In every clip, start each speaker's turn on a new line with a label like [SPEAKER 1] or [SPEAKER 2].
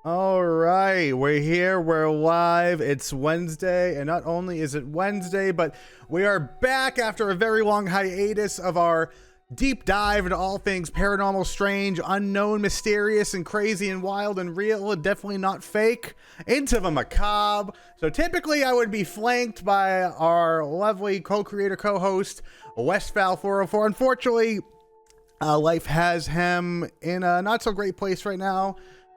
[SPEAKER 1] All right, we're here, we're live, it's Wednesday, and not only is it Wednesday, but we are back after a very long hiatus of our deep dive into all things paranormal, strange, unknown, mysterious, and crazy, and wild, and real, and definitely not fake, into the macabre. So typically I would be flanked by our lovely co-creator, co-host, Westfall404. Unfortunately, life has him in a not so great place right now.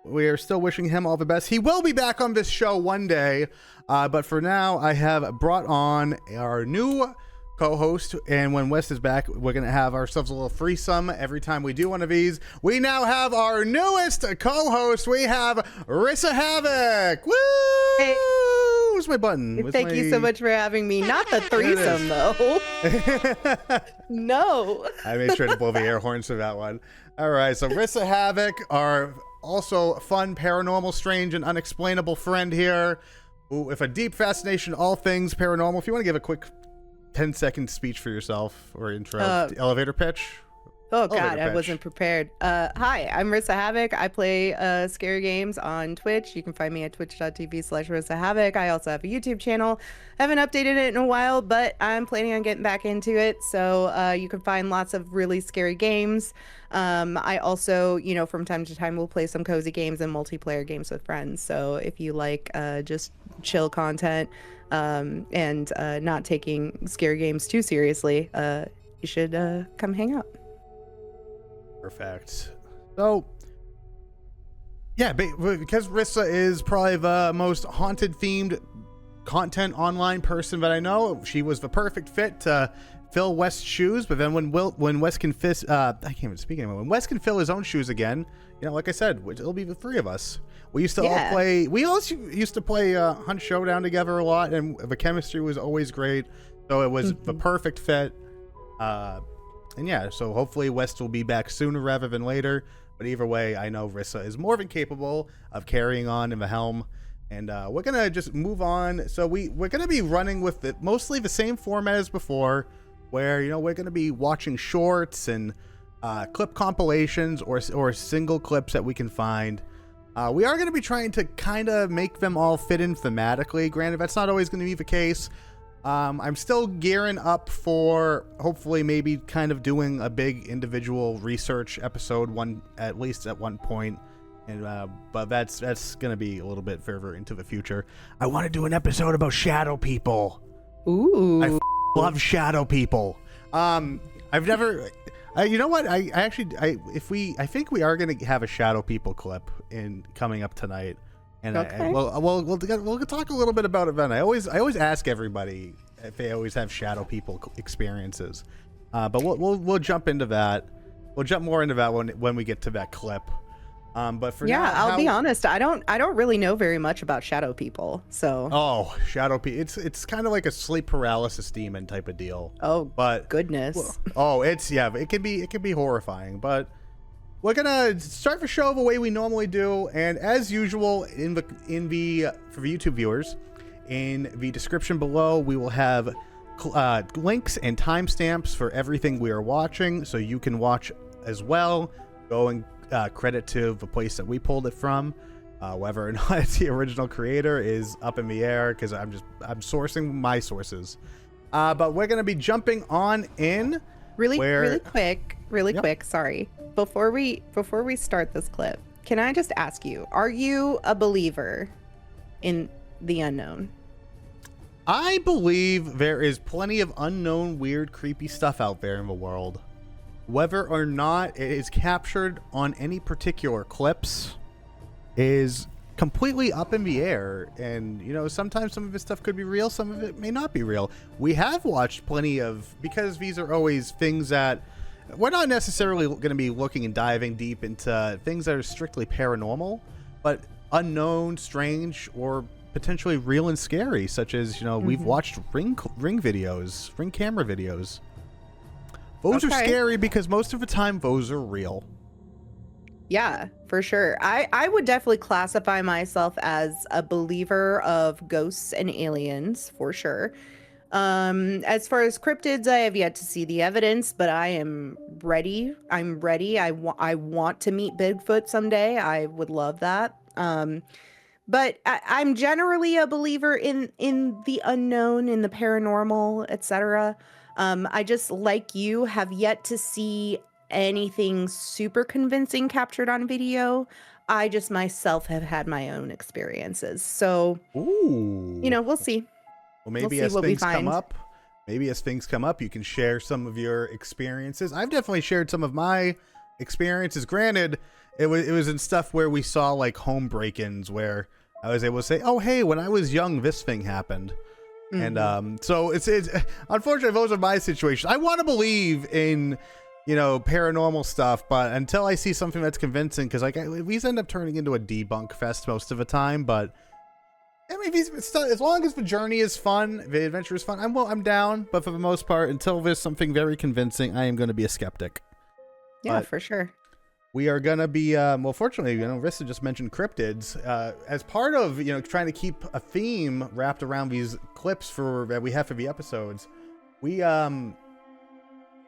[SPEAKER 1] We are still wishing him all the best. He will be back on this show one day, but for now, I have brought on our new co-host, and when Wes is back, we're going to have ourselves a little threesome every time we do one of these. We now have our newest co-host. We have RissaHavok. Woo!
[SPEAKER 2] Hey.
[SPEAKER 1] Where's my button?
[SPEAKER 2] Thank you so much for having me. Not the threesome, though. No.
[SPEAKER 1] I made sure to blow the air horns for that one. All right, so RissaHavok, our also fun, paranormal, strange, and unexplainable friend here, who, with a deep fascination in all things paranormal. If you want to give a quick 10-second speech for yourself or intro, elevator pitch.
[SPEAKER 2] Oh God, I wasn't prepared. Hi, I'm RissaHavok. I play scary games on Twitch. You can find me at twitch.tv/RissaHavok. I also have a YouTube channel. I haven't updated it in a while, but I'm planning on getting back into it. So you can find lots of really scary games. I also, from time to time, will play some cozy games and multiplayer games with friends. So if you like just chill content and not taking scary games too seriously, you should come hang out.
[SPEAKER 1] Perfect. So, yeah, because Rissa is probably the most haunted themed content online person that I know, she was the perfect fit to fill West's shoes. But then when West can I can't even speak anymore. When West can fill his own shoes again, like I said, it'll be the three of us. We used to all play. We also used to play Hunt Showdown together a lot, and the chemistry was always great. So it was the perfect fit. And yeah, so hopefully West will be back sooner rather than later. But either way, I know Rissa is more than capable of carrying on in the helm. And we're going to just move on. So we're going to be running with mostly the same format as before, where, we're going to be watching shorts and clip compilations or single clips that we can find. We are going to be trying to kind of make them all fit in thematically. Granted, that's not always going to be the case. I'm still gearing up for hopefully maybe kind of doing a big individual research episode at least at one point, and but that's gonna be a little bit further into the future. I want to do an episode about shadow people.
[SPEAKER 2] Ooh,
[SPEAKER 1] I love shadow people. I've never. You know what? I think we are gonna have a shadow people clip coming up tonight. And
[SPEAKER 2] okay.
[SPEAKER 1] We'll talk a little bit about it then. I always ask everybody if they always have shadow people experiences, but we'll jump into that. We'll jump more into that when we get to that clip. But for now,
[SPEAKER 2] I'll be honest. I don't really know very much about shadow people. So
[SPEAKER 1] shadow people. It's kind of like a sleep paralysis demon type of deal.
[SPEAKER 2] Oh, but
[SPEAKER 1] it
[SPEAKER 2] goodness.
[SPEAKER 1] can be horrifying, but. We're gonna start the show the way we normally do, and as usual, for the YouTube viewers, in the description below, we will have links and timestamps for everything we are watching, so you can watch as well. Go and credit to the place that we pulled it from. Whether or not it's the original creator is up in the air because I'm sourcing my sources. But we're gonna be jumping on in.
[SPEAKER 2] Really quick. Sorry. Before we start this clip, can I just ask you, are you a believer in the unknown?
[SPEAKER 1] I believe there is plenty of unknown, weird, creepy stuff out there in the world. Whether or not it is captured on any particular clips is completely up in the air. And, sometimes some of this stuff could be real, some of it may not be real. We have watched plenty because these are always things that we're not necessarily going to be looking and diving deep into things that are strictly paranormal, but unknown, strange, or potentially real and scary, such as, we've watched ring videos, ring camera videos. Those are scary because most of the time those are real.
[SPEAKER 2] Yeah, for sure. I would definitely classify myself as a believer of ghosts and aliens, for sure. As far as cryptids, I have yet to see the evidence, but I am ready. I'm ready. I want to meet Bigfoot someday. I would love that. But I'm generally a believer in the unknown, in the paranormal, etc. I just, like you, have yet to see anything super convincing captured on video. I just myself have had my own experiences. So,
[SPEAKER 1] ooh,
[SPEAKER 2] we'll see.
[SPEAKER 1] Well, maybe as things come up, you can share some of your experiences. I've definitely shared some of my experiences. Granted, it was in stuff where we saw like home break-ins where I was able to say, oh, hey, when I was young, this thing happened. Mm-hmm. And so it's unfortunately, those are my situations. I want to believe in, paranormal stuff, but until I see something that's convincing, because like we end up turning into a debunk fest most of the time. But I mean, as long as the journey is fun, the adventure is fun, I'm down. But for the most part, until there's something very convincing, I am going to be a skeptic.
[SPEAKER 2] Yeah, for sure.
[SPEAKER 1] We are going to be, well, fortunately, Rissa just mentioned cryptids. As part of, trying to keep a theme wrapped around these clips that we have for the episodes,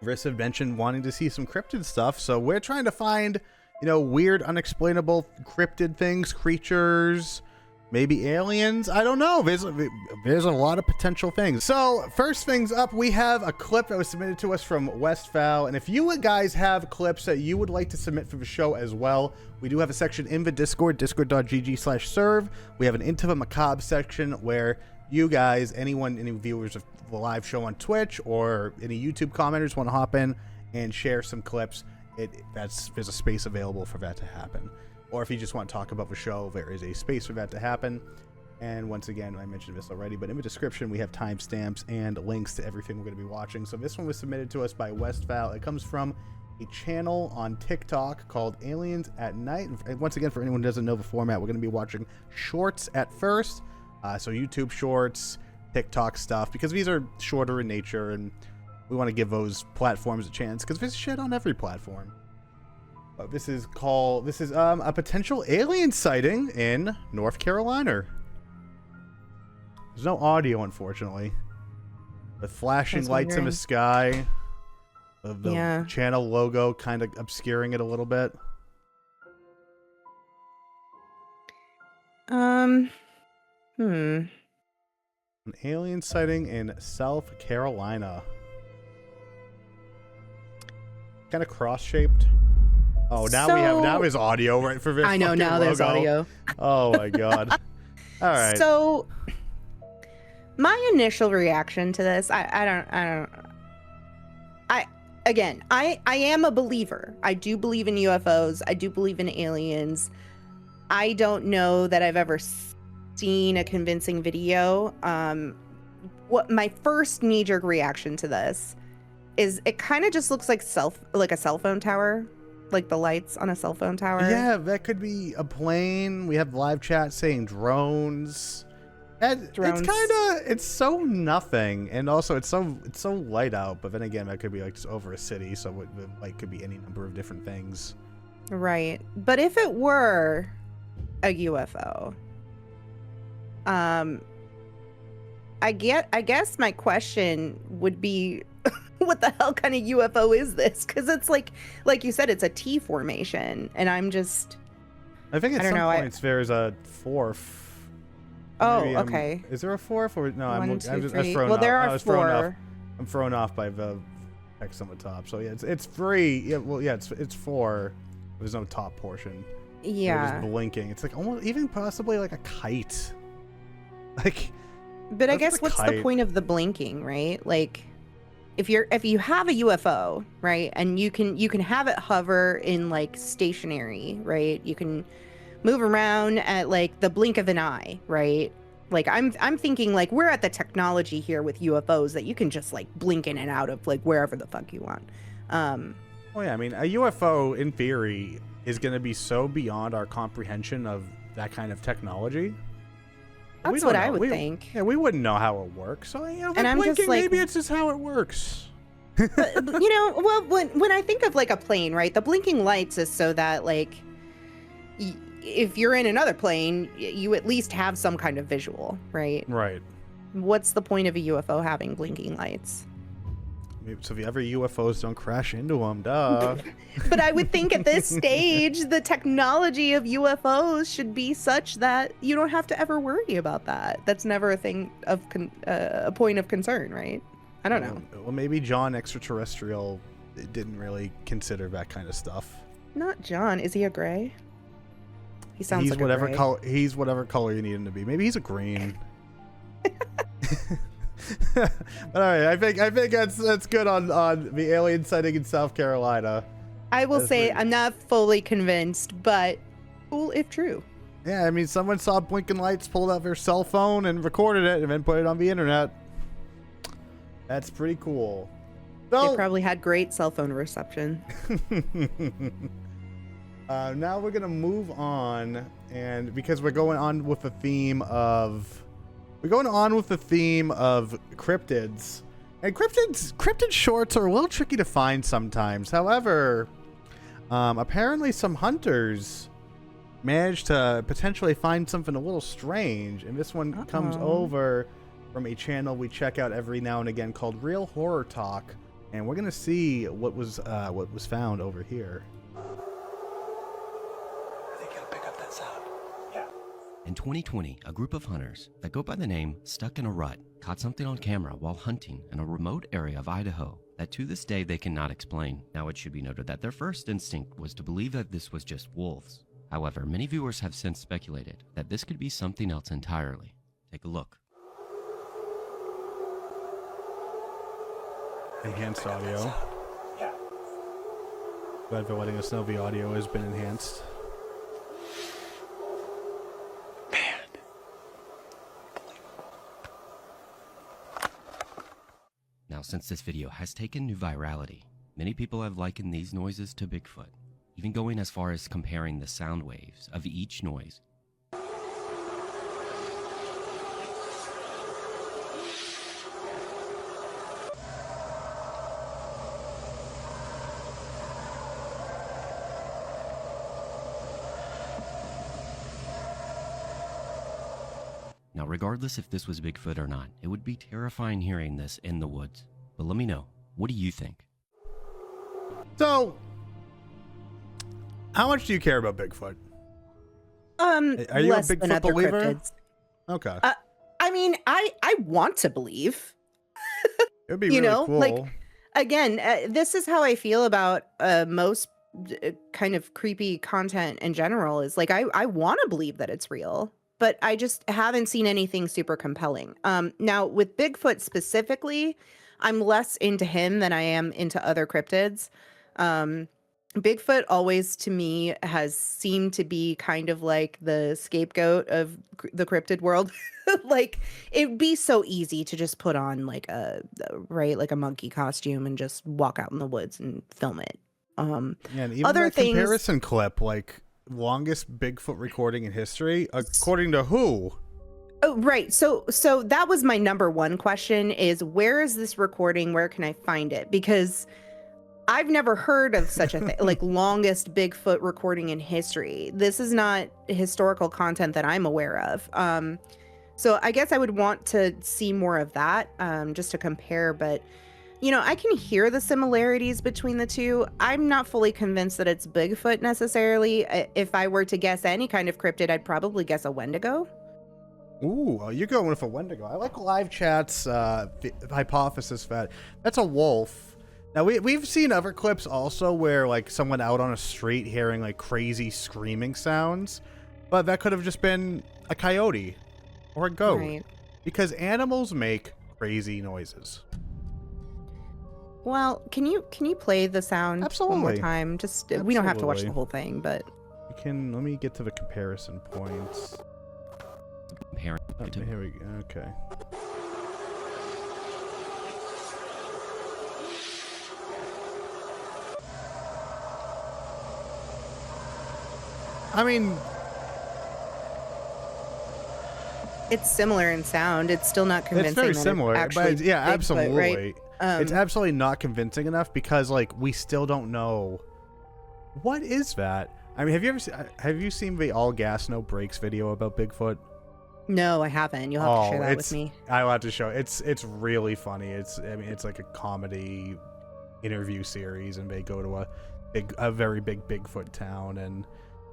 [SPEAKER 1] Rissa mentioned wanting to see some cryptid stuff. So we're trying to find, weird, unexplainable cryptid things, creatures, maybe aliens. I don't know. There's a lot of potential things. So first things up, we have a clip that was submitted to us from Westphal. And if you guys have clips that you would like to submit for the show as well, we do have a section in the Discord, discord.gg/serve. We have an Into the Macabre section where you guys, any viewers of the live show on Twitch or any YouTube commenters want to hop in and share some clips, there's a space available for that to happen. Or if you just want to talk about the show, there is a space for that to happen. And once again, I mentioned this already, but in the description, we have timestamps and links to everything we're going to be watching. So this one was submitted to us by Westphal. It comes from a channel on TikTok called Aliens at Night. And once again, for anyone who doesn't know the format, we're going to be watching shorts at first. So YouTube shorts, TikTok stuff, because these are shorter in nature, and we want to give those platforms a chance, because there's shit on every platform. This is a potential alien sighting in North Carolina. There's no audio, unfortunately. The flashing lights in the sky. The channel logo kind of obscuring it a little bit.
[SPEAKER 2] An
[SPEAKER 1] alien sighting in South Carolina. Kind of cross-shaped. Oh, now there's audio right for this.
[SPEAKER 2] I know, now there's audio.
[SPEAKER 1] Oh my god. All right.
[SPEAKER 2] So my initial reaction to this, I am a believer. I do believe in UFOs. I do believe in aliens. I don't know that I've ever seen a convincing video. What my first knee-jerk reaction to this is, it kind of just looks like a cell phone tower, like the lights on a cell phone tower.
[SPEAKER 1] Yeah, that could be a plane. We have live chat saying drones. It's so nothing, and also it's so light out. But then again, that could be like just over a city, so the light could be any number of different things.
[SPEAKER 2] Right, but if it were a UFO, I guess my question would be, what the hell kind of UFO is this? Because it's like you said, it's a T formation, and I think
[SPEAKER 1] at some points there's a fourth.
[SPEAKER 2] Oh, okay.
[SPEAKER 1] Is there a fourth or no?
[SPEAKER 2] One, two, three. Well, there are four.
[SPEAKER 1] I'm thrown off by the text on the top. So yeah, it's free. Yeah, well, yeah, it's four. There's no top portion.
[SPEAKER 2] Yeah.
[SPEAKER 1] It's just blinking. It's like almost even possibly like a kite. Like.
[SPEAKER 2] But I guess what's the point of the blinking, right? Like, if you have a UFO, right, and you can have it hover in like stationary, right? You can move around at like the blink of an eye, right? Like I'm thinking like we're at the technology here with UFOs that you can just like blink in and out of like wherever the fuck you want.
[SPEAKER 1] Well, yeah, I mean, a UFO in theory is going to be so beyond our comprehension of that kind of technology.
[SPEAKER 2] That's what I would think.
[SPEAKER 1] Yeah, we wouldn't know how it works. So, and
[SPEAKER 2] I'm
[SPEAKER 1] blinking,
[SPEAKER 2] just like,
[SPEAKER 1] maybe it's just how it works.
[SPEAKER 2] But, well, when I think of like a plane, right, the blinking lights is so that like if you're in another plane, you at least have some kind of visual, right?
[SPEAKER 1] Right.
[SPEAKER 2] What's the point of a UFO having blinking lights?
[SPEAKER 1] So if ever UFOs don't crash into them, duh.
[SPEAKER 2] But I would think at this stage, the technology of UFOs should be such that you don't have to ever worry about that. That's never a thing of a point of concern, right? I don't know.
[SPEAKER 1] Well, maybe John Extraterrestrial didn't really consider that kind of stuff.
[SPEAKER 2] Not John. Is he a gray? He sounds
[SPEAKER 1] he's
[SPEAKER 2] like
[SPEAKER 1] whatever
[SPEAKER 2] a gray.
[SPEAKER 1] color. He's whatever color you need him to be. Maybe he's a green. But all right, I think that's good on the alien sighting in South Carolina.
[SPEAKER 2] I will say I'm not fully convinced, but cool if true.
[SPEAKER 1] Yeah, I mean, someone saw blinking lights, pulled out their cell phone, and recorded it, and then put it on the internet. That's pretty cool. So,
[SPEAKER 2] they probably had great cell phone reception.
[SPEAKER 1] Now we're gonna move on, and because we're going on with the theme of cryptids, and cryptid shorts are a little tricky to find sometimes. However, apparently some hunters managed to potentially find something a little strange, and this one comes over from a channel we check out every now and again called Real Horror Talk, and we're gonna see what was found over here.
[SPEAKER 3] In 2020, a group of hunters that go by the name Stuck in a Rut caught something on camera while hunting in a remote area of Idaho that to this day they cannot explain. Now, it should be noted that their first instinct was to believe that this was just wolves. However, many viewers have since speculated that this could be something else entirely. Take a look.
[SPEAKER 1] Enhanced audio. Glad for letting us know the audio has been enhanced.
[SPEAKER 3] Now, since this video has taken new virality, many people have likened these noises to Bigfoot, even going as far as comparing the sound waves of each noise. Now, regardless if this was Bigfoot or not, it would be terrifying hearing this in the woods. But let me know, what do you think?
[SPEAKER 1] So, how much do you care about Bigfoot? Are you a Bigfoot believer? Cryptids. Okay.
[SPEAKER 2] I mean, I want to believe.
[SPEAKER 1] It'd be really cool.
[SPEAKER 2] Like, again, this is how I feel about most kind of creepy content in general. Is like I want to believe that it's real, but I just haven't seen anything super compelling. Now, with Bigfoot specifically, I'm less into him than I am into other cryptids. Bigfoot always, to me, has seemed to be kind of like the scapegoat of the cryptid world. Like, it'd be so easy to just put on like a monkey costume and just walk out in the woods and film it.
[SPEAKER 1] Yeah, and even other comparison clip, like longest Bigfoot recording in history, according to who?
[SPEAKER 2] Oh, right. So that was my number one question: is where is this recording? Where can I find it? Because I've never heard of such a thing, like longest Bigfoot recording in history. This is not historical content that I'm aware of. So I guess I would want to see more of that, just to compare. But, you know, I can hear the similarities between the two. I'm not fully convinced that it's Bigfoot necessarily. If I were to guess any kind of cryptid, I'd probably guess a Wendigo.
[SPEAKER 1] Ooh, you're going with a Wendigo. I like live chat's hypothesis that that's a wolf. Now, we've seen other clips also where, like, someone out on a street hearing, like, crazy screaming sounds, but that could have just been a coyote or a goat, right? Because animals make crazy noises.
[SPEAKER 2] Well, can you play the sound
[SPEAKER 1] Absolutely.
[SPEAKER 2] One more time? Just Absolutely. We don't have to watch the whole thing, but
[SPEAKER 1] we can. Let me get to the comparison points.
[SPEAKER 3] Here
[SPEAKER 1] we go. Okay. I mean,
[SPEAKER 2] it's similar in sound. It's still not convincing.
[SPEAKER 1] It's very similar, but yeah,
[SPEAKER 2] Bigfoot,
[SPEAKER 1] absolutely.
[SPEAKER 2] Right?
[SPEAKER 1] It's absolutely not convincing enough because, like, we still don't know what is that. I mean, have you seen the all gas no brakes video about Bigfoot?
[SPEAKER 2] No, I haven't. You'll have to share that with me.
[SPEAKER 1] I'll have to show. It's really funny. It's like a comedy interview series, and they go to a very big Bigfoot town, and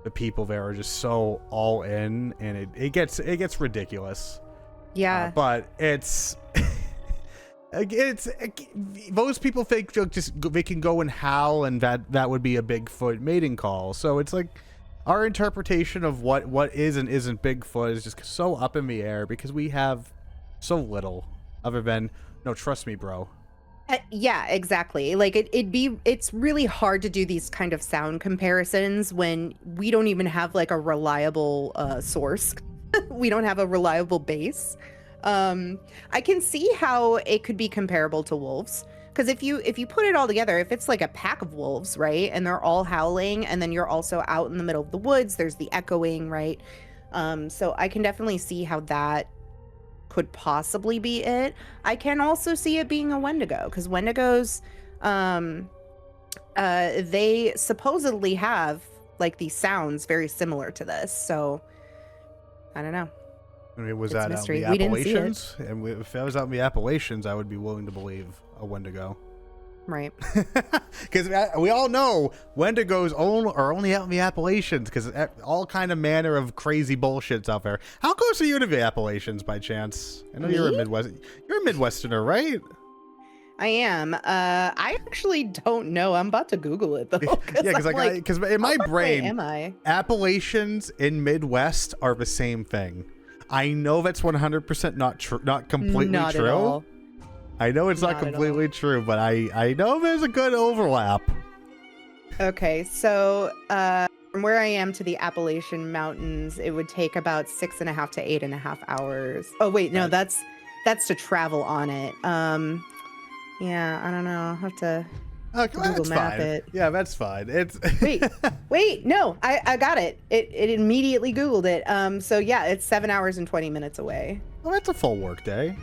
[SPEAKER 1] the people there are just so all in, and it gets ridiculous.
[SPEAKER 2] Yeah.
[SPEAKER 1] But it's most people think they can go and howl, and that would be a Bigfoot mating call. So it's like our interpretation of what is and isn't Bigfoot is just so up in the air because we have so little other than, no, trust me, bro.
[SPEAKER 2] Yeah, exactly. Like it's really hard to do these kind of sound comparisons when we don't even have like a reliable source. We don't have a reliable base. I can see how it could be comparable to wolves, because if you put it all together, if it's like a pack of wolves, right, and they're all howling, and then you're also out in the middle of the woods, there's the echoing, right? So I can definitely see how that could possibly be it. I can also see it being a Wendigo, because Wendigos, they supposedly have like these sounds very similar to this. So I don't know.
[SPEAKER 1] I mean, was
[SPEAKER 2] It's
[SPEAKER 1] that out in the
[SPEAKER 2] mystery. We didn't see it.
[SPEAKER 1] Appalachians? And if that was out in the Appalachians, I would be willing to believe a Wendigo.
[SPEAKER 2] Right.
[SPEAKER 1] Because we all know Wendigos are only out in the Appalachians, because all kind of manner of crazy bullshit's out there. How close are you to the Appalachians, by chance? I know you're a Midwesterner, right?
[SPEAKER 2] I am. I actually don't know. I'm about to Google it though.
[SPEAKER 1] Yeah, because in my brain,
[SPEAKER 2] am I?
[SPEAKER 1] Appalachians in Midwest are the same thing. I know that's 100% not completely
[SPEAKER 2] Not
[SPEAKER 1] true.
[SPEAKER 2] At all.
[SPEAKER 1] I know it's not completely true, but I know there's a good overlap.
[SPEAKER 2] Okay, so from where I am to the Appalachian Mountains, it would take about 6.5 to 8.5 hours. Oh wait, no, that's to travel on it. Yeah, I don't know. I'll have to Google map it.
[SPEAKER 1] Yeah, that's fine. It's
[SPEAKER 2] wait, no, I got it. It immediately Googled it. So yeah, it's 7 hours and 20 minutes away.
[SPEAKER 1] Well, that's a full work day.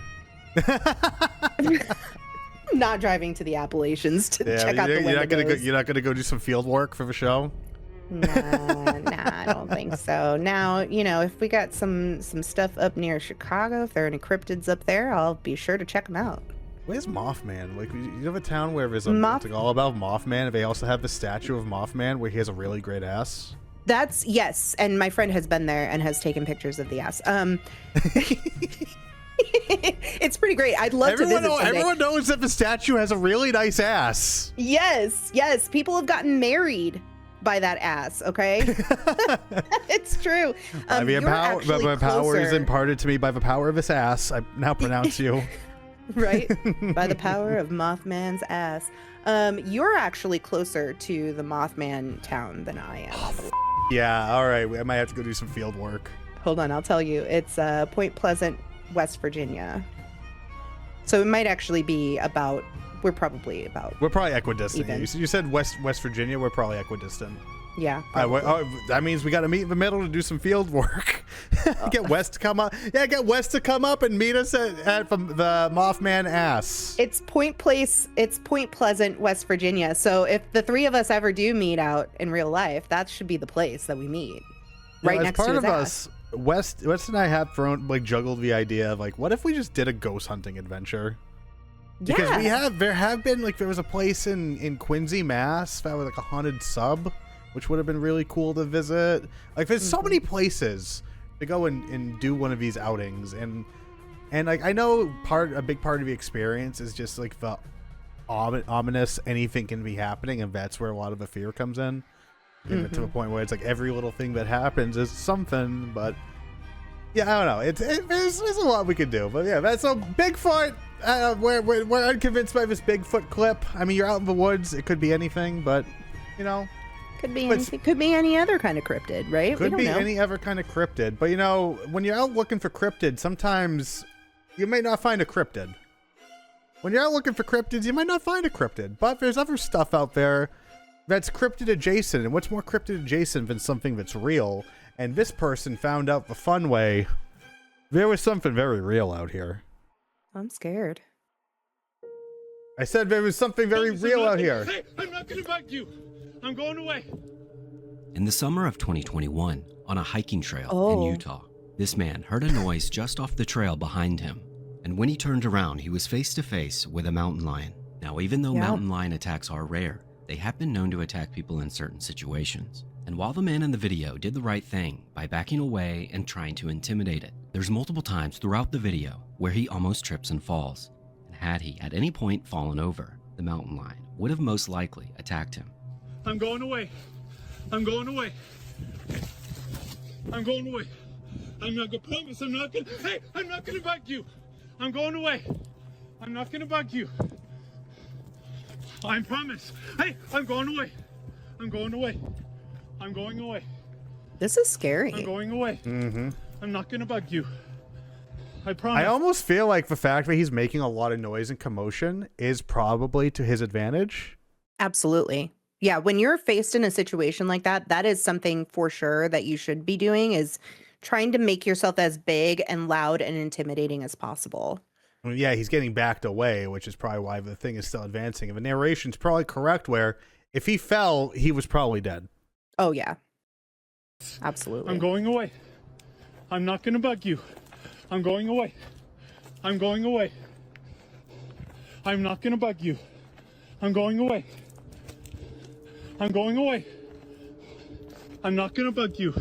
[SPEAKER 2] I'm not driving to the Appalachians to check out the Wendigos.
[SPEAKER 1] You're not gonna go do some field work for the show?
[SPEAKER 2] Nah, I don't think so. Now, if we got some stuff up near Chicago, if there are any cryptids up there, I'll be sure to check them out.
[SPEAKER 1] Where's Mothman? Like, you have a town where there's it's like all about Mothman, and they also have the statue of Mothman where he has a really great ass.
[SPEAKER 2] Yes, and my friend has been there and has taken pictures of the ass. It's pretty great. I'd love to visit someday.
[SPEAKER 1] Everyone knows that the statue has a really nice ass.
[SPEAKER 2] Yes. People have gotten married by that ass, okay? It's true.
[SPEAKER 1] My power is imparted to me by the power of this ass. I now pronounce you.
[SPEAKER 2] Right? By the power of Mothman's ass. You're actually closer to the Mothman town than I am.
[SPEAKER 1] Yeah, all right. I might have to go do some field work.
[SPEAKER 2] Hold on, I'll tell you. It's Point Pleasant, West Virginia. So it might actually be about, we're probably
[SPEAKER 1] equidistant.
[SPEAKER 2] Even.
[SPEAKER 1] You said West Virginia, we're probably equidistant.
[SPEAKER 2] Yeah.
[SPEAKER 1] That means we got to meet in the middle to do some field work. Get West to come up. Yeah, get West to come up and meet us at the Mothman ass.
[SPEAKER 2] It's Point Pleasant, West Virginia. So if the three of us ever do meet out in real life, that should be the place that we meet. Right next to his ass.
[SPEAKER 1] West and I have juggled the idea of what if we just did a ghost hunting adventure? Because there was a place in Quincy, Mass that was a haunted sub, which would have been really cool to visit. There's so many places to go and do one of these outings, and I know a big part of the experience is just the ominous anything can be happening, and that's where a lot of the fear comes in. To the point where it's every little thing that happens is something, but yeah, I don't know. There's a lot we could do, but yeah, that's so Bigfoot. We're unconvinced by this Bigfoot clip. I mean, you're out in the woods; it could be anything, but
[SPEAKER 2] could be anything. Could be any other kind of cryptid, right?
[SPEAKER 1] Could be any other kind of cryptid, but when you're out looking for cryptid, sometimes you may not find a cryptid. When you're out looking for cryptids, you might not find a cryptid, but there's other stuff out there that's cryptid adjacent, and what's more cryptid adjacent than something that's real? And this person found out the fun way. There was something very real out here.
[SPEAKER 2] I'm scared.
[SPEAKER 1] I said there was something very real out here.
[SPEAKER 4] Hey, I'm not gonna bite you. I'm going away.
[SPEAKER 3] In the summer of 2021, on a hiking trail in Utah, This man heard a noise just off the trail behind him, and when he turned around, he was face to face with a mountain lion. Now, even though mountain lion attacks are rare, they have been known to attack people in certain situations. And while the man in the video did the right thing by backing away and trying to intimidate it, there's multiple times throughout the video where he almost trips and falls. And had he at any point fallen over, the mountain lion would have most likely attacked him.
[SPEAKER 4] I'm going away. I'm going away. I'm going away. I'm not gonna promise. I'm not gonna. Hey, I'm not gonna bug you. I'm going away. I'm not gonna bug you. I promise. Hey, I'm going away. I'm going away. I'm going away.
[SPEAKER 2] This is scary.
[SPEAKER 4] I'm going away.
[SPEAKER 1] Mm-hmm.
[SPEAKER 4] I'm not gonna bug you. I promise.
[SPEAKER 1] I almost feel like the fact that he's making a lot of noise and commotion is probably to his advantage.
[SPEAKER 2] Absolutely. Yeah, when you're faced in a situation like that, that is something for sure that you should be doing, is trying to make yourself as big and loud and intimidating as possible.
[SPEAKER 1] Well, yeah, he's getting backed away, which is probably why the thing is still advancing. And the narration's probably correct, where if he fell, he was probably dead.
[SPEAKER 2] Oh, yeah. Absolutely.
[SPEAKER 4] I'm going away. I'm not gonna bug you. I'm going away. I'm going away. I'm not gonna bug you. I'm going away. I'm going away. I'm not gonna bug you.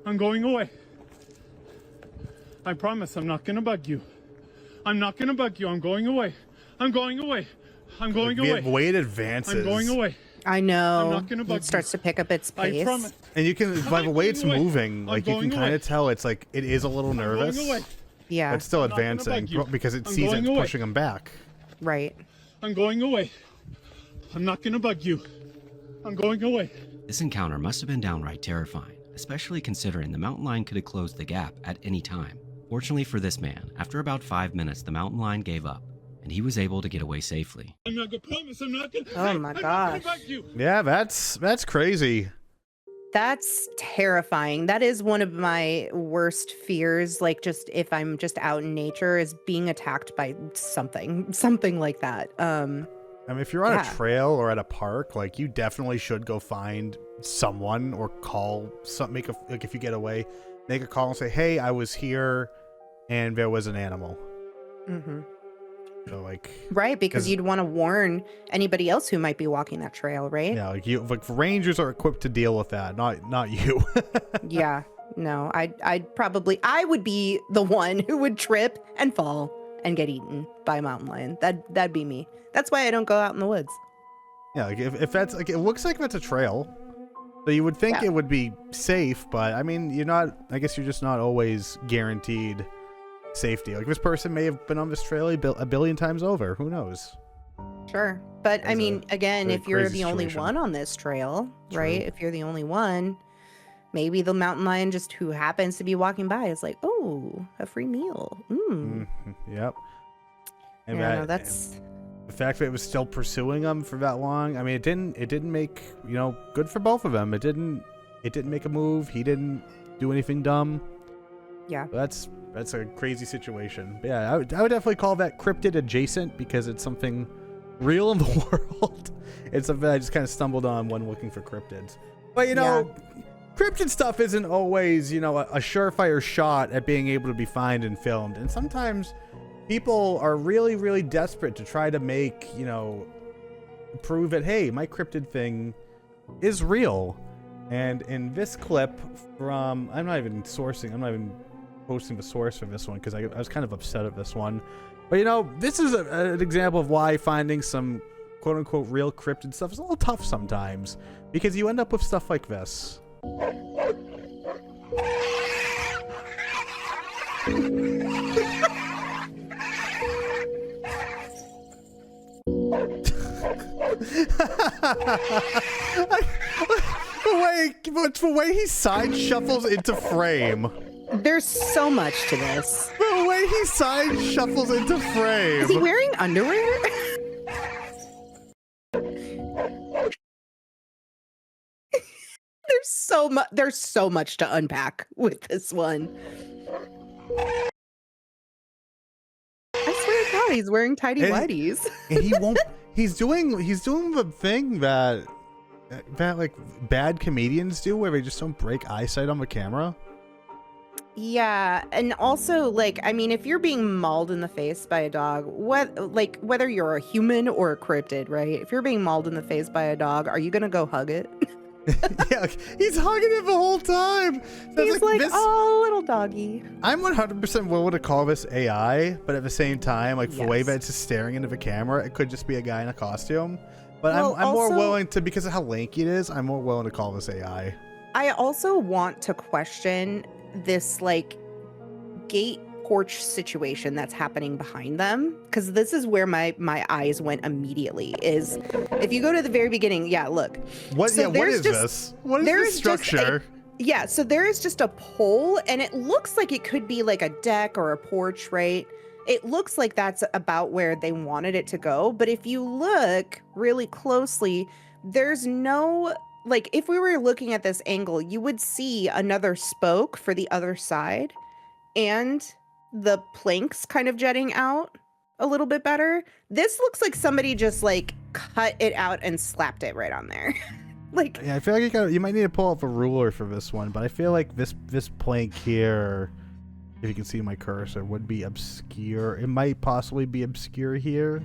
[SPEAKER 4] I'm going away. I promise I'm not gonna bug you. I'm not gonna bug you. I'm going away. I'm going away. I'm going away.
[SPEAKER 1] The way it advances.
[SPEAKER 4] I'm going away.
[SPEAKER 2] I know.
[SPEAKER 4] I'm not gonna bug
[SPEAKER 2] it starts
[SPEAKER 4] you.
[SPEAKER 2] to pick up its
[SPEAKER 4] I
[SPEAKER 2] pace.
[SPEAKER 4] promise.
[SPEAKER 1] And you can, by the way it's
[SPEAKER 4] away.
[SPEAKER 1] moving, like you can kind of tell it's like, it is a little nervous.
[SPEAKER 4] I'm going away.
[SPEAKER 2] Yeah.
[SPEAKER 1] But it's still
[SPEAKER 4] I'm not gonna
[SPEAKER 1] advancing
[SPEAKER 4] bug you.
[SPEAKER 1] because it
[SPEAKER 4] I'm
[SPEAKER 1] sees
[SPEAKER 4] going
[SPEAKER 1] it's
[SPEAKER 4] away.
[SPEAKER 1] pushing him back.
[SPEAKER 2] Right.
[SPEAKER 4] I'm going away. I'm not gonna bug you. I'm going away.
[SPEAKER 3] This encounter must have been downright terrifying, especially considering the mountain lion could have closed the gap at any time. Fortunately for this man, after about 5 minutes, the mountain lion gave up, and he was able to get away safely.
[SPEAKER 4] I'm not gonna promise. I'm not gonna.
[SPEAKER 2] Oh my
[SPEAKER 4] I'm not
[SPEAKER 2] gosh.
[SPEAKER 4] gonna bug you.
[SPEAKER 1] Yeah, that's crazy.
[SPEAKER 2] That's terrifying. That is one of my worst fears. Like, just if I'm just out in nature, is being attacked by something like that.
[SPEAKER 1] I mean, if you're on a trail or at a park, like you definitely should go find someone or call some, like if you get away, make a call and say, "Hey, I was here, and there was an animal."
[SPEAKER 2] Mm-hmm.
[SPEAKER 1] So like,
[SPEAKER 2] right, because you'd want to warn anybody else who might be walking that trail, right?
[SPEAKER 1] yeah, like rangers are equipped to deal with that, not you.
[SPEAKER 2] Yeah, no, I would be the one who would trip and fall and get eaten by a mountain lion. That'd be me. That's why I don't go out in the woods.
[SPEAKER 1] Yeah, like if that's like, it looks like that's a trail, so you would think it would be safe, but I mean, I guess you're just not always guaranteed safety. Like this person may have been on this trail a billion times over. Who knows?
[SPEAKER 2] Sure, but I mean, again, if you're the only one on this trail, right? If you're the only one, maybe the mountain lion just who happens to be walking by is like, oh, a free meal.
[SPEAKER 1] Yep. And
[SPEAKER 2] yeah, that's
[SPEAKER 1] the fact that it was still pursuing them for that long. I mean, it didn't make, good for both of them. It didn't make a move. He didn't do anything dumb.
[SPEAKER 2] Yeah.
[SPEAKER 1] That's a crazy situation. But yeah, I would definitely call that cryptid adjacent, because it's something real in the world. It's something I just kind of stumbled on when looking for cryptids. But cryptid stuff isn't always, a surefire shot at being able to be found and filmed. And sometimes people are really, really desperate to try to make, prove that, hey, my cryptid thing is real. And in this clip from, I'm not even posting the source for this one because I was kind of upset at this one. But, this is an example of why finding some quote-unquote real cryptid stuff is a little tough sometimes, because you end up with stuff like this. The way he side shuffles into frame.
[SPEAKER 2] There's so much to this.
[SPEAKER 1] The way he side shuffles into frame.
[SPEAKER 2] Is he wearing underwear? There's so much to unpack with this one. I swear to God, he's wearing tidy whities.
[SPEAKER 1] And he won't. He's doing the thing that like bad comedians do, where they just don't break eyesight on the camera.
[SPEAKER 2] Yeah, and also, like, I mean, if you're being mauled in the face by a dog, whether you're a human or a cryptid, right? If you're being mauled in the face by a dog, are you gonna go hug it?
[SPEAKER 1] Yeah, he's hugging it the whole time.
[SPEAKER 2] He's like, oh, little doggy.
[SPEAKER 1] I'm 100% willing to call this AI, but at the same time, like, the way that it's just staring into the camera, it could just be a guy in a costume. But well, I'm more willing to, because of how lanky it is, I'm more willing to call this AI.
[SPEAKER 2] I also want to question this, like, gate porch situation that's happening behind them, because this is where my eyes went immediately. Is if you go to the very beginning, look.
[SPEAKER 1] What? So what is this? What is this structure?
[SPEAKER 2] So there is just a pole, and it looks like it could be like a deck or a porch, right? It looks like that's about where they wanted it to go, but if you look really closely, there's no, like, if we were looking at this angle, you would see another spoke for the other side, and the planks kind of jutting out a little bit better. This looks like somebody just, like, cut it out and slapped it right on there. Like,
[SPEAKER 1] yeah, I feel like you might need to pull up a ruler for this one, but I feel like this plank here, if you can see my cursor, would be obscure. It might possibly be obscure here,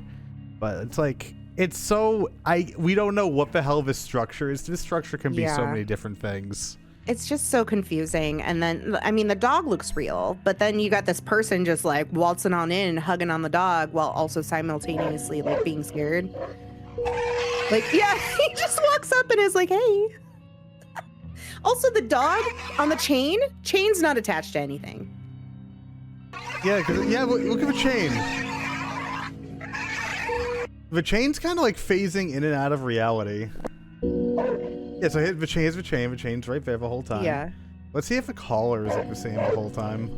[SPEAKER 1] but it's like, it's so, we don't know what the hell this structure is. This structure can be so many different things.
[SPEAKER 2] It's just so confusing. And then, I mean, the dog looks real, but then you got this person just, like, waltzing on in and hugging on the dog while also simultaneously, like, being scared. Like, yeah, he just walks up and is like, hey. Also, the dog on the chain's not attached to anything.
[SPEAKER 1] Yeah, look at the chain. The chain's kind of like phasing in and out of reality. Yeah, so here's the chain. The chain's right there the whole time.
[SPEAKER 2] Yeah.
[SPEAKER 1] Let's see if the collar is like the same the whole time.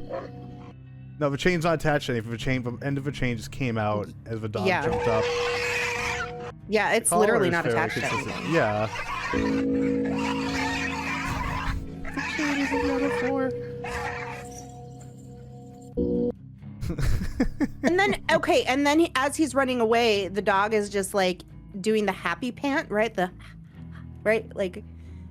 [SPEAKER 1] No, the chain's not attached to anything. The end of the chain just came out as the dog jumped up.
[SPEAKER 2] Yeah, it's literally not attached to anything.
[SPEAKER 1] Yeah. The chain is on the other floor.
[SPEAKER 2] And then as he's running away, the dog is just, like, doing the happy pant, right? Like,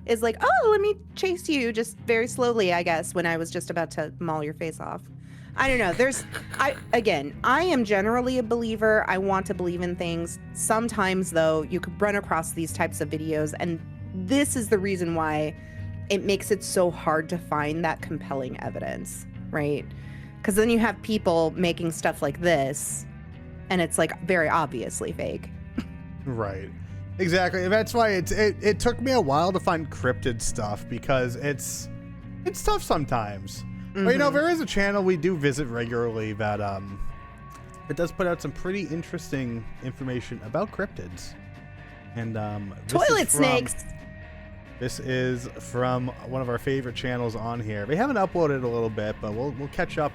[SPEAKER 2] is like, oh, let me chase you, just very slowly, I guess, when I was just about to maul your face off. I don't know. I am generally a believer. I want to believe in things. Sometimes, though, you could run across these types of videos, and this is the reason why it makes it so hard to find that compelling evidence, right? Because then you have people making stuff like this, and it's, like, very obviously fake.
[SPEAKER 1] Right. Exactly. That's why it took me a while to find cryptid stuff, because it's tough sometimes. Mm-hmm. But, you know, there is a channel we do visit regularly that it does put out some pretty interesting information about cryptids. And
[SPEAKER 2] toilet snakes.
[SPEAKER 1] This is from one of our favorite channels on here. They haven't uploaded a little bit, but we'll catch up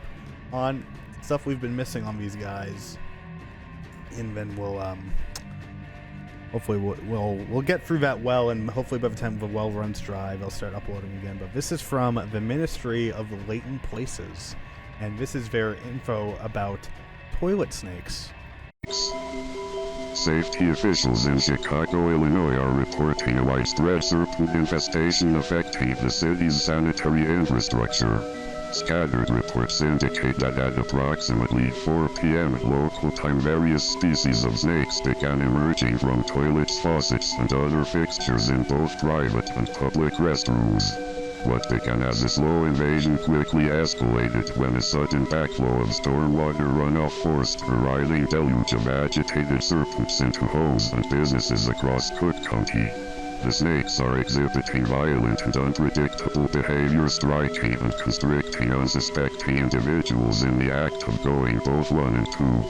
[SPEAKER 1] on stuff we've been missing on these guys, and then we'll hopefully we'll get through that well, and hopefully by the time the well runs dry, they'll start uploading again. But this is from the Ministry of Latent Places, and this is their info about toilet snakes.
[SPEAKER 5] Safety officials in Chicago, Illinois are reporting a widespread serpent infestation affecting the city's sanitary infrastructure. Scattered reports indicate that at approximately 4 p.m. local time, various species of snakes began emerging from toilets, faucets, and other fixtures in both private and public restrooms. What began as a slow invasion quickly escalated when a sudden backflow of stormwater runoff forced a writhing deluge of agitated serpents into homes and businesses across Cook County. The snakes are exhibiting violent and unpredictable behavior, striking and constricting unsuspecting individuals in the act of going both one and two.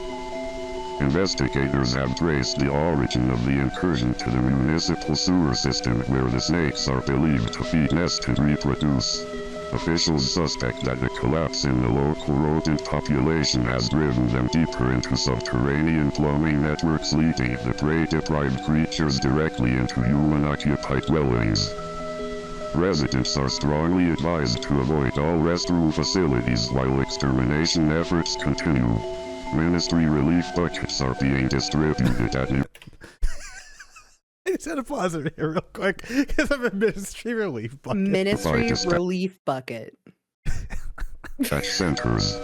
[SPEAKER 5] Investigators have traced the origin of the incursion to the municipal sewer system, where the snakes are believed to feed, nest, and reproduce. Officials suspect that the collapse in the local rodent population has driven them deeper into subterranean plumbing networks, leading the prey-deprived creatures directly into human-occupied dwellings. Residents are strongly advised to avoid all restroom facilities while extermination efforts continue. Ministry relief buckets are being distributed at
[SPEAKER 1] I just had to pause it here real quick because I'm a ministry relief bucket.
[SPEAKER 2] Ministry relief bucket.
[SPEAKER 5] At centers,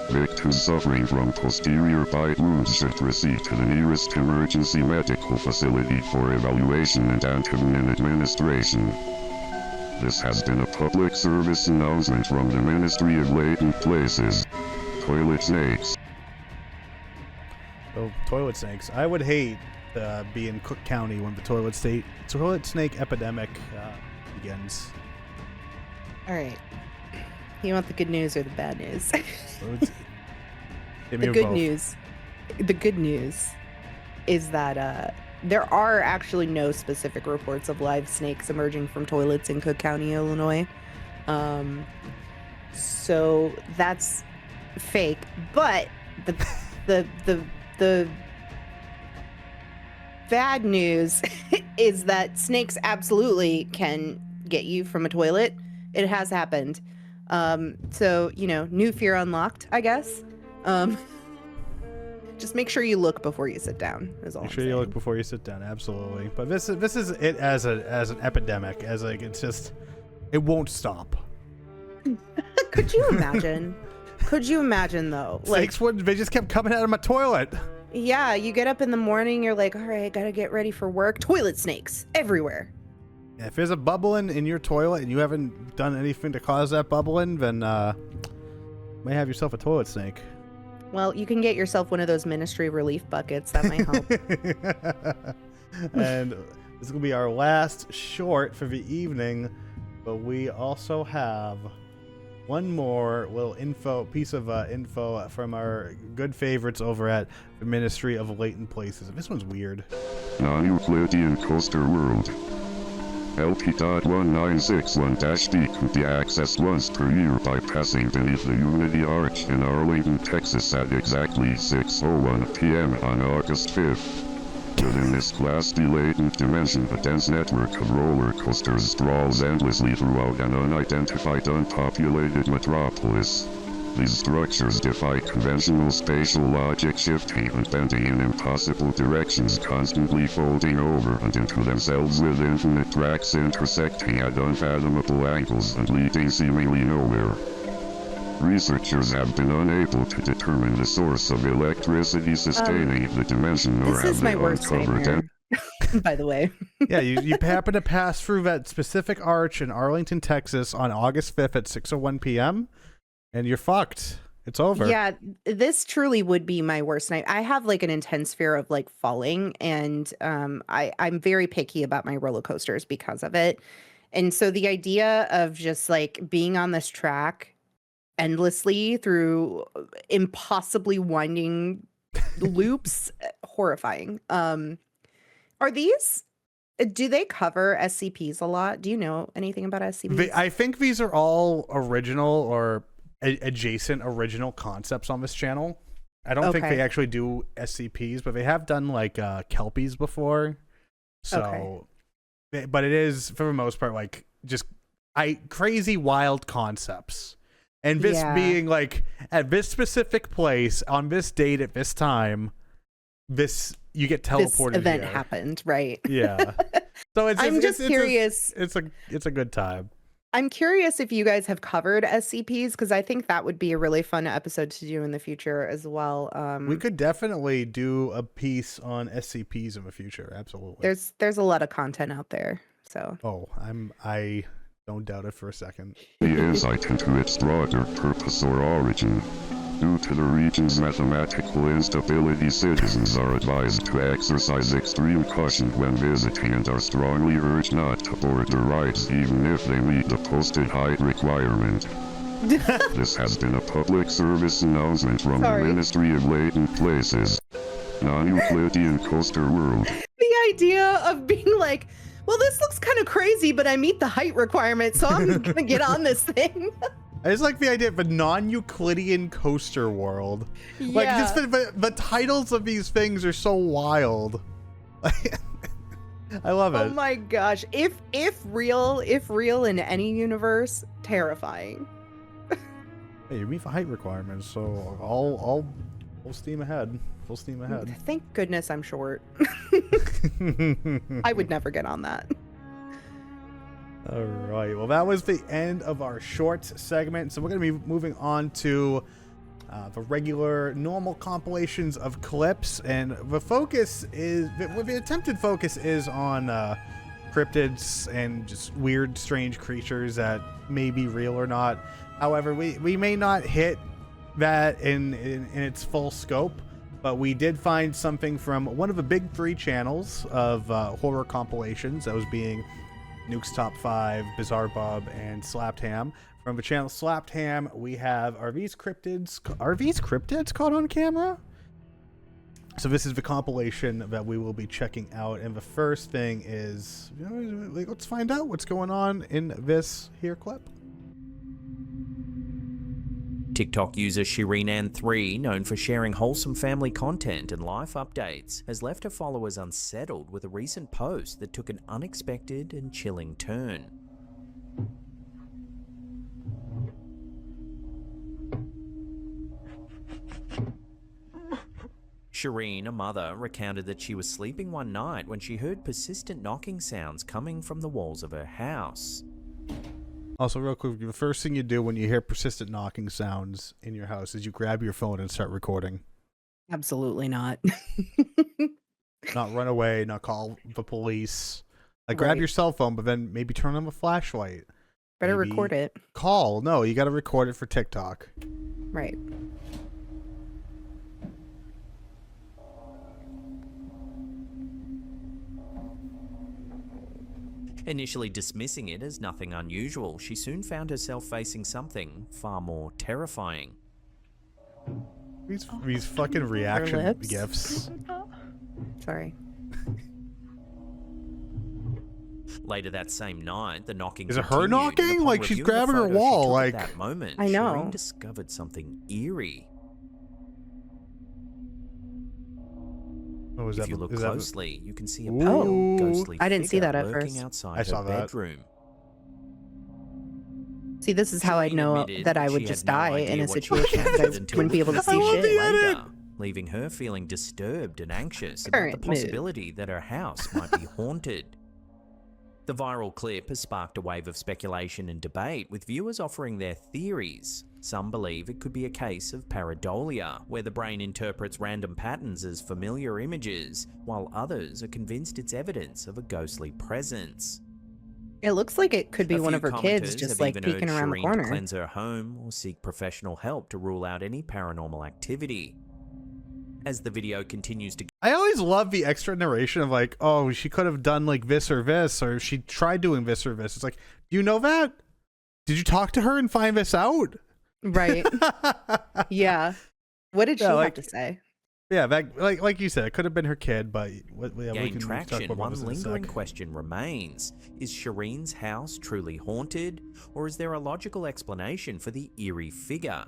[SPEAKER 5] victims suffering from posterior bite wounds should proceed to the nearest emergency medical facility for evaluation and antivenin administration. This has been a public service announcement from the Ministry of Latent Places. Toilet snakes.
[SPEAKER 1] Oh, toilet snakes. I would hate to be in Cook County when the toilet snake epidemic begins.
[SPEAKER 2] All right. You want the good news or the bad news?
[SPEAKER 1] The
[SPEAKER 2] good news is that there are actually no specific reports of live snakes emerging from toilets in Cook County, Illinois. So that's fake. But the bad news is that snakes absolutely can get you from a toilet. It has happened. So, new fear unlocked, I guess. Just make sure you look before you sit down.
[SPEAKER 1] Make sure you look before you sit down. Absolutely. But this is it as an epidemic, as like it's just it won't stop.
[SPEAKER 2] Could you imagine? Could you imagine though?
[SPEAKER 1] Snakes wouldn't. They just kept coming out of my toilet.
[SPEAKER 2] Yeah, you get up in the morning, you're like, all right, gotta get ready for work. Toilet snakes everywhere.
[SPEAKER 1] Yeah, if there's a bubbling in your toilet and you haven't done anything to cause that bubbling, then you may have yourself a toilet snake.
[SPEAKER 2] Well, you can get yourself one of those ministry relief buckets. That might help.
[SPEAKER 1] And this is going to be our last short for the evening, but we also have one more little piece of info from our good favorites over at the Ministry of Latent Places. This one's weird.
[SPEAKER 5] Non-Euclidean coaster world. LP.1961-D could be accessed once per year by passing beneath the Unity Arch in Arlington, Texas at exactly 6:01 p.m. on August 5th. Within this vastly latent dimension, a dense network of roller coasters sprawls endlessly throughout an unidentified, unpopulated metropolis. These structures defy conventional spatial logic, shifting and bending in impossible directions, constantly folding over and into themselves with infinite tracks intersecting at unfathomable angles and leading seemingly nowhere. Researchers have been unable to determine the source of electricity sustaining the dimension, or have they uncovered
[SPEAKER 2] by the way.
[SPEAKER 1] Yeah, you happen to pass through that specific arch in Arlington, Texas on August 5th at 6:01 p.m. and you're fucked. It's over.
[SPEAKER 2] Yeah, this truly would be my worst night. I have like an intense fear of like falling, and I'm very picky about my roller coasters because of it. And so the idea of just like being on this track endlessly through impossibly winding loops, horrifying. Do they cover SCPs a lot? Do you know anything about SCPs?
[SPEAKER 1] I think these are all original or adjacent original concepts on this channel. I don't think they actually do SCPs, but they have done like Kelpies before. So, but it is for the most part like just crazy wild concepts. And this being like at this specific place on this date at this time, you get teleported.
[SPEAKER 2] This event
[SPEAKER 1] here.
[SPEAKER 2] happened, right?
[SPEAKER 1] Yeah. So I'm just
[SPEAKER 2] curious.
[SPEAKER 1] It's a good time.
[SPEAKER 2] I'm curious if you guys have covered SCPs, because I think that would be a really fun episode to do in the future as well.
[SPEAKER 1] We could definitely do a piece on SCPs in the future. Absolutely.
[SPEAKER 2] There's a lot of content out there. So.
[SPEAKER 1] Oh, I don't doubt it for a second.
[SPEAKER 5] The insight into its broader purpose or origin. Due to the region's mathematical instability, citizens are advised to exercise extreme caution when visiting and are strongly urged not to board the rides even if they meet the posted height requirement. This has been a public service announcement from the Ministry of Latent Places. Non-Euclidean coaster world.
[SPEAKER 2] The idea of being like, well, this looks kind of crazy, but I meet the height requirement, so I'm gonna get on this thing.
[SPEAKER 1] I just like the idea of a non-Euclidean coaster world.
[SPEAKER 2] Yeah.
[SPEAKER 1] Like just the titles of these things are so wild. I love it.
[SPEAKER 2] Oh my gosh. If real in any universe, terrifying.
[SPEAKER 1] Hey, you meet the height requirements, so I'll full steam ahead. Full steam ahead.
[SPEAKER 2] Thank goodness I'm short. I would never get on that.
[SPEAKER 1] All right. Well, that was the end of our short segment. So we're going to be moving on to the regular, normal compilations of clips. And the focus is, the attempted focus is on cryptids and just weird, strange creatures that may be real or not. However, we may not hit that in its full scope. But we did find something from one of the big 3 channels of horror compilations. That was being Nuke's Top 5, Bizarre Bob, and Slapped Ham. From the channel Slapped Ham, we have Are these cryptids caught on camera? So this is the compilation that we will be checking out. And the first thing is, let's find out what's going on in this here clip.
[SPEAKER 6] TikTok user Shireenan3, known for sharing wholesome family content and life updates, has left her followers unsettled with a recent post that took an unexpected and chilling turn. Shireen, a mother, recounted that she was sleeping one night when she heard persistent knocking sounds coming from the walls of her house.
[SPEAKER 1] Also, real quick, the first thing you do when you hear persistent knocking sounds in your house is you grab your phone and start recording.
[SPEAKER 2] Absolutely not.
[SPEAKER 1] Not run away, not call the police. Like, grab your cell phone, but then maybe turn on a flashlight.
[SPEAKER 2] Better record it.
[SPEAKER 1] Call. No, you got to record it for TikTok.
[SPEAKER 2] Right.
[SPEAKER 6] Initially dismissing it as nothing unusual, she soon found herself facing something far more terrifying.
[SPEAKER 1] These fucking reaction gifs.
[SPEAKER 2] Sorry.
[SPEAKER 6] Later that same night, the knocking
[SPEAKER 1] Is it her knocking? Like, she's grabbing her wall. Like,
[SPEAKER 6] at that moment,
[SPEAKER 2] I know.
[SPEAKER 6] Shireen discovered something eerie. If you look closely, you can see a pale, ghostly
[SPEAKER 2] I didn't see that at
[SPEAKER 6] lurking
[SPEAKER 2] first.
[SPEAKER 6] outside her bedroom.
[SPEAKER 2] See, this is how I know that I would just die in a situation. I wouldn't be able to see shit.
[SPEAKER 6] Later, leaving her feeling disturbed and anxious about the possibility that her house might be haunted. The viral clip has sparked a wave of speculation and debate, with viewers offering their theories. Some believe it could be a case of pareidolia, where the brain interprets random patterns as familiar images, while others are convinced it's evidence of a ghostly presence.
[SPEAKER 2] It looks like it could be one of her kids just like peeking around the corner.
[SPEAKER 6] To cleanse her home or seek professional help to rule out any paranormal activity. As the video continues to...
[SPEAKER 1] I always love the extra narration of like, oh, she could have done like this or this, or she tried doing this or this. It's like, do you know that? Did you talk to her and find this out?
[SPEAKER 2] Right. Yeah. What did she have to say?
[SPEAKER 1] Yeah, that, like you said, it could have been her kid, but
[SPEAKER 6] gain traction. One lingering question remains: is Shireen's house truly haunted, or is there a logical explanation for the eerie figure?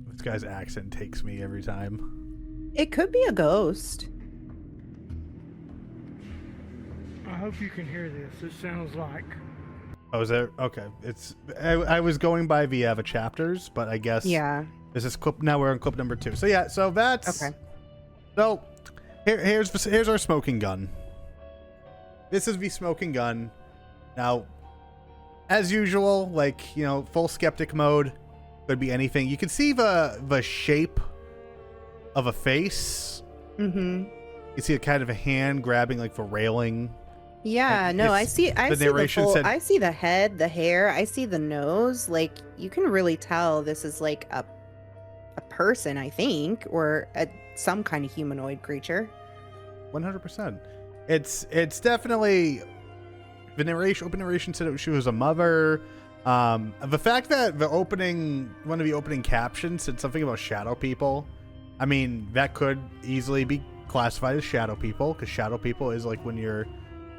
[SPEAKER 1] This guy's accent takes me every time.
[SPEAKER 2] It could be a ghost.
[SPEAKER 4] I hope you can hear this. It sounds like...
[SPEAKER 1] Oh, is there? Okay. I was going by the chapters, but I guess...
[SPEAKER 2] Yeah.
[SPEAKER 1] This is clip. Now we're on clip number 2. So yeah, so that's...
[SPEAKER 2] Okay.
[SPEAKER 1] So, here's our smoking gun. This is the smoking gun. Now, as usual, like, full skeptic mode. Could be anything. You can see the shape of a face.
[SPEAKER 2] Mm-hmm.
[SPEAKER 1] You see a kind of a hand grabbing like the railing.
[SPEAKER 2] Yeah, no, I see I see the head, the hair, I see the nose. Like, you can really tell this is like a person, I think, or some kind of humanoid creature.
[SPEAKER 1] 100%. It's definitely the narration. Open narration said she was a mother. The fact that one of the opening captions said something about shadow people, I mean, that could easily be classified as shadow people, because shadow people is like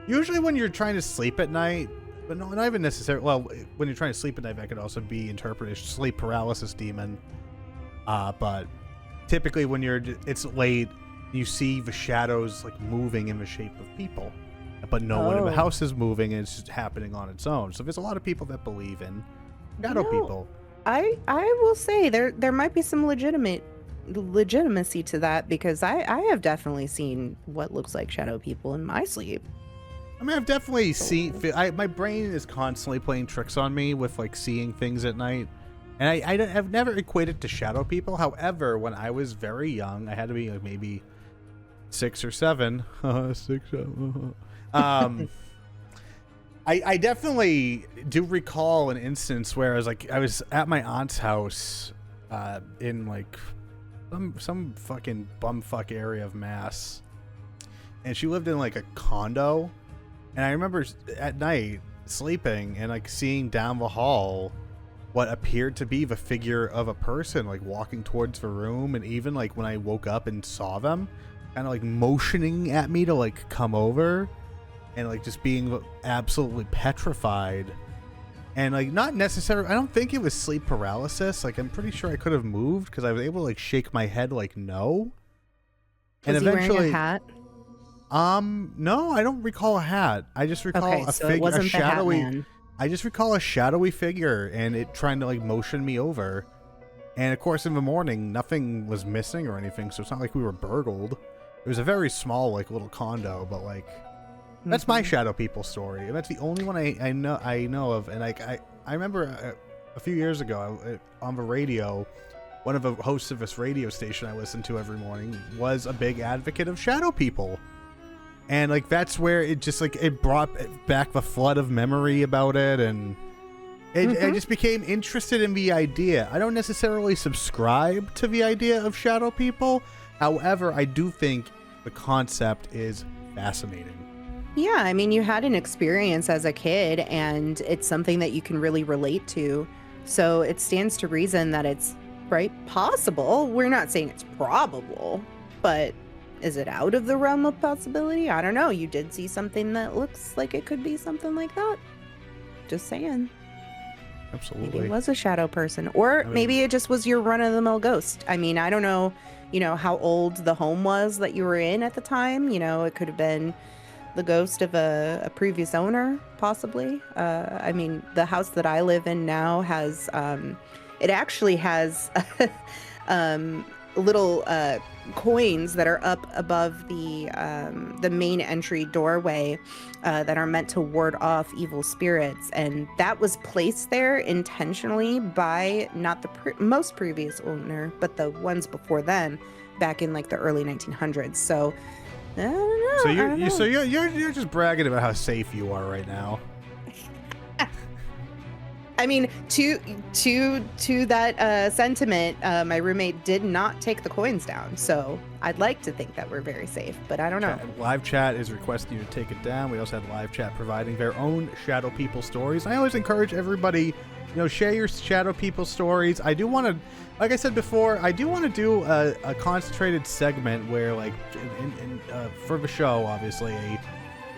[SPEAKER 1] usually when you're trying to sleep at night, but no, not even necessarily. Well, when you're trying to sleep at night, that could also be interpreted as sleep paralysis demon. But typically when it's late, you see the shadows like moving in the shape of people. But no one in the house is moving, and it's just happening on its own. So there's a lot of people that believe in shadow people.
[SPEAKER 2] I will say there might be some legitimacy to that, because I have definitely seen what looks like shadow people in my sleep.
[SPEAKER 1] I mean, I've definitely seen. My brain is constantly playing tricks on me with like seeing things at night, and I've never equated to shadow people. However, when I was very young, I had to be like maybe 6 or 7. 6. I definitely do recall an instance where I was at my aunt's house, in like some fucking bumfuck area of Mass, and she lived in like a condo. And I remember at night sleeping and like seeing down the hall what appeared to be the figure of a person like walking towards the room. And even like when I woke up and saw them kind of like motioning at me to like come over, and like just being absolutely petrified. And like not necessarily, I don't think it was sleep paralysis. Like I'm pretty sure I could have moved because I was able to like shake my head like no.
[SPEAKER 2] Was he wearing a hat?
[SPEAKER 1] No, I don't recall a hat. I just recall a shadowy. I just recall a shadowy figure and it trying to like motion me over. And of course, in the morning, nothing was missing or anything, so it's not like we were burgled. It was a very small, like little condo, but like that's my shadow people story, and that's the only one I know of. And like I remember a few years ago on the radio, one of the hosts of this radio station I listened to every morning was a big advocate of shadow people. And like that's where it just like it brought back the flood of memory about it, and I just became interested in the idea. I don't necessarily subscribe to the idea of shadow people. However, I do think the concept is fascinating.
[SPEAKER 2] Yeah, I mean, you had an experience as a kid, and it's something that you can really relate to. So it stands to reason that it's possible. We're not saying it's probable, but is it out of the realm of possibility? I don't know. You did see something that looks like it could be something like that. Just saying.
[SPEAKER 1] Absolutely.
[SPEAKER 2] Maybe it was a shadow person. Or maybe it just was your run-of-the-mill ghost. I mean, I don't know, how old the home was that you were in at the time. It could have been the ghost of a previous owner, possibly. I mean, the house that I live in now has, it actually has little coins that are up above the main entry doorway that are meant to ward off evil spirits, and that was placed there intentionally by not the most previous owner, but the ones before them, back in like the early 1900s. So I don't know. So
[SPEAKER 1] you're just bragging about how safe you are right now.
[SPEAKER 2] I mean, to that sentiment, my roommate did not take the coins down, so I'd like to think that we're very safe, but I don't know.
[SPEAKER 1] Live chat is requesting you to take it down. We also had live chat providing their own shadow people stories. I always encourage everybody, share your shadow people stories. I do want to, like I said before, I do want to do a concentrated segment where, like, for the show, obviously, a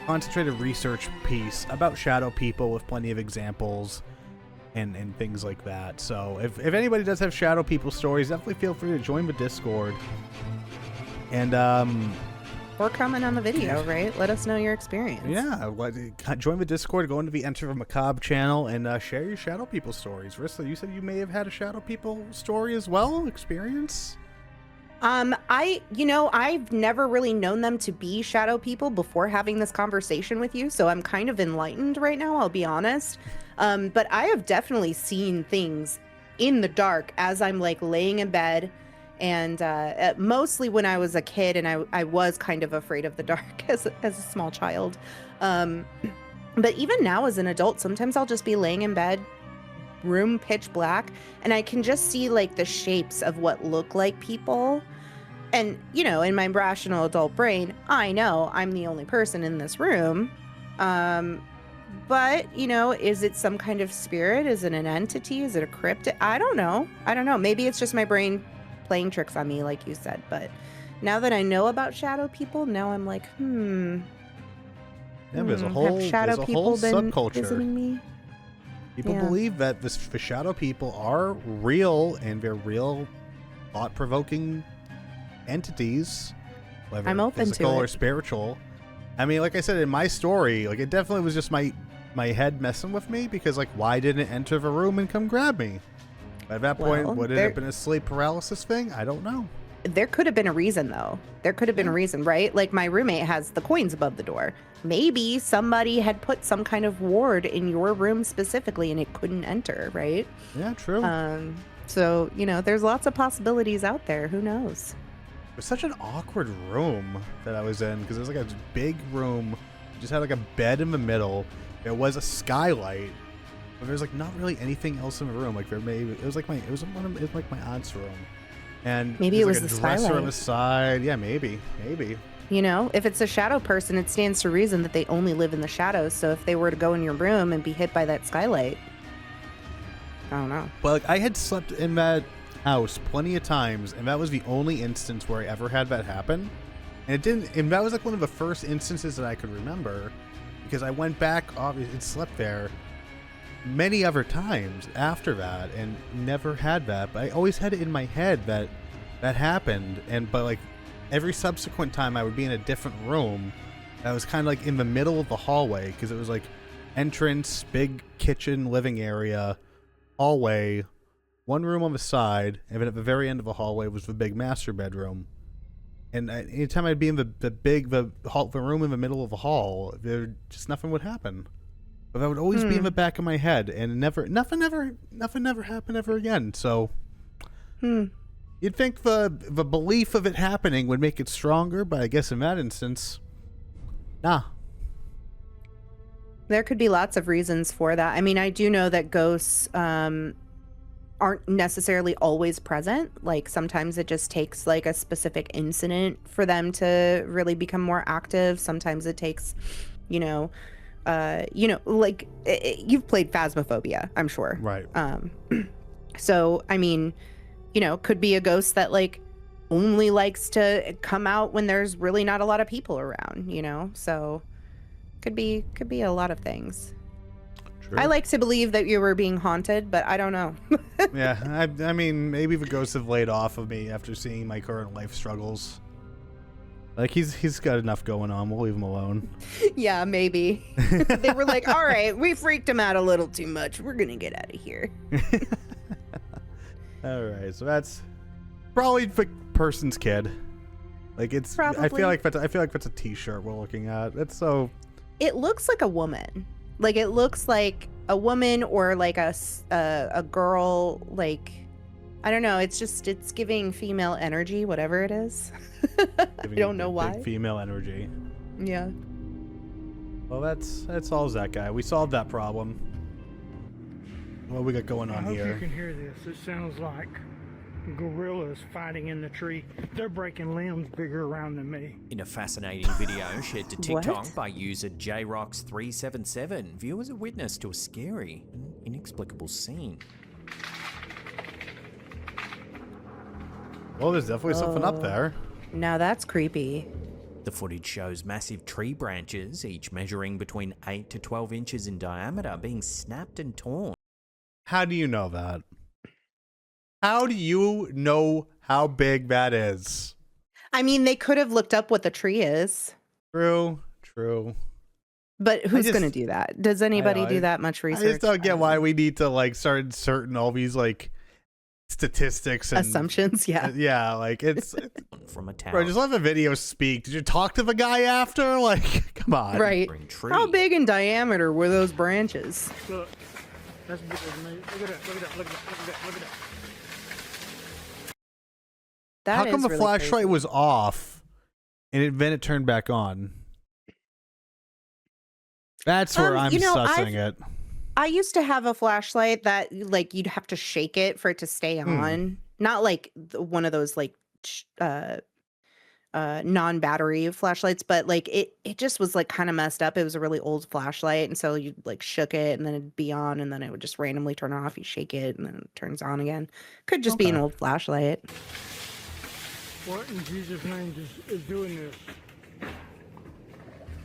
[SPEAKER 1] concentrated research piece about shadow people with plenty of examples and things like that. So if anybody does have shadow people stories, definitely feel free to join the Discord. And
[SPEAKER 2] or comment on the video, right? Let us know your experience.
[SPEAKER 1] Yeah, join the Discord, go into the Enter the Macabre channel, and share your shadow people stories. Rissa, you said you may have had a shadow people story as well, experience?
[SPEAKER 2] I've never really known them to be shadow people before having this conversation with you, so I'm kind of enlightened right now, I'll be honest. But I have definitely seen things in the dark as I'm like laying in bed, and mostly when I was a kid, and I was kind of afraid of the dark as a small child. But even now as an adult, sometimes I'll just be laying in bed, room pitch black, and I can just see like the shapes of what look like people. And in my rational adult brain, I know I'm the only person in this room. But is it some kind of spirit? Is it an entity? Is it a cryptid? I don't know. Maybe it's just my brain playing tricks on me, like you said. But now that I know about shadow people, now I'm like,
[SPEAKER 1] Yeah, there's a whole subculture.
[SPEAKER 2] Visiting me?
[SPEAKER 1] People believe that the shadow people are real, and they're real, thought-provoking entities, whether
[SPEAKER 2] I'm open
[SPEAKER 1] physical
[SPEAKER 2] to it.
[SPEAKER 1] or spiritual. I mean, like I said in my story, like it definitely was just my head messing with me, because like, why didn't it enter the room and come grab me? At that point, would it have been a sleep paralysis thing? I don't know.
[SPEAKER 2] there could have been a reason, though. There could have been a reason, right? Like, my roommate has the coins above the door. Maybe somebody had put some kind of ward in your room specifically and it couldn't enter, right?
[SPEAKER 1] Yeah, true.
[SPEAKER 2] So, you know, there's lots of possibilities out there. Who knows?
[SPEAKER 1] It was such an awkward room that I was in because it was like a big room. It just had like a bed in the middle. There was a skylight, but there's like not really anything else in the room. Like it was like my aunt's room, and
[SPEAKER 2] maybe it was
[SPEAKER 1] like
[SPEAKER 2] the
[SPEAKER 1] a dresser
[SPEAKER 2] skylight
[SPEAKER 1] on the side. Yeah, maybe.
[SPEAKER 2] You know, if it's a shadow person, it stands to reason that they only live in the shadows. So if they were to go in your room and be hit by that skylight, I don't know.
[SPEAKER 1] But like, I had slept in that house plenty of times, and that was the only instance where I ever had that happen. And it didn't. And that was like one of the first instances that I could remember, because I went back, obviously, and slept there many other times after that, and never had that. But I always had it in my head that that happened, but like every subsequent time I would be in a different room that was kind of like in the middle of the hallway, because it was like entrance, big kitchen, living area, hallway, one room on the side, and then at the very end of the hallway was the big master bedroom. And anytime I'd be in the room in the middle of the hall, there just nothing would happen. But that would always be in the back of my head, and nothing ever happened ever again. So you'd think the belief of it happening would make it stronger, but I guess in that instance, nah.
[SPEAKER 2] There could be lots of reasons for that. I mean, I do know that ghosts aren't necessarily always present. Like, sometimes it just takes like a specific incident for them to really become more active. Sometimes it takes, like you've played Phasmophobia, I'm sure.
[SPEAKER 1] Right.
[SPEAKER 2] So, I mean, could be a ghost that like only likes to come out when there's really not a lot of people around, so could be a lot of things.
[SPEAKER 1] True.
[SPEAKER 2] I like to believe that you were being haunted, but I don't know.
[SPEAKER 1] Yeah, I mean, maybe the ghosts have laid off of me after seeing my current life struggles. Like, he's got enough going on. We'll leave him alone.
[SPEAKER 2] Yeah, maybe. They were like, all right, we freaked him out a little too much. We're going to get out of here.
[SPEAKER 1] All right, so that's probably the person's kid. Like, it's probably. I feel like that's a t-shirt we're looking at. It's so.
[SPEAKER 2] It looks like a woman. Like, it looks like a woman or like a girl, like, I don't know. It's giving female energy, whatever it is. I don't know why.
[SPEAKER 1] Big female energy.
[SPEAKER 2] Yeah.
[SPEAKER 1] Well, that's all that guy. We solved that problem. What we got going on here?
[SPEAKER 7] I hope you can hear this. It sounds like gorillas fighting in the tree. They're breaking limbs bigger around than me.
[SPEAKER 6] In a fascinating video shared to TikTok by user JRox377, viewers are witness to a scary and inexplicable scene.
[SPEAKER 1] Well, there's definitely something up there.
[SPEAKER 2] Now that's creepy.
[SPEAKER 6] The footage shows massive tree branches, each measuring between 8 to 12 inches in diameter, being snapped and torn.
[SPEAKER 1] How do you know that? How do you know how big that is?
[SPEAKER 2] I mean, they could have looked up what the tree is.
[SPEAKER 1] True.
[SPEAKER 2] But who's going to do that? Does anybody do that much research?
[SPEAKER 1] I just don't get why we need to like start inserting all these like statistics and
[SPEAKER 2] assumptions.
[SPEAKER 1] Yeah, like it's
[SPEAKER 6] from a tower.
[SPEAKER 1] Bro, just let the video speak. Did you talk to the guy after? Like, come on.
[SPEAKER 2] Right. How big in diameter were those branches?
[SPEAKER 7] Look, that's bigger than me. Look at that.
[SPEAKER 1] How come the
[SPEAKER 2] really
[SPEAKER 1] flashlight
[SPEAKER 2] crazy.
[SPEAKER 1] was off and then it turned back on? That's where I'm sussing it.
[SPEAKER 2] I used to have a flashlight that like you'd have to shake it for it to stay on. Not like one of those like non-battery flashlights, but like it just was like kind of messed up. It was a really old flashlight, and so you like shook it and then it'd be on and then it would just randomly turn off. You shake it and then it turns on again. Could just be an old flashlight.
[SPEAKER 7] What in Jesus' name is doing this?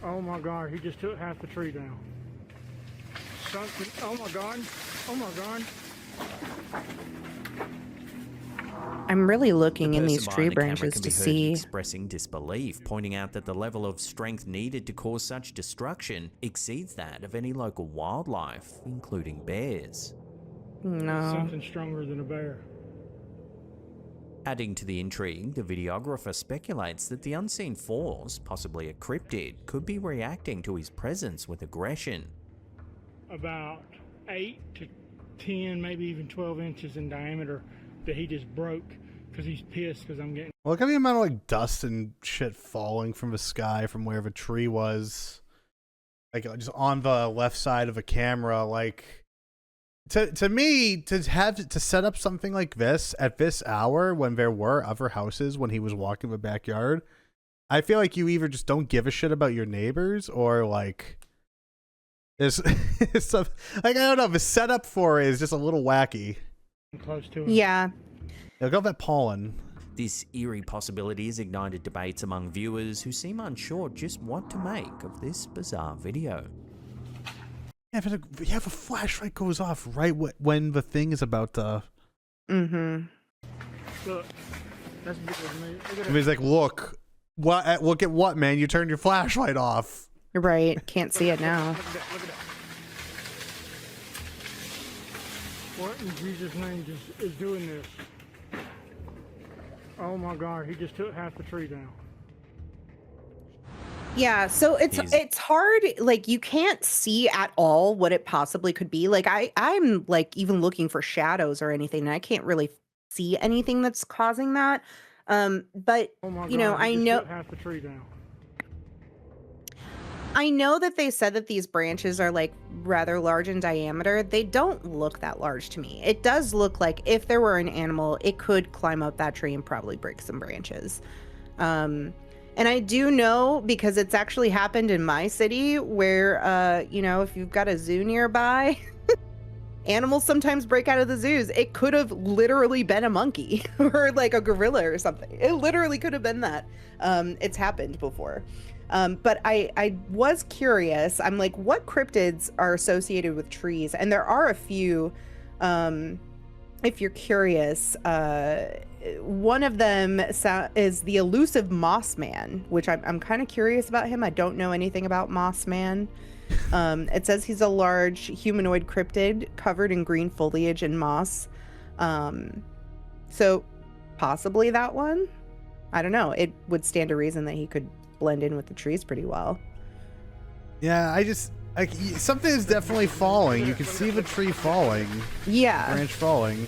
[SPEAKER 7] Oh my God, he just took half the tree down. Something, oh my God.
[SPEAKER 2] I'm really looking in these tree branches to see.
[SPEAKER 6] Expressing disbelief, pointing out that the level of strength needed to cause such destruction exceeds that of any local wildlife, including bears.
[SPEAKER 2] No.
[SPEAKER 7] Something stronger than a bear.
[SPEAKER 6] Adding to the intrigue, the videographer speculates that the unseen force, possibly a cryptid, could be reacting to his presence with aggression.
[SPEAKER 7] About 8 to 10, maybe even 12 inches in diameter that he just broke because he's pissed because I'm getting...
[SPEAKER 1] Look at the amount of like dust and shit falling from the sky from wherever a tree was. Like just on the left side of a camera, like... To me, to set up something like this at this hour when there were other houses when he was walking the backyard, I feel like you either just don't give a shit about your neighbors or like there's some, like I don't know, the setup for it is just a little wacky.
[SPEAKER 7] Close to him.
[SPEAKER 2] Yeah.
[SPEAKER 1] Look at that pollen.
[SPEAKER 6] This eerie possibility has ignited debates among viewers who seem unsure just what to make of this bizarre video.
[SPEAKER 1] Yeah, the flashlight goes off right when the thing is about to...
[SPEAKER 7] Mm-hmm. Look, that's big with me. Look at
[SPEAKER 1] he's like, look at what, man? You turned your flashlight off.
[SPEAKER 2] Right, can't see it now.
[SPEAKER 7] Look at that. What in Jesus' name is doing this? Oh my God, he just took half the tree down.
[SPEAKER 2] Yeah, so it's hard, like you can't see at all what it possibly could be. Like I'm like even looking for shadows or anything, and I can't really see anything that's causing that. But
[SPEAKER 7] oh my God,
[SPEAKER 2] you know, I know
[SPEAKER 7] half the tree down.
[SPEAKER 2] I know that they said that these branches are like rather large in diameter. They don't look that large to me. It does look like if there were an animal, it could climb up that tree and probably break some branches. And I do know, because it's actually happened in my city where, you know, if you've got a zoo nearby, animals sometimes break out of the zoos. It could have literally been a monkey or like a gorilla or something. It literally could have been that. It's happened before. But I was curious. I'm like, what cryptids are associated with trees? And there are a few, if you're curious. One of them is the elusive Mothman, which I'm kind of curious about him. I don't know anything about Mothman. It says he's a large humanoid cryptid covered in green foliage and moss. So possibly that one. I don't know. It would stand to reason that he could blend in with the trees pretty well.
[SPEAKER 1] Yeah, I just like something is definitely falling. You can see the tree falling.
[SPEAKER 2] Yeah.
[SPEAKER 1] Branch falling.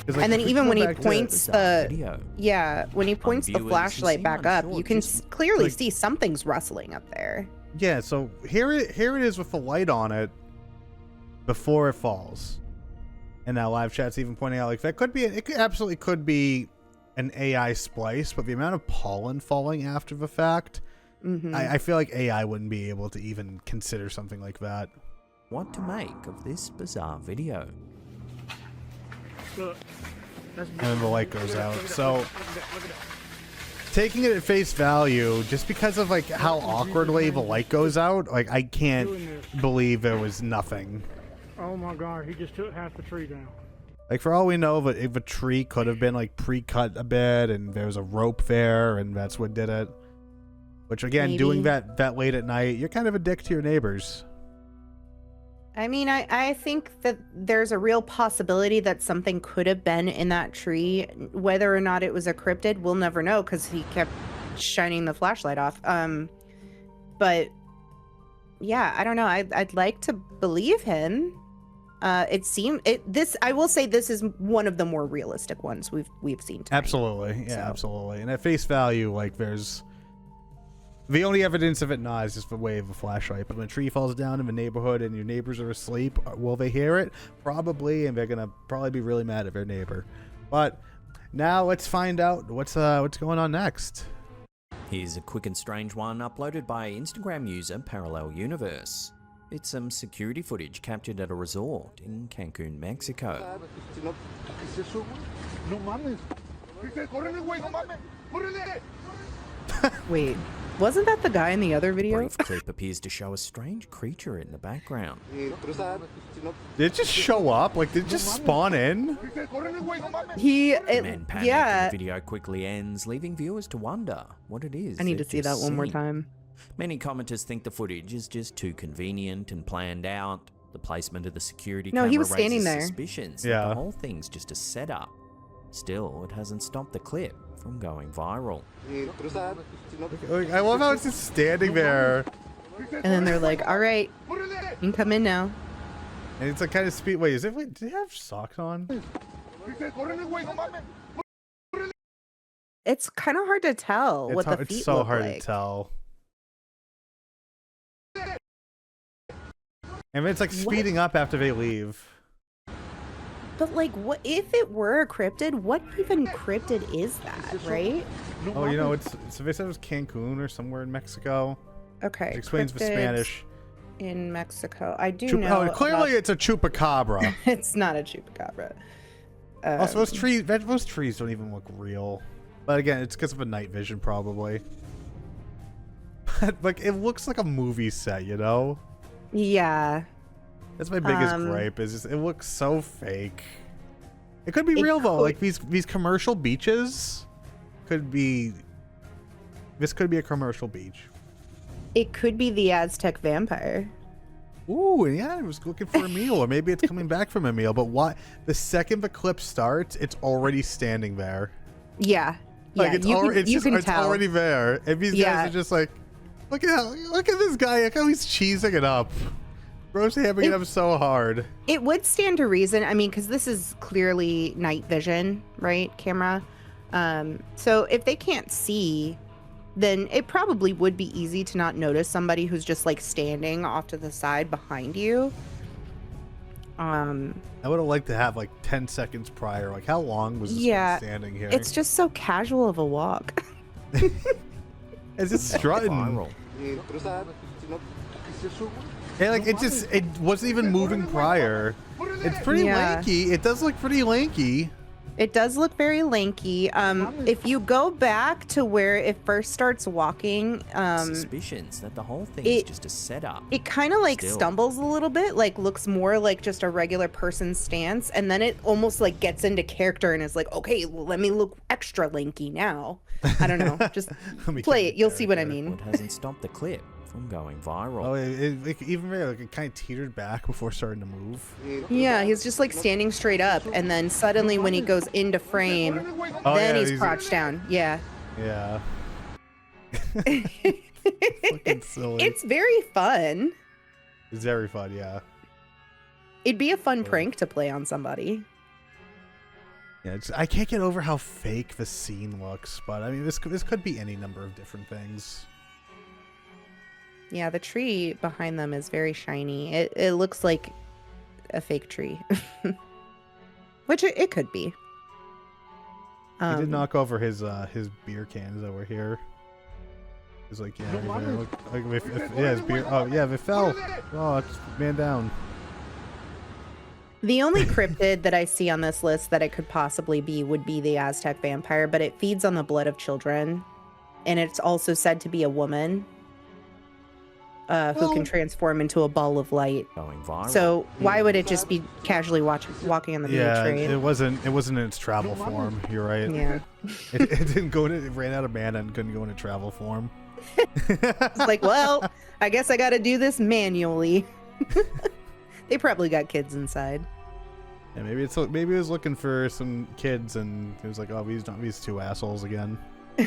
[SPEAKER 1] Like,
[SPEAKER 2] and then even when he points when he points the flashlight back up, you can clearly see something's rustling up there.
[SPEAKER 1] Yeah, so here it is with the light on it before it falls. And now live chat's even pointing out like that could be it absolutely could be an AI splice, but the amount of pollen falling after the fact, I feel like AI wouldn't be able to even consider something like that.
[SPEAKER 6] What to make of this bizarre video?
[SPEAKER 7] Look,
[SPEAKER 1] and then the light goes out. So taking it at face value, just because of like how awkwardly the light goes out, like I can't believe there was nothing.
[SPEAKER 7] Oh my God, he just took half the tree down.
[SPEAKER 1] Like for all we know, if a tree could have been like pre-cut a bit and there was a rope there and that's what did it. Which again, doing that late at night, you're kind of a dick to your neighbors.
[SPEAKER 2] I mean, I think that there's a real possibility that something could have been in that tree. Whether or not it was a cryptid, we'll never know because he kept shining the flashlight off. But yeah, I don't know. I'd like to believe him. I will say this is one of the more realistic ones we've seen tonight.
[SPEAKER 1] Absolutely, yeah, absolutely. And at face value, like there's. The only evidence of it now is just the way of a flashlight. But when a tree falls down in the neighborhood and your neighbors are asleep, will they hear it? Probably, and they're gonna probably be really mad at their neighbor. But now let's find out what's going on next.
[SPEAKER 6] Here's a quick and strange one uploaded by Instagram user Parallel Universe. It's some security footage captured at a resort in Cancun, Mexico.
[SPEAKER 2] Wait, wasn't that the guy in the other video?
[SPEAKER 6] Brief clip appears to show a strange creature in the background.
[SPEAKER 1] Did it just show up? Like, did it just spawn in?
[SPEAKER 6] Men panic and the video quickly ends, leaving viewers to wonder what it is.
[SPEAKER 2] I need to see that one more time.
[SPEAKER 6] Many commenters think the footage is just too convenient and planned out. The placement of the security
[SPEAKER 2] camera
[SPEAKER 6] he was
[SPEAKER 2] standing
[SPEAKER 6] raises
[SPEAKER 2] there.
[SPEAKER 6] Suspicions that the whole thing's just a setup. Still, it hasn't stopped the clip from going viral.
[SPEAKER 1] I love how it's just standing there.
[SPEAKER 2] And then they're like, all right, you can come in now.
[SPEAKER 1] And it's like kind of speed. Wait, do they have socks on?
[SPEAKER 2] It's kind of hard to tell what the feet
[SPEAKER 1] It's so
[SPEAKER 2] look
[SPEAKER 1] hard
[SPEAKER 2] like.
[SPEAKER 1] to tell. And it's like speeding up after they leave.
[SPEAKER 2] But like, what if it were a cryptid? What even cryptid is that, right?
[SPEAKER 1] Oh, you know, so they said it was Cancun or somewhere in Mexico.
[SPEAKER 2] Okay.
[SPEAKER 1] It explains the Spanish.
[SPEAKER 2] In Mexico, I do know.
[SPEAKER 1] Oh, clearly it's a chupacabra.
[SPEAKER 2] It's not a chupacabra.
[SPEAKER 1] Also, those trees don't even look real. But again, it's because of a night vision, probably. But like, it looks like a movie set, you know?
[SPEAKER 2] Yeah.
[SPEAKER 1] That's my biggest gripe. Is just, it looks so fake. It could be real though. Like these commercial beaches could be. This could be a commercial beach.
[SPEAKER 2] It could be the Aztec vampire.
[SPEAKER 1] Ooh, yeah, I was looking for a meal, or maybe it's coming back from a meal. But why? The second the clip starts, it's already standing there.
[SPEAKER 2] Yeah.
[SPEAKER 1] Like
[SPEAKER 2] yeah,
[SPEAKER 1] it's already there. And these guys are just like, look at this guy. Look how he's cheesing it up. Bro's hamming it up so hard.
[SPEAKER 2] It would stand to reason. I mean, because this is clearly night vision, right? Camera. So if they can't see, then it probably would be easy to not notice somebody who's just like standing off to the side behind you.
[SPEAKER 1] I would have liked to have like 10 seconds prior. Like, how long was this guy standing here?
[SPEAKER 2] It's just so casual of a walk.
[SPEAKER 1] It's just strutting. And like it wasn't even moving prior. It's pretty lanky. It does look pretty lanky.
[SPEAKER 2] It does look very lanky. If you go back to where it first starts walking,
[SPEAKER 6] suspicions that the whole thing is just a setup.
[SPEAKER 2] It kind of like stumbles a little bit, like looks more like just a regular person's stance, and then it almost like gets into character and is like, okay, well, let me look extra lanky now. I don't know. Just play it. You'll see what I mean.
[SPEAKER 6] It hasn't stopped the clip from going viral.
[SPEAKER 1] Oh, it kind of teetered back before starting to move.
[SPEAKER 2] Yeah, he's just like standing straight up, and then suddenly when he goes into frame, then he's crouched down. Yeah.
[SPEAKER 1] Yeah. Fucking silly.
[SPEAKER 2] It's very fun.
[SPEAKER 1] It's very fun, yeah.
[SPEAKER 2] It'd be a fun prank to play on somebody.
[SPEAKER 1] Yeah, I can't get over how fake the scene looks, but I mean, this could be any number of different things.
[SPEAKER 2] Yeah, the tree behind them is very shiny. It looks like a fake tree. Which it could be.
[SPEAKER 1] He did knock over his beer cans that were here. He's like, yeah, his beer. Oh, yeah, it fell. Oh, it's man down.
[SPEAKER 2] The only cryptid that I see on this list that it could possibly be would be the Aztec vampire, but it feeds on the blood of children. And it's also said to be a woman. Who can transform into a ball of light. So why would it just be casually walking on the beach, right?
[SPEAKER 1] It wasn't in its travel form. You're right.
[SPEAKER 2] Yeah.
[SPEAKER 1] It didn't go into. It ran out of mana and couldn't go into travel form.
[SPEAKER 2] It's like, well, I guess I got to do this manually. They probably got kids inside.
[SPEAKER 1] Yeah, maybe it was looking for some kids, and it was like, oh, these two assholes again. Yeah,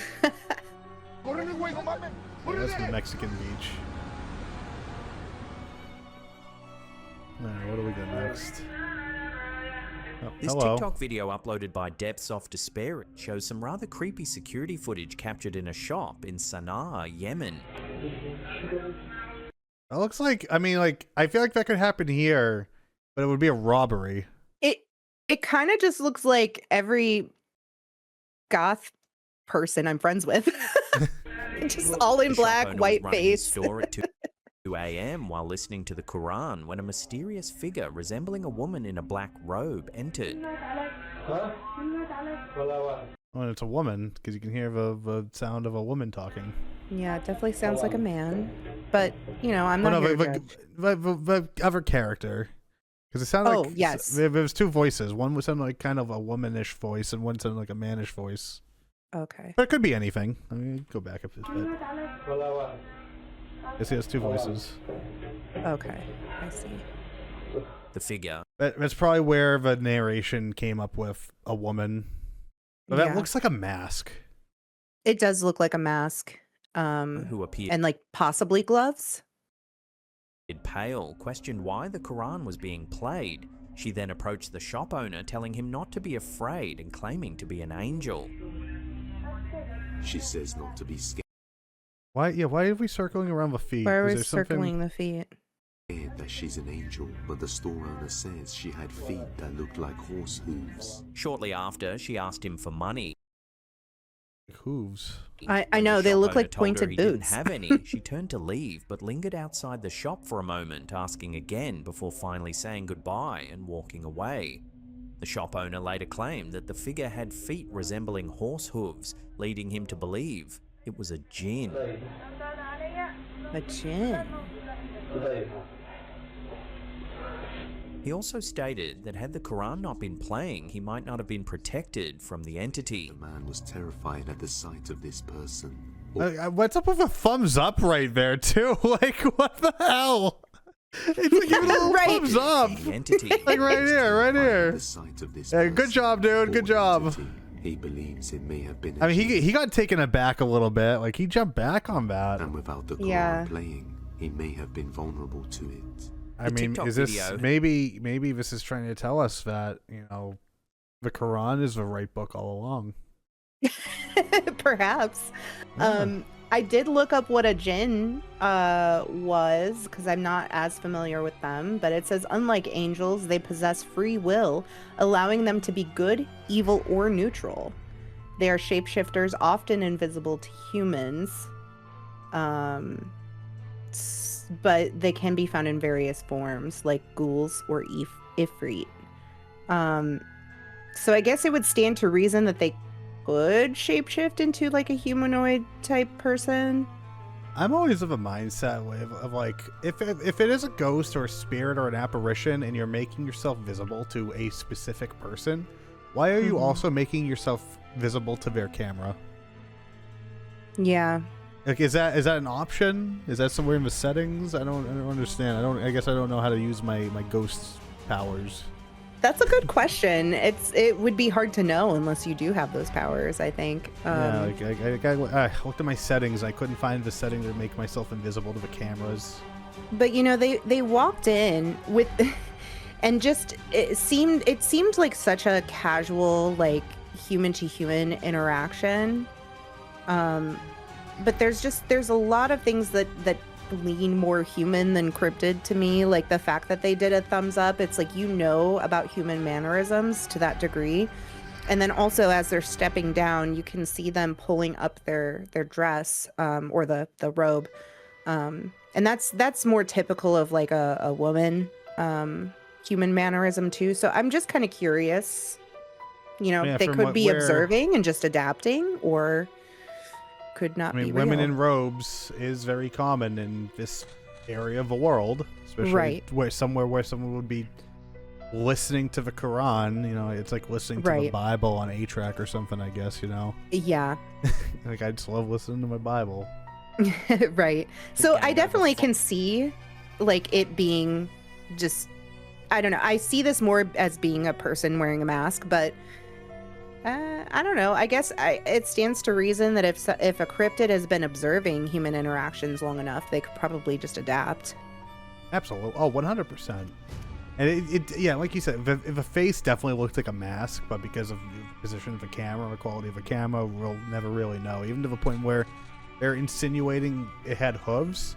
[SPEAKER 1] that's the Mexican beach. What do we got next? Oh,
[SPEAKER 6] this
[SPEAKER 1] hello.
[SPEAKER 6] TikTok video uploaded by Depths of Despair shows some rather creepy security footage captured in a shop in Sana'a, Yemen.
[SPEAKER 1] It looks like, I mean, like, I feel like that could happen here, but it would be a robbery.
[SPEAKER 2] It kind of just looks like every goth person I'm friends with. Just all in black, white face.
[SPEAKER 6] Store at 2 a.m. while listening to the Quran when a mysterious figure resembling a woman in a black robe entered.
[SPEAKER 1] Oh, and it's a woman, because you can hear the sound of a woman talking.
[SPEAKER 2] Yeah, it definitely sounds like a man. But, you know, I'm not here to judge.
[SPEAKER 1] The other character. Because it sounded like...
[SPEAKER 2] yes.
[SPEAKER 1] There was two voices. One was sounding like kind of a womanish voice, and one sounded like a mannish voice.
[SPEAKER 2] Okay.
[SPEAKER 1] But it could be anything. I mean, go back a bit. Yes, he has two voices.
[SPEAKER 2] Okay, I see.
[SPEAKER 6] The figure.
[SPEAKER 1] That's probably where the narration came up with a woman. Well, that looks like a mask.
[SPEAKER 2] It does look like a mask.
[SPEAKER 6] Who appeared
[SPEAKER 2] and like possibly gloves.
[SPEAKER 6] Pale, questioned why the Quran was being played. She then approached the shop owner, telling him not to be afraid and claiming to be an angel.
[SPEAKER 8] She says not to be scared.
[SPEAKER 1] Why are we circling around the feet?
[SPEAKER 2] Why are we circling the feet?
[SPEAKER 8] That she's an angel, but the store owner says she had feet that looked like horse hooves.
[SPEAKER 6] Shortly after, she asked him for money.
[SPEAKER 1] Hooves.
[SPEAKER 2] I know, they look like pointed boots.
[SPEAKER 6] Didn't have any. She turned to leave, but lingered outside the shop for a moment, asking again before finally saying goodbye and walking away. The shop owner later claimed that the figure had feet resembling horse hooves, leading him to believe it was a jinn.
[SPEAKER 2] A jinn?
[SPEAKER 6] He also stated that had the Quran not been playing, he might not have been protected from the entity.
[SPEAKER 8] The man was terrified at the sight of this person.
[SPEAKER 1] What's up with a thumbs up right there, too? Like, what the hell? It's like a little thumbs up.
[SPEAKER 6] The entity.
[SPEAKER 1] Like right here.
[SPEAKER 8] The sight of this
[SPEAKER 1] Hey, good job, dude. Good job.
[SPEAKER 8] Entity. He believes it may have been.
[SPEAKER 1] I mean, he got taken aback a little bit. Like, he jumped back on that.
[SPEAKER 8] And without the Quran playing, he may have been vulnerable to it.
[SPEAKER 1] I mean, is this maybe this is trying to tell us that, you know, the Quran is the right book all along?
[SPEAKER 2] Perhaps.
[SPEAKER 1] Yeah.
[SPEAKER 2] I did look up what a jinn was, because I'm not as familiar with them, but it says, unlike angels, they possess free will, allowing them to be good, evil, or neutral. They are shapeshifters, often invisible to humans. But they can be found in various forms, like ghouls or ifrit. So I guess it would stand to reason that they could shapeshift into like a humanoid type person.
[SPEAKER 1] I'm always of a mindset of like, if it is a ghost or a spirit or an apparition and you're making yourself visible to a specific person, why are you also making yourself visible to their camera?
[SPEAKER 2] Yeah.
[SPEAKER 1] Like, is that an option? Is that somewhere in the settings? I don't understand. I guess I don't know how to use my ghost powers.
[SPEAKER 2] That's a good question. It would be hard to know unless you do have those powers, I think.
[SPEAKER 1] Yeah, like I looked at my settings. I couldn't find the setting to make myself invisible to the cameras.
[SPEAKER 2] But you know, they walked in with, and just it seemed like such a casual, like human to human interaction. But there's a lot of things that lean more human than cryptid to me, like the fact that they did a thumbs up. It's like, you know, about human mannerisms to that degree. And then also as they're stepping down, you can see them pulling up their dress or the robe. And that's more typical of like a woman human mannerism too. So I'm just kind of curious, you know, they could be observing and just adapting, or could not be real.
[SPEAKER 1] Women in robes is very common in this area of the world, especially where someone would be listening to the Quran. You know, it's like listening to the Bible on A-Track or something, I guess, you know.
[SPEAKER 2] Yeah.
[SPEAKER 1] Like, I just love listening to my Bible.
[SPEAKER 2] Right. So I definitely can see like it being just, I don't know, I see this more as being a person wearing a mask, but I don't know. I guess it stands to reason that if a cryptid has been observing human interactions long enough, they could probably just adapt.
[SPEAKER 1] Absolutely. Oh, 100%. And yeah, like you said, the face definitely looked like a mask, but because of the position of the camera, the quality of the camera, we'll never really know. Even to the point where they're insinuating it had hooves.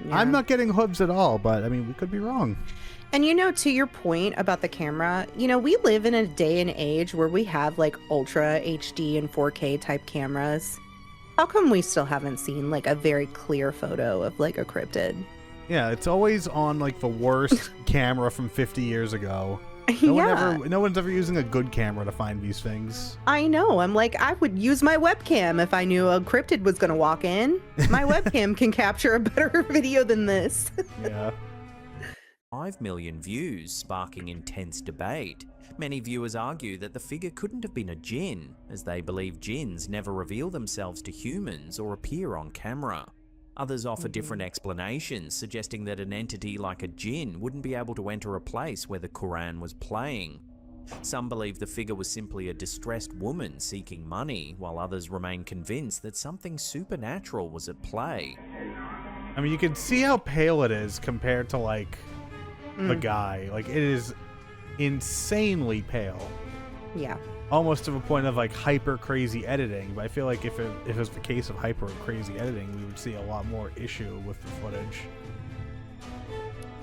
[SPEAKER 1] Yeah. I'm not getting hooves at all, but I mean, we could be wrong.
[SPEAKER 2] And you know, to your point about the camera, you know, we live in a day and age where we have like ultra HD and 4K type cameras. How come we still haven't seen like a very clear photo of like a cryptid?
[SPEAKER 1] Yeah, it's always on like the worst camera from 50 years ago. No one's ever using a good camera to find these things.
[SPEAKER 2] I know. I'm like, I would use my webcam if I knew a cryptid was going to walk in. My webcam can capture a better video than this.
[SPEAKER 1] Yeah.
[SPEAKER 6] 5 million views, sparking intense debate. Many viewers argue that the figure couldn't have been a jinn, as they believe jinns never reveal themselves to humans or appear on camera. Others offer different explanations, suggesting that an entity like a jinn wouldn't be able to enter a place where the Quran was playing. Some believe the figure was simply a distressed woman seeking money, while others remain convinced that something supernatural was at play.
[SPEAKER 1] I mean, you can see how pale it is compared to, like, the guy. Like, it is insanely pale.
[SPEAKER 2] Yeah.
[SPEAKER 1] Almost to a point of, like, hyper crazy editing. But I feel like if it was the case of hyper crazy editing, we would see a lot more issue with the footage.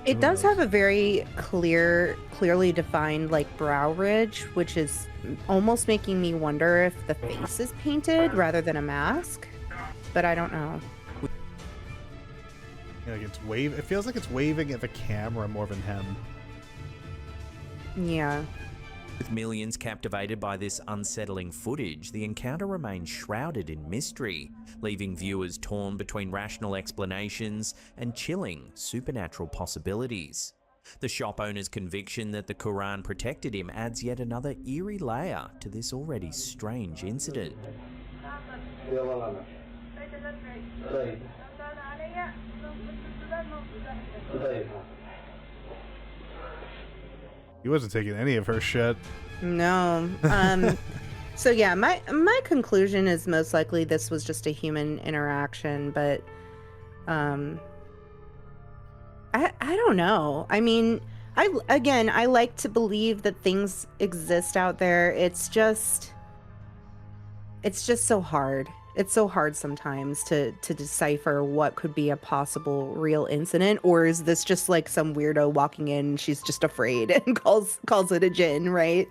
[SPEAKER 2] It does have a very clearly defined, like, brow ridge, which is almost making me wonder if the face is painted rather than a mask. But I don't know.
[SPEAKER 1] Yeah, like it feels like it's waving at the camera more than him.
[SPEAKER 2] Yeah.
[SPEAKER 6] With millions captivated by this unsettling footage, the encounter remains shrouded in mystery, leaving viewers torn between rational explanations and chilling supernatural possibilities. The shop owner's conviction that the Quran protected him adds yet another eerie layer to this already strange incident.
[SPEAKER 1] He wasn't taking any of her shit.
[SPEAKER 2] No. So yeah, my conclusion is most likely this was just a human interaction, but I don't know. I mean, I like to believe that things exist out there. It's just so hard. It's so hard sometimes to decipher what could be a possible real incident, or is this just like some weirdo walking in and she's just afraid and calls it a jinn, right?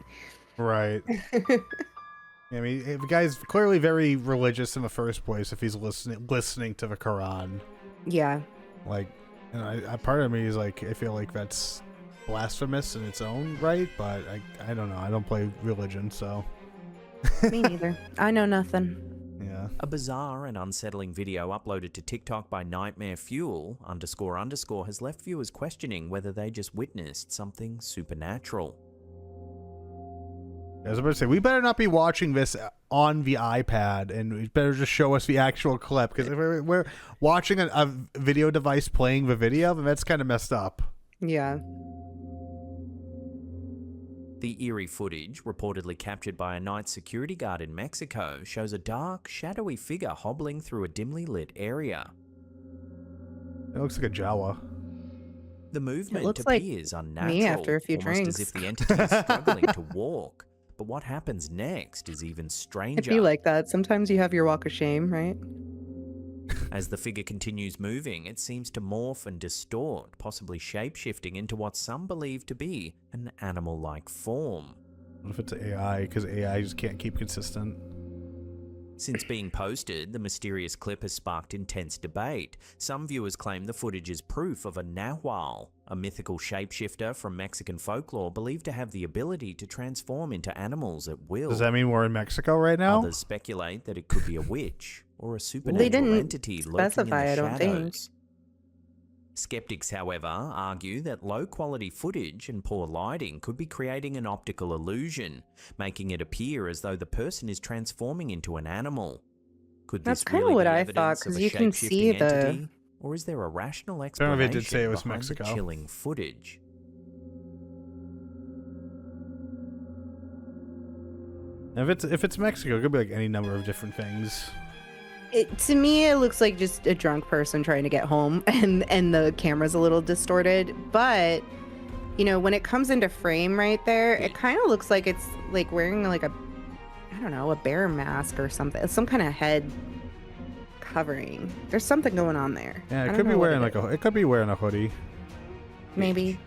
[SPEAKER 1] Right. I mean, the guy's clearly very religious in the first place if he's listening to the Quran.
[SPEAKER 2] Yeah.
[SPEAKER 1] Like, and I part of me is like, I feel like that's blasphemous in its own right, but I don't know. I don't play religion, so.
[SPEAKER 2] Me neither. I know nothing.
[SPEAKER 1] Yeah.
[SPEAKER 6] A bizarre and unsettling video uploaded to TikTok by NightmareFuel _ has left viewers questioning whether they just witnessed something supernatural.
[SPEAKER 1] I was about to say, we better not be watching this on the iPad, and we better just show us the actual clip, because if we're watching a video device playing the video, then that's kind of messed up.
[SPEAKER 2] Yeah.
[SPEAKER 6] The eerie footage, reportedly captured by a night security guard in Mexico, shows a dark, shadowy figure hobbling through a dimly lit area.
[SPEAKER 1] It looks like a Jawa.
[SPEAKER 6] The movement appears
[SPEAKER 2] like
[SPEAKER 6] unnatural,
[SPEAKER 2] me after a few
[SPEAKER 6] almost
[SPEAKER 2] drinks.
[SPEAKER 6] as if the entity is struggling to walk. But what happens next is even stranger.
[SPEAKER 2] It'd be like that. Sometimes you have your walk of shame, right?
[SPEAKER 6] As the figure continues moving, it seems to morph and distort, possibly shape-shifting into what some believe to be an animal-like form.
[SPEAKER 1] What if it's AI? Because AI just can't keep consistent.
[SPEAKER 6] Since being posted, the mysterious clip has sparked intense debate. Some viewers claim the footage is proof of a Nahual, a mythical shapeshifter from Mexican folklore believed to have the ability to transform into animals at will.
[SPEAKER 1] Does that mean we're in Mexico right now?
[SPEAKER 6] Others speculate that it could be a witch or a supernatural entity lurking in the
[SPEAKER 2] I don't think.
[SPEAKER 6] shadows. Skeptics, however, argue that low-quality footage and poor lighting could be creating an optical illusion, making it appear as though the person is transforming into an animal. Could this
[SPEAKER 2] That's kind
[SPEAKER 6] really
[SPEAKER 2] of what
[SPEAKER 6] be
[SPEAKER 2] I
[SPEAKER 6] evidence
[SPEAKER 2] thought,
[SPEAKER 6] of
[SPEAKER 2] because
[SPEAKER 6] a
[SPEAKER 2] you can see
[SPEAKER 6] shape-shifting
[SPEAKER 2] the...
[SPEAKER 6] entity, or is there a rational
[SPEAKER 1] I
[SPEAKER 6] explanation
[SPEAKER 1] don't know if it did say it was
[SPEAKER 6] behind
[SPEAKER 1] Mexico.
[SPEAKER 6] the chilling footage?
[SPEAKER 1] If it's Mexico, it could be like any number of different things.
[SPEAKER 2] To me, it looks like just a drunk person trying to get home, and the camera's a little distorted. But, you know, when it comes into frame right there, it kind of looks like it's like wearing like a bear mask or something, some kind of head covering. There's something going on there.
[SPEAKER 1] Yeah, it could be wearing it could be wearing a hoodie.
[SPEAKER 2] Maybe.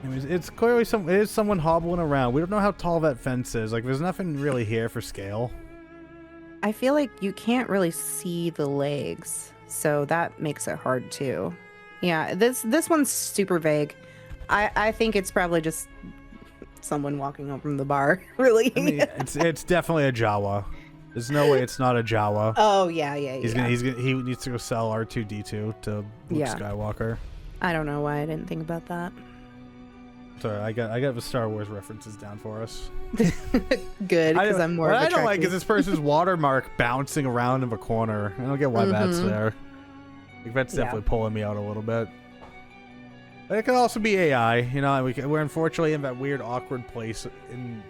[SPEAKER 1] I mean, it's clearly it is someone hobbling around. We don't know how tall that fence is. Like, there's nothing really here for scale.
[SPEAKER 2] I feel like you can't really see the legs, so that makes it hard too. Yeah, this one's super vague. I think it's probably just someone walking home from the bar, really.
[SPEAKER 1] I mean, it's definitely a Jawa. There's no way it's not a Jawa.
[SPEAKER 2] Oh, yeah.
[SPEAKER 1] He needs to go sell R2-D2 to Luke Skywalker.
[SPEAKER 2] I don't know why I didn't think about that.
[SPEAKER 1] Sorry, I got the Star Wars references down for us.
[SPEAKER 2] Good, because I'm more.
[SPEAKER 1] What I don't like is this person's watermark bouncing around in the corner. I don't get why that's there. Like, that's definitely pulling me out a little bit. But it could also be AI. You know, we're unfortunately in that weird, awkward place in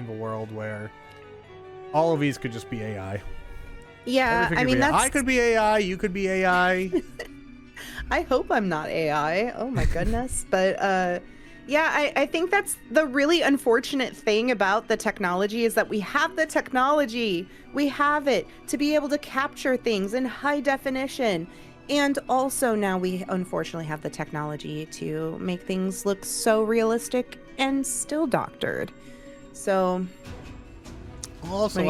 [SPEAKER 1] the world where all of these could just be AI.
[SPEAKER 2] Yeah, I mean,
[SPEAKER 1] I could be AI. You could be AI.
[SPEAKER 2] I hope I'm not AI. Oh my goodness. But yeah, I think that's the really unfortunate thing about the technology is that we have the technology. We have it to be able to capture things in high definition. And also now we unfortunately have the technology to make things look so realistic and still doctored. So
[SPEAKER 1] also,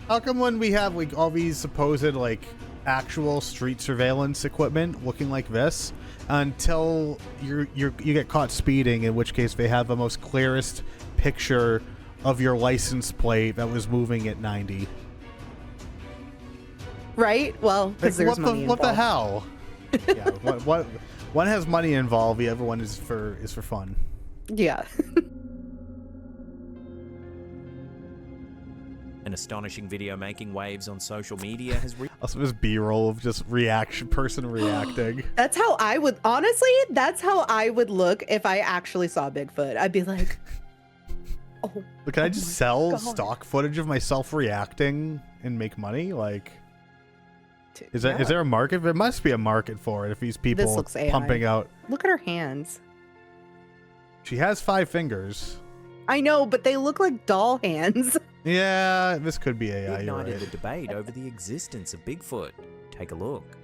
[SPEAKER 1] how come when we have like all these supposed like actual street surveillance equipment looking like this until you get caught speeding, in which case they have the most clearest picture of your license plate that was moving at 90?
[SPEAKER 2] Right? Well, because there's money involved.
[SPEAKER 1] What the hell? Yeah, one has money involved. The other one is for fun.
[SPEAKER 2] Yeah.
[SPEAKER 6] An astonishing video making waves on social media has
[SPEAKER 1] also this B-roll of just person reacting.
[SPEAKER 2] That's how I would look if I actually saw Bigfoot. I'd be like, oh.
[SPEAKER 1] But can I just sell stock footage of myself reacting and make money? Like, is there a market? There must be a market for it if these people pumping out.
[SPEAKER 2] Look at her hands.
[SPEAKER 1] She has 5 fingers.
[SPEAKER 2] I know, but they look like doll hands.
[SPEAKER 1] Yeah, this could be AI.
[SPEAKER 6] Ignited the debate over the existence of Bigfoot. Take a look.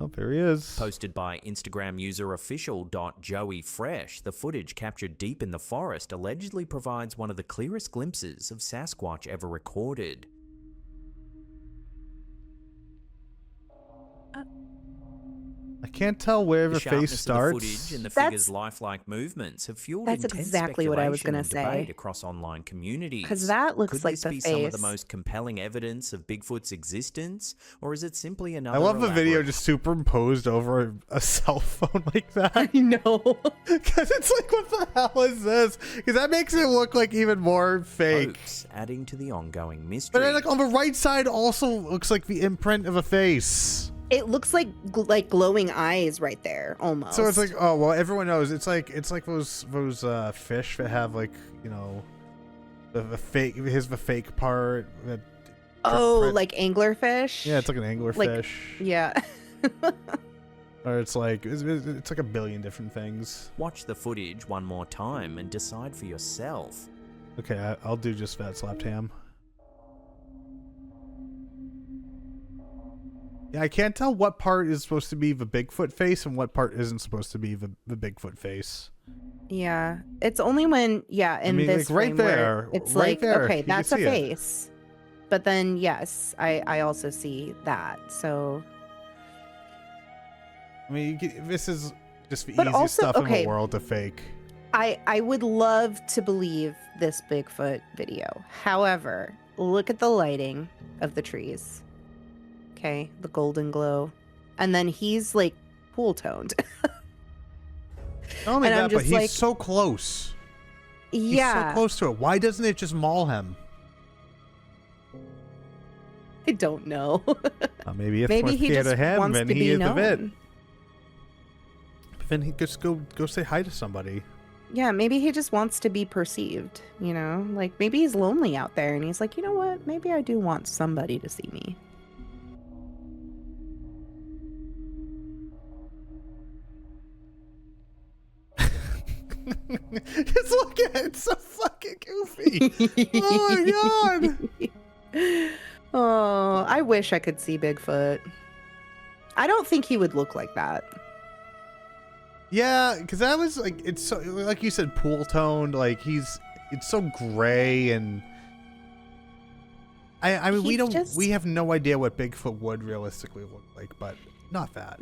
[SPEAKER 1] Oh, there he is.
[SPEAKER 6] Posted by Instagram user official.joeyfresh, the footage captured deep in the forest allegedly provides one of the clearest glimpses of Sasquatch ever recorded.
[SPEAKER 1] I can't tell where the face starts.
[SPEAKER 6] The footage and the figure's lifelike movements have fueled intense
[SPEAKER 2] exactly what I was going to
[SPEAKER 6] say. Across online communities.
[SPEAKER 2] Because that looks like the face.
[SPEAKER 6] Could this be some of the most compelling evidence of Bigfoot's existence, or is it simply another?
[SPEAKER 1] I love the video just superimposed over a cell phone like that.
[SPEAKER 2] I know.
[SPEAKER 1] Because it's like, what the hell is this? Because that makes it look like even more fake.
[SPEAKER 6] Hoax, adding to the ongoing mystery.
[SPEAKER 1] But then, like on the right side, also looks like the imprint of a face.
[SPEAKER 2] It looks like glowing eyes right there, almost.
[SPEAKER 1] So it's like, oh well, everyone knows it's like those fish that have like, you know, the fake. Here's the fake part.
[SPEAKER 2] Like anglerfish.
[SPEAKER 1] Yeah, it's like an anglerfish.
[SPEAKER 2] Yeah.
[SPEAKER 1] Or it's like a billion different things.
[SPEAKER 6] Watch the footage one more time and decide for yourself.
[SPEAKER 1] Okay, I'll do just that. Slapped ham. Yeah, I can't tell what part is supposed to be the Bigfoot face and what part isn't supposed to be the Bigfoot face.
[SPEAKER 2] Yeah, it's only when this
[SPEAKER 1] like right there,
[SPEAKER 2] it's
[SPEAKER 1] right
[SPEAKER 2] like
[SPEAKER 1] there,
[SPEAKER 2] okay, that's a face. But then yes, I also see that. So
[SPEAKER 1] I mean, this is just the easiest stuff in the world to fake.
[SPEAKER 2] I would love to believe this Bigfoot video. However, look at the lighting of the trees. Okay, the golden glow. And then he's like pool toned.
[SPEAKER 1] Not only that, but he's so close.
[SPEAKER 2] Yeah.
[SPEAKER 1] He's so close to it. Why doesn't it just maul him?
[SPEAKER 2] I don't know.
[SPEAKER 1] Maybe he just of him wants and to he is known. Of it. But then he just go say hi to somebody.
[SPEAKER 2] Yeah, maybe he just wants to be perceived, you know? Like maybe he's lonely out there and he's like, you know what? Maybe I do want somebody to see me.
[SPEAKER 1] Just look at it. It's so fucking goofy. Oh my god.
[SPEAKER 2] Oh, I wish I could see Bigfoot. I don't think he would look like that.
[SPEAKER 1] Yeah, because that was like, it's so, like you said, pool toned. Like it's so gray, and I mean, we have no idea what Bigfoot would realistically look like, but not that.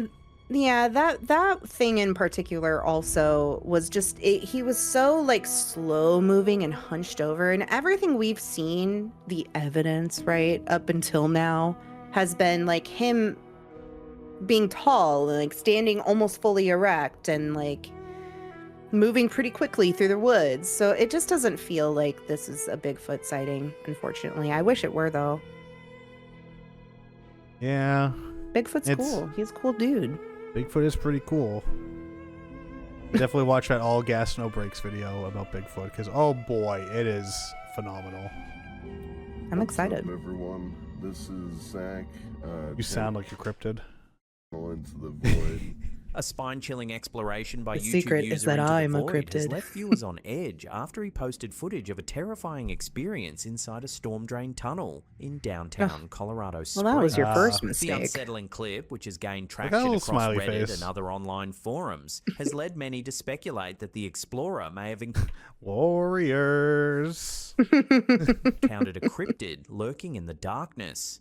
[SPEAKER 2] Yeah, that thing in particular also was just, he was so like slow moving and hunched over, and everything we've seen, the evidence, right, up until now has been like him being tall and like standing almost fully erect and like moving pretty quickly through the woods. So it just doesn't feel like this is a Bigfoot sighting, unfortunately. I wish it were though.
[SPEAKER 1] Yeah.
[SPEAKER 2] Bigfoot's cool. He's a cool dude.
[SPEAKER 1] Bigfoot is pretty cool. Definitely watch that all gas no brakes video about Bigfoot because oh boy, it is phenomenal.
[SPEAKER 2] I'm excited.
[SPEAKER 9] What's up, everyone? This is Zach.
[SPEAKER 1] You sound like a cryptid.
[SPEAKER 9] Into the void.
[SPEAKER 6] A spine-chilling exploration by
[SPEAKER 2] The
[SPEAKER 6] YouTube
[SPEAKER 2] secret
[SPEAKER 6] user
[SPEAKER 2] is that
[SPEAKER 6] Into
[SPEAKER 2] I'm
[SPEAKER 6] the
[SPEAKER 2] a
[SPEAKER 6] Void has
[SPEAKER 2] cryptid.
[SPEAKER 6] left viewers on edge after he posted footage of a terrifying experience inside a storm drain tunnel in downtown Colorado Springs.
[SPEAKER 2] Well, that was your first
[SPEAKER 6] The
[SPEAKER 2] mistake.
[SPEAKER 6] unsettling clip, which has gained
[SPEAKER 1] that
[SPEAKER 6] traction
[SPEAKER 1] little
[SPEAKER 6] across
[SPEAKER 1] smiley
[SPEAKER 6] Reddit
[SPEAKER 1] face.
[SPEAKER 6] and other online forums, has led many to speculate that the explorer may have
[SPEAKER 1] Warriors.
[SPEAKER 6] encountered a cryptid lurking in the darkness.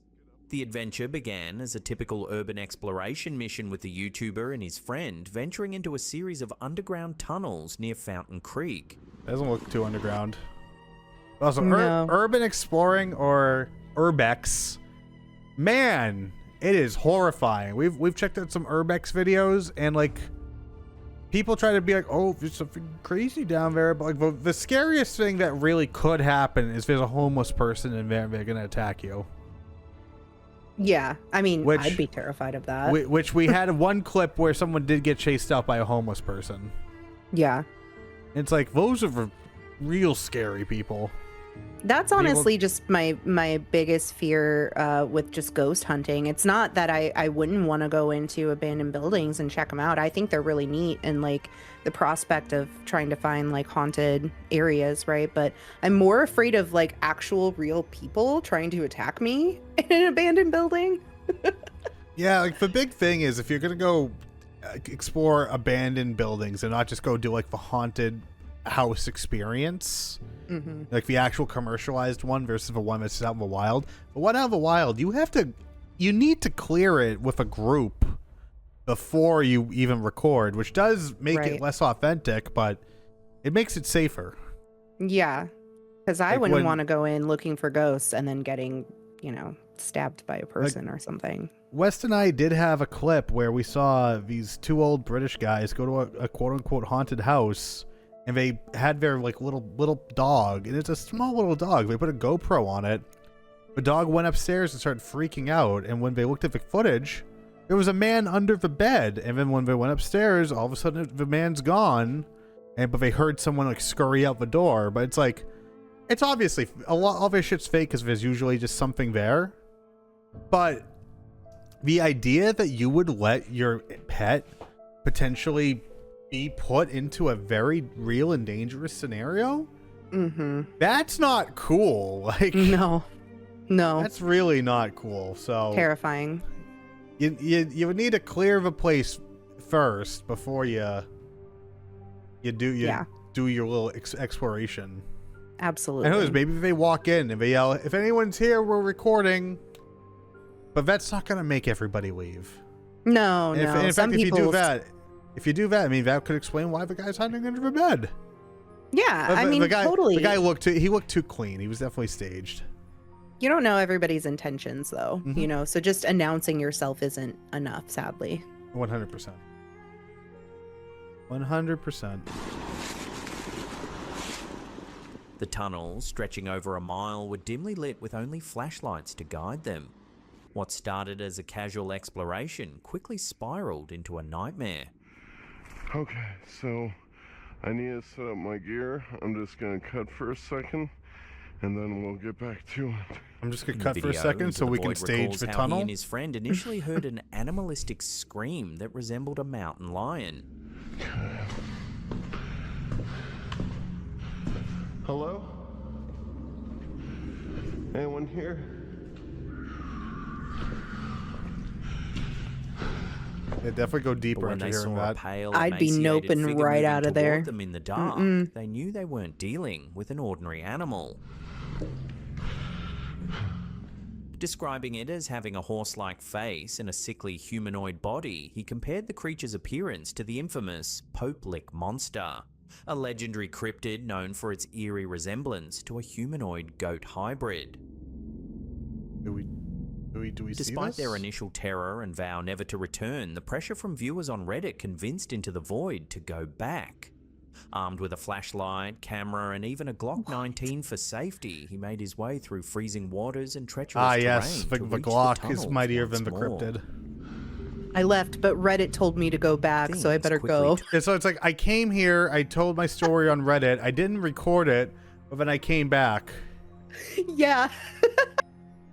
[SPEAKER 6] The adventure began as a typical urban exploration mission with the YouTuber and his friend venturing into a series of underground tunnels near Fountain Creek.
[SPEAKER 1] Doesn't look too underground. Also,
[SPEAKER 2] No.
[SPEAKER 1] urban exploring or urbex, man, it is horrifying. We've checked out some urbex videos and like people try to be like, oh, there's something crazy down there, but like the scariest thing that really could happen is there's a homeless person in there and they're gonna attack you.
[SPEAKER 2] Yeah, I mean,
[SPEAKER 1] Which-
[SPEAKER 2] I'd be terrified of that.
[SPEAKER 1] Which we had one clip where someone did get chased out by a homeless person.
[SPEAKER 2] Yeah.
[SPEAKER 1] It's like those are real scary people.
[SPEAKER 2] That's honestly just my biggest fear with just ghost hunting. It's not that I wouldn't want to go into abandoned buildings and check them out. I think they're really neat and like the prospect of trying to find like haunted areas, right? But I'm more afraid of like actual real people trying to attack me in an abandoned building.
[SPEAKER 1] Yeah, like the big thing is if you're gonna go explore abandoned buildings and not just go do like the haunted house experience, like the actual commercialized one versus the one that's out in the wild. The one out in the wild, you need to clear it with a group before you even record, which does make it
[SPEAKER 2] Right.
[SPEAKER 1] less authentic, but it makes it safer.
[SPEAKER 2] Yeah, because I
[SPEAKER 1] Like
[SPEAKER 2] wouldn't
[SPEAKER 1] when-
[SPEAKER 2] want to go in looking for ghosts and then getting, stabbed by a person or something.
[SPEAKER 1] West and I did have a clip where we saw these two old British guys go to a quote-unquote haunted house, and they had their like little dog, and it's a small little dog. They put a GoPro on it. The dog went upstairs and started freaking out, and when they looked at the footage, there was a man under the bed, and then when they went upstairs, all of a sudden the man's gone, but they heard someone like scurry out the door. But it's like, it's obviously all this shit's fake because there's usually just something there. But the idea that you would let your pet potentially be put into a very real and dangerous scenario, that's not cool. Like,
[SPEAKER 2] No,
[SPEAKER 1] that's really not cool. So
[SPEAKER 2] terrifying.
[SPEAKER 1] you would need to clear the place first before you do your little exploration.
[SPEAKER 2] Absolutely.
[SPEAKER 1] And who knows, maybe they walk in and they yell, "If anyone's here, we're recording." But that's not gonna make everybody leave.
[SPEAKER 2] No,
[SPEAKER 1] And
[SPEAKER 2] no.
[SPEAKER 1] in
[SPEAKER 2] Some
[SPEAKER 1] fact,
[SPEAKER 2] people.
[SPEAKER 1] if you do that, I mean, that could explain why the guy's hiding under the bed.
[SPEAKER 2] Yeah,
[SPEAKER 1] But
[SPEAKER 2] I mean,
[SPEAKER 1] the guy,
[SPEAKER 2] totally.
[SPEAKER 1] The guy looked too clean. He was definitely staged.
[SPEAKER 2] You don't know everybody's intentions, though.
[SPEAKER 1] Mhm.
[SPEAKER 2] So just announcing yourself isn't enough, sadly.
[SPEAKER 1] 100%. 100%.
[SPEAKER 6] The tunnels, stretching over a mile, were dimly lit with only flashlights to guide them. What started as a casual exploration quickly spiraled into a nightmare.
[SPEAKER 9] Okay, so I need to set up my gear. I'm just gonna cut for a second, and then we'll get back to it.
[SPEAKER 1] I'm just gonna
[SPEAKER 6] In
[SPEAKER 1] cut
[SPEAKER 6] the
[SPEAKER 1] for a
[SPEAKER 6] video,
[SPEAKER 1] second
[SPEAKER 6] Into
[SPEAKER 1] so
[SPEAKER 6] the
[SPEAKER 1] we can
[SPEAKER 6] Void
[SPEAKER 1] stage
[SPEAKER 6] recalls
[SPEAKER 1] the
[SPEAKER 6] how
[SPEAKER 1] tunnel.
[SPEAKER 6] He and his friend initially heard an animalistic scream that resembled a mountain lion.
[SPEAKER 9] Hello? Anyone here?
[SPEAKER 1] Yeah, definitely go
[SPEAKER 6] But
[SPEAKER 1] deeper
[SPEAKER 6] when
[SPEAKER 1] into
[SPEAKER 6] they
[SPEAKER 1] hearing
[SPEAKER 6] saw a
[SPEAKER 1] that.
[SPEAKER 6] pale,
[SPEAKER 2] I'd be
[SPEAKER 6] emaciated
[SPEAKER 2] noping
[SPEAKER 6] figure
[SPEAKER 2] right
[SPEAKER 6] moving
[SPEAKER 2] out of there.
[SPEAKER 6] toward them in the dark, they knew they weren't dealing with an ordinary animal. Describing it as having a horse-like face and a sickly humanoid body, he compared the creature's appearance to the infamous Pope Lick monster, a legendary cryptid known for its eerie resemblance to a humanoid goat hybrid.
[SPEAKER 1] Do we see
[SPEAKER 6] Despite
[SPEAKER 1] this?
[SPEAKER 6] their initial terror and vow never to return, the pressure from viewers on Reddit convinced Into the Void to go back. Armed with a flashlight, camera, and even a Glock 19 for safety, he made his way through freezing waters and treacherous terrain
[SPEAKER 1] yes,
[SPEAKER 6] to
[SPEAKER 1] the
[SPEAKER 6] reach
[SPEAKER 1] Glock
[SPEAKER 6] the
[SPEAKER 1] is
[SPEAKER 6] tunnels
[SPEAKER 1] mightier
[SPEAKER 6] once
[SPEAKER 1] than the
[SPEAKER 6] more.
[SPEAKER 1] cryptid.
[SPEAKER 2] I left, but Reddit told me to go back, so I better go.
[SPEAKER 1] Yeah, so it's like I came here, I told my story on Reddit, I didn't record it, but then I came back.
[SPEAKER 2] Yeah.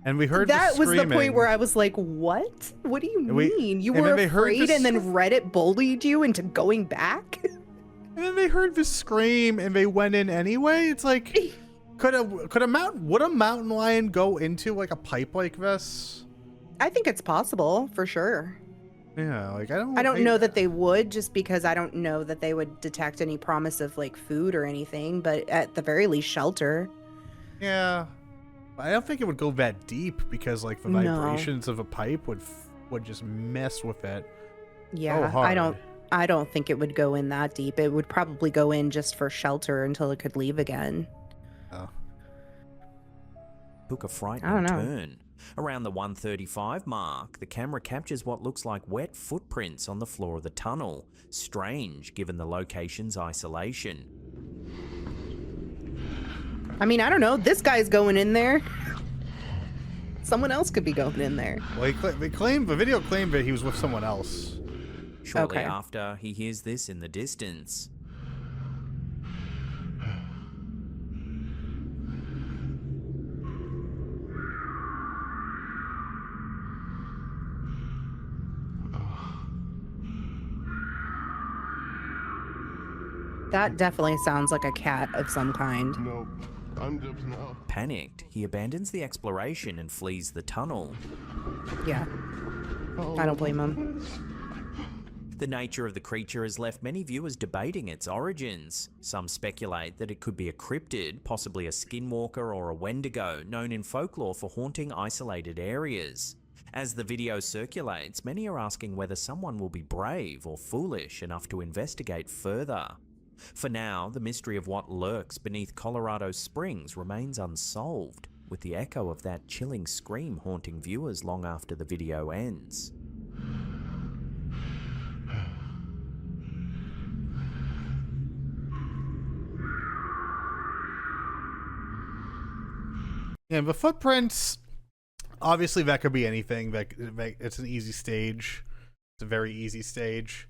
[SPEAKER 1] And we heard
[SPEAKER 2] that was the
[SPEAKER 1] screaming.
[SPEAKER 2] point where I was like, what? What do you mean? You were afraid and then Reddit bullied you into going back?
[SPEAKER 1] And then they heard the scream and they went in anyway. It's like, would a mountain lion go into like a pipe like this?
[SPEAKER 2] I think it's possible, for sure.
[SPEAKER 1] Yeah, like I
[SPEAKER 2] don't know that they would, just because I don't know that they would detect any promise of like food or anything, but at the very least shelter.
[SPEAKER 1] Yeah. I don't think it would go that deep because like the vibrations of a pipe would just mess with it.
[SPEAKER 2] Yeah, I don't think it would go in that deep. It would probably go in just for shelter until it could leave again.
[SPEAKER 1] Oh.
[SPEAKER 6] Took a frightening turn. Around the 1:35 mark, the camera captures what looks like wet footprints on the floor of the tunnel. Strange, given the location's isolation.
[SPEAKER 2] I mean, I don't know. This guy's going in there. Someone else could be going in there.
[SPEAKER 1] Well, the video claimed that he was with someone else.
[SPEAKER 6] Shortly after, he hears this in the distance.
[SPEAKER 2] That definitely sounds like a cat of some kind.
[SPEAKER 9] Nope. I'm dipping out.
[SPEAKER 6] Panicked, he abandons the exploration and flees the tunnel.
[SPEAKER 2] Yeah. I don't blame him.
[SPEAKER 6] The nature of the creature has left many viewers debating its origins. Some speculate that it could be a cryptid, possibly a skinwalker or a wendigo, known in folklore for haunting isolated areas. As the video circulates, many are asking whether someone will be brave or foolish enough to investigate further. For now, the mystery of what lurks beneath Colorado Springs remains unsolved, with the echo of that chilling scream haunting viewers long after the video ends.
[SPEAKER 1] Yeah, the footprints, obviously that could be anything. It's an easy stage. It's a very easy stage.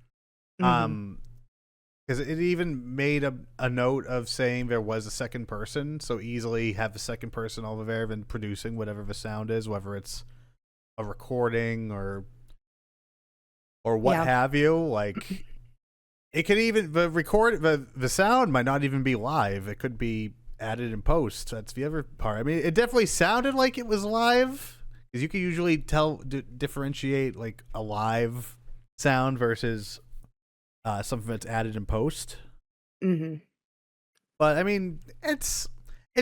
[SPEAKER 1] Because it even made a note of saying there was a second person, so easily have the second person over there and producing whatever the sound is, whether it's a recording or what have you. Like, it could even the sound might not even be live. It could be added in post. That's the other part. I mean, it definitely sounded like it was live, because you can usually differentiate like a live sound versus something that's added in post. But I mean, it's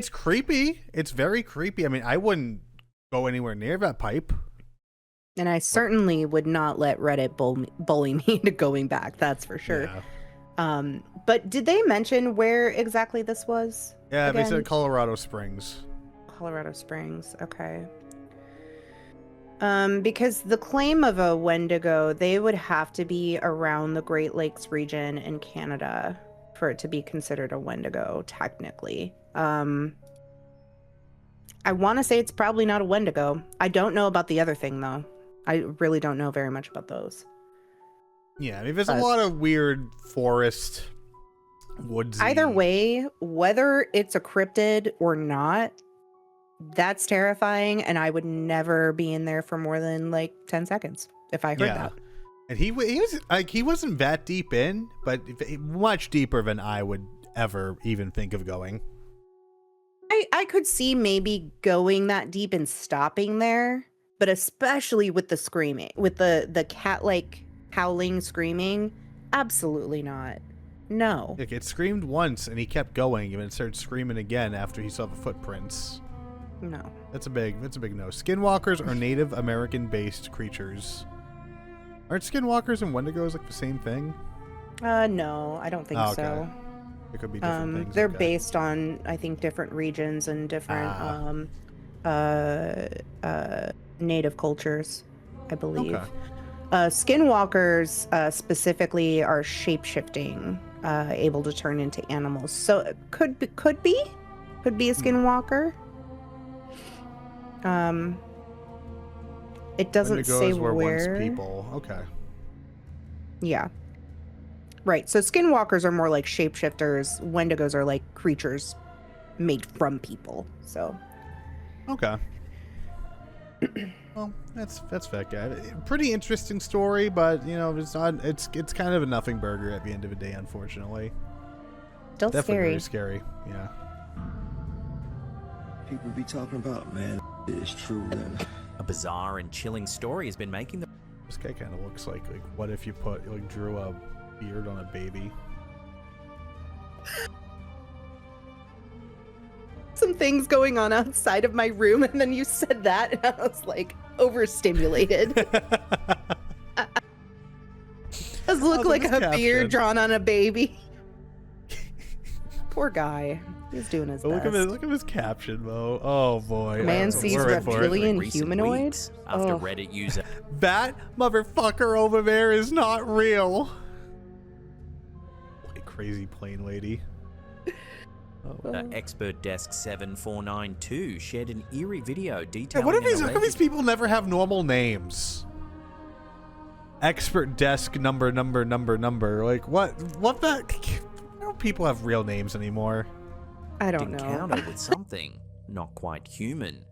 [SPEAKER 1] creepy. It's very creepy. I mean, I wouldn't go anywhere near that pipe.
[SPEAKER 2] And I certainly would not let Reddit bully me into going back. That's for sure. Yeah. But did they mention where exactly this was?
[SPEAKER 1] Yeah,
[SPEAKER 2] again?
[SPEAKER 1] They said Colorado Springs.
[SPEAKER 2] Colorado Springs. Okay. Because the claim of a Wendigo, they would have to be around the Great Lakes region in Canada for it to be considered a Wendigo, technically. I want to say it's probably not a Wendigo. I don't know about the other thing, though. I really don't know very much about those.
[SPEAKER 1] Yeah, I mean, there's a lot of weird forest, woodsy.
[SPEAKER 2] Either way, whether it's a cryptid or not, that's terrifying, and I would never be in there for more than like 10 seconds if I heard that.
[SPEAKER 1] And he was like, he wasn't that deep in, but much deeper than I would ever even think of going.
[SPEAKER 2] I could see maybe going that deep and stopping there, but especially with the screaming, with the cat-like howling screaming, absolutely not. No.
[SPEAKER 1] Like, it screamed once and he kept going and then started screaming again after he saw the footprints.
[SPEAKER 2] No.
[SPEAKER 1] That's a big no. Skinwalkers are Native American-based creatures. Aren't skinwalkers and wendigos like the same thing?
[SPEAKER 2] No, I don't think so.
[SPEAKER 1] It could be different things.
[SPEAKER 2] They're based on, I think, different regions and different native cultures, I believe. Okay. Skinwalkers specifically are shape-shifting, able to turn into animals. So it could be a skinwalker. It doesn't say where.
[SPEAKER 1] Once people. Okay.
[SPEAKER 2] Yeah. Right. So skinwalkers are more like shapeshifters. Wendigos are like creatures made from people. So.
[SPEAKER 1] Okay. Well, that's that guy. Pretty interesting story, but you know, it's not. It's kind of a nothing burger at the end of the day, unfortunately.
[SPEAKER 2] Still
[SPEAKER 1] Definitely
[SPEAKER 2] scary.
[SPEAKER 1] very scary. Yeah.
[SPEAKER 10] People be talking about, man, it's true. Man.
[SPEAKER 6] A bizarre and chilling story has been making the...
[SPEAKER 1] This guy kind of looks like what if you drew a beard on a baby?
[SPEAKER 2] Some things going on outside of my room, and then you said that, and I was like overstimulated. Does look like a beard drawn on a baby. Poor guy. He's doing his best.
[SPEAKER 1] Look at his caption, though. Oh boy.
[SPEAKER 2] Man sees reptilian humanoid.
[SPEAKER 6] After Reddit user
[SPEAKER 1] that motherfucker over there is not real. Like crazy plane lady.
[SPEAKER 6] Expert Desk 7492 shared an eerie video detailing.
[SPEAKER 1] How come these people never have normal names? Expert Desk number. Like what the? Don't people have real names anymore?
[SPEAKER 2] I don't know.
[SPEAKER 6] Encounter with something not quite human.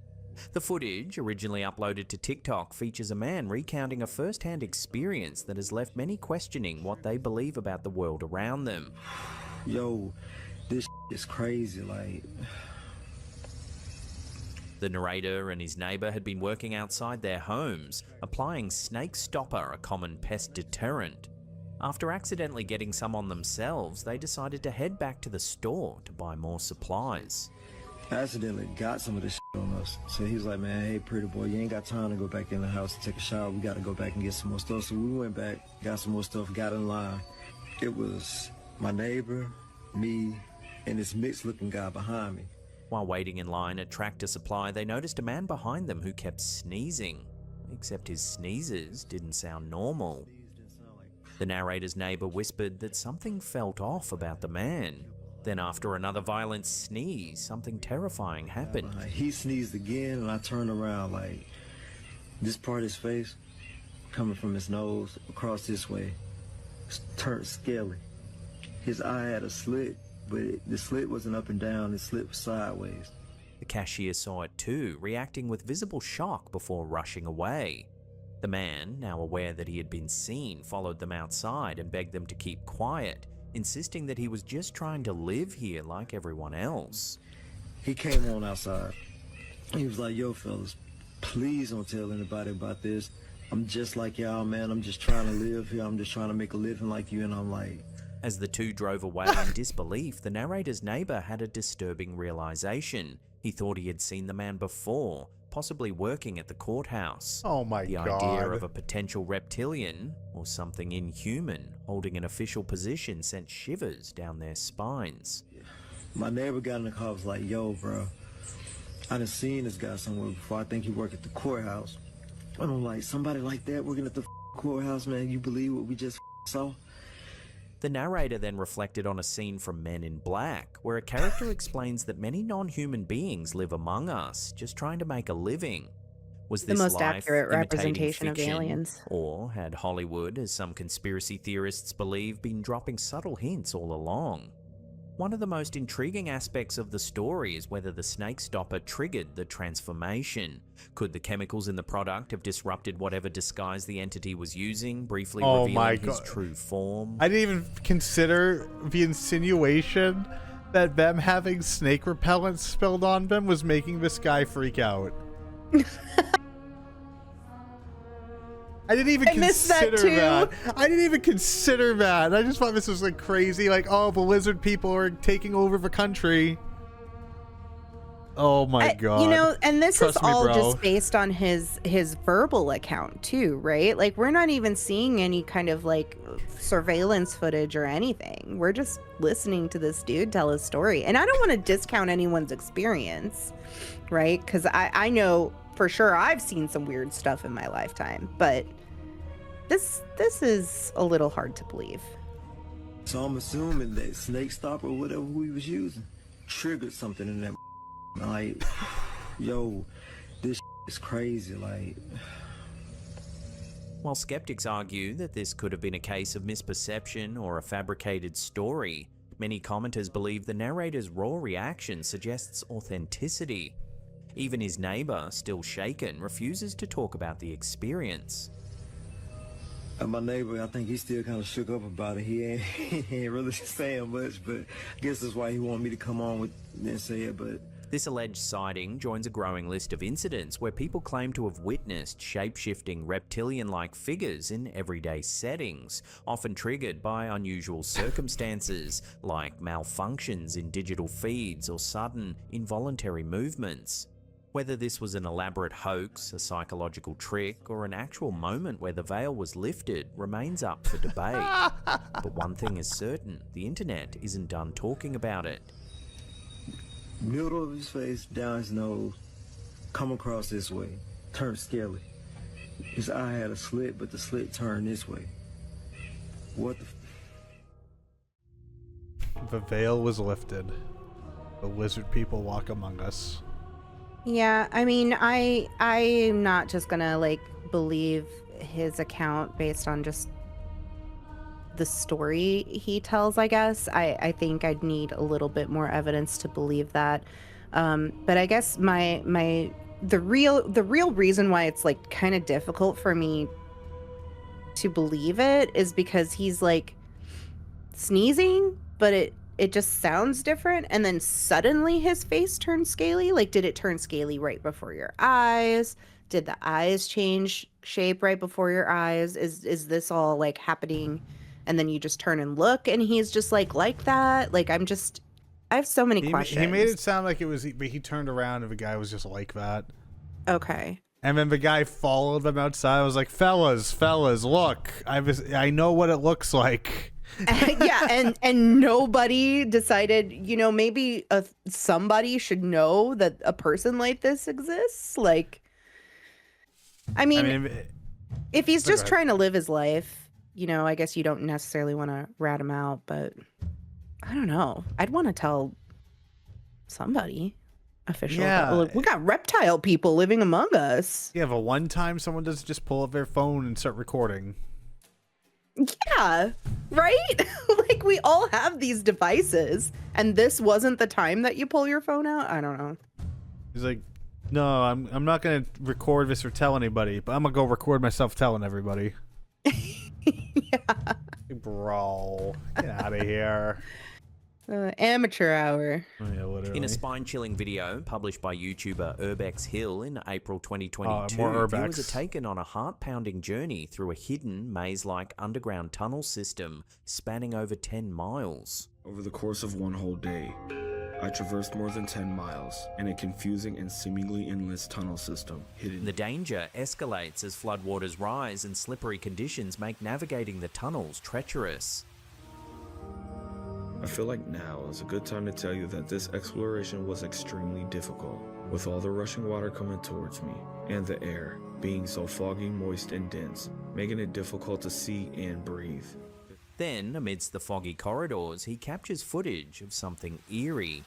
[SPEAKER 6] The footage, originally uploaded to TikTok, features a man recounting a first-hand experience that has left many questioning what they believe about the world around them.
[SPEAKER 10] Yo, this is crazy, like...
[SPEAKER 6] The narrator and his neighbor had been working outside their homes, applying snake stopper, a common pest deterrent. After accidentally getting some on themselves, they decided to head back to the store to buy more supplies.
[SPEAKER 10] I accidentally got some of this on us. So he was like, man, hey, pretty boy, you ain't got time to go back in the house to take a shower. We got to go back and get some more stuff. So we went back, got some more stuff, got in line. It was my neighbor, me, and this mixed-looking guy behind me.
[SPEAKER 6] While waiting in line at Tractor Supply, they noticed a man behind them who kept sneezing. Except his sneezes didn't sound normal. The narrator's neighbor whispered that something felt off about the man. Then after another violent sneeze, something terrifying happened.
[SPEAKER 10] He sneezed again, and I turned around, like, this part of his face, coming from his nose, across this way, turned scaly. His eye had a slit, but the slit wasn't up and down, the slit was sideways.
[SPEAKER 6] The cashier saw it too, reacting with visible shock before rushing away. The man, now aware that he had been seen, followed them outside and begged them to keep quiet, insisting that he was just trying to live here like everyone else.
[SPEAKER 10] He came on outside. He was like, yo, fellas, please don't tell anybody about this. I'm just like y'all, man. I'm just trying to live here. I'm just trying to make a living like you. And I'm like...
[SPEAKER 6] As the two drove away in disbelief, the narrator's neighbor had a disturbing realization. He thought he had seen the man before, possibly working at the courthouse.
[SPEAKER 1] Oh my God.
[SPEAKER 6] The idea of a potential reptilian, or something inhuman, holding an official position sent shivers down their spines.
[SPEAKER 10] My neighbor got in the car, was like, yo, bro, I done seen this guy somewhere before. I think he worked at the courthouse. And I'm like, somebody like that working at the courthouse, man, you believe what we just saw?
[SPEAKER 6] The narrator then reflected on a scene from Men in Black, where a character explains that many non-human beings live among us, just trying to make a living. Was this
[SPEAKER 2] the most
[SPEAKER 6] life
[SPEAKER 2] accurate
[SPEAKER 6] imitating
[SPEAKER 2] representation
[SPEAKER 6] fiction,
[SPEAKER 2] of aliens?
[SPEAKER 6] Or had Hollywood, as some conspiracy theorists believe, been dropping subtle hints all along? One of the most intriguing aspects of the story is whether the snake stopper triggered the transformation. Could the chemicals in the product have disrupted whatever disguise the entity was using, briefly revealing his true form?
[SPEAKER 1] I didn't even consider the insinuation that them having snake repellent spilled on them was making this guy freak out. I didn't even consider that. I didn't even consider that. I just thought this was like crazy. Like, oh, the lizard people are taking over the country. Oh my God.
[SPEAKER 2] You know, and this
[SPEAKER 1] Trust
[SPEAKER 2] is
[SPEAKER 1] me,
[SPEAKER 2] all
[SPEAKER 1] bro.
[SPEAKER 2] just based on his verbal account too, right? Like, we're not even seeing any kind of like surveillance footage or anything. We're just listening to this dude tell his story. And I don't want to discount anyone's experience, right? Because I know for sure I've seen some weird stuff in my lifetime, but this is a little hard to believe.
[SPEAKER 10] So I'm assuming that snake stopper or whatever we was using triggered something in that. Like, yo, this is crazy. Like,
[SPEAKER 6] While skeptics argue that this could have been a case of misperception or a fabricated story, many commenters believe the narrator's raw reaction suggests authenticity. Even his neighbor, still shaken, refuses to talk about the experience.
[SPEAKER 10] My neighbor, I think he's still kind of shook up about it. He ain't really saying much, but I guess that's why he wanted me to come on and say it. But
[SPEAKER 6] this alleged sighting joins a growing list of incidents where people claim to have witnessed shape-shifting reptilian-like figures in everyday settings, often triggered by unusual circumstances like malfunctions in digital feeds or sudden, involuntary movements. Whether this was an elaborate hoax, a psychological trick, or an actual moment where the veil was lifted remains up for debate. But one thing is certain, the internet isn't done talking about it.
[SPEAKER 10] Middle of his face, down his nose, come across this way, turned scaly. His eye had a slit, but the slit turned this way. What
[SPEAKER 1] the veil was lifted. The lizard people walk among us.
[SPEAKER 2] Yeah, I mean, I'm not just gonna like believe his account based on just the story he tells, I guess. I think I'd need a little bit more evidence to believe that. But I guess the real reason why it's like kind of difficult for me to believe it is because he's like sneezing, but it just sounds different, and then suddenly his face turns scaly. Like, did it turn scaly right before your eyes? Did the eyes change shape right before your eyes? Is this all like happening and then you just turn and look and he's just like that? Like, I have so many questions.
[SPEAKER 1] He made it sound like it was, but he turned around and the guy was just like that.
[SPEAKER 2] Okay.
[SPEAKER 1] And then the guy followed them outside. I was like, fellas, look, I know what it looks like.
[SPEAKER 2] Yeah, and nobody decided, maybe somebody should know that a person like this exists. Like, I mean if he's just trying to live his life, I guess you don't necessarily want to rat him out, but I don't know. I'd want to tell somebody official.
[SPEAKER 1] Yeah.
[SPEAKER 2] Look, we got reptile people living among us.
[SPEAKER 1] Yeah, but one time someone doesn't just pull up their phone and start recording.
[SPEAKER 2] Yeah, right? Like, we all have these devices, and this wasn't the time that you pull your phone out? I don't know.
[SPEAKER 1] He's like, no, I'm not going to record this or tell anybody, but I'm going to go record myself telling everybody.
[SPEAKER 2] Yeah.
[SPEAKER 1] Bro, get out of here.
[SPEAKER 2] Amateur hour.
[SPEAKER 1] Oh, yeah, literally.
[SPEAKER 6] In a spine-chilling video published by YouTuber Urbex Hill in April 2022,
[SPEAKER 1] more Urbex.
[SPEAKER 6] viewers are taken on a heart-pounding journey through a hidden, maze-like underground tunnel system spanning over 10 miles.
[SPEAKER 11] Over the course of one whole day, I traversed more than 10 miles in a confusing and seemingly endless tunnel system hidden.
[SPEAKER 6] The danger escalates as floodwaters rise and slippery conditions make navigating the tunnels treacherous.
[SPEAKER 11] I feel like now is a good time to tell you that this exploration was extremely difficult, with all the rushing water coming towards me, and the air being so foggy, moist, and dense, making it difficult to see and breathe.
[SPEAKER 6] Then, amidst the foggy corridors, he captures footage of something eerie.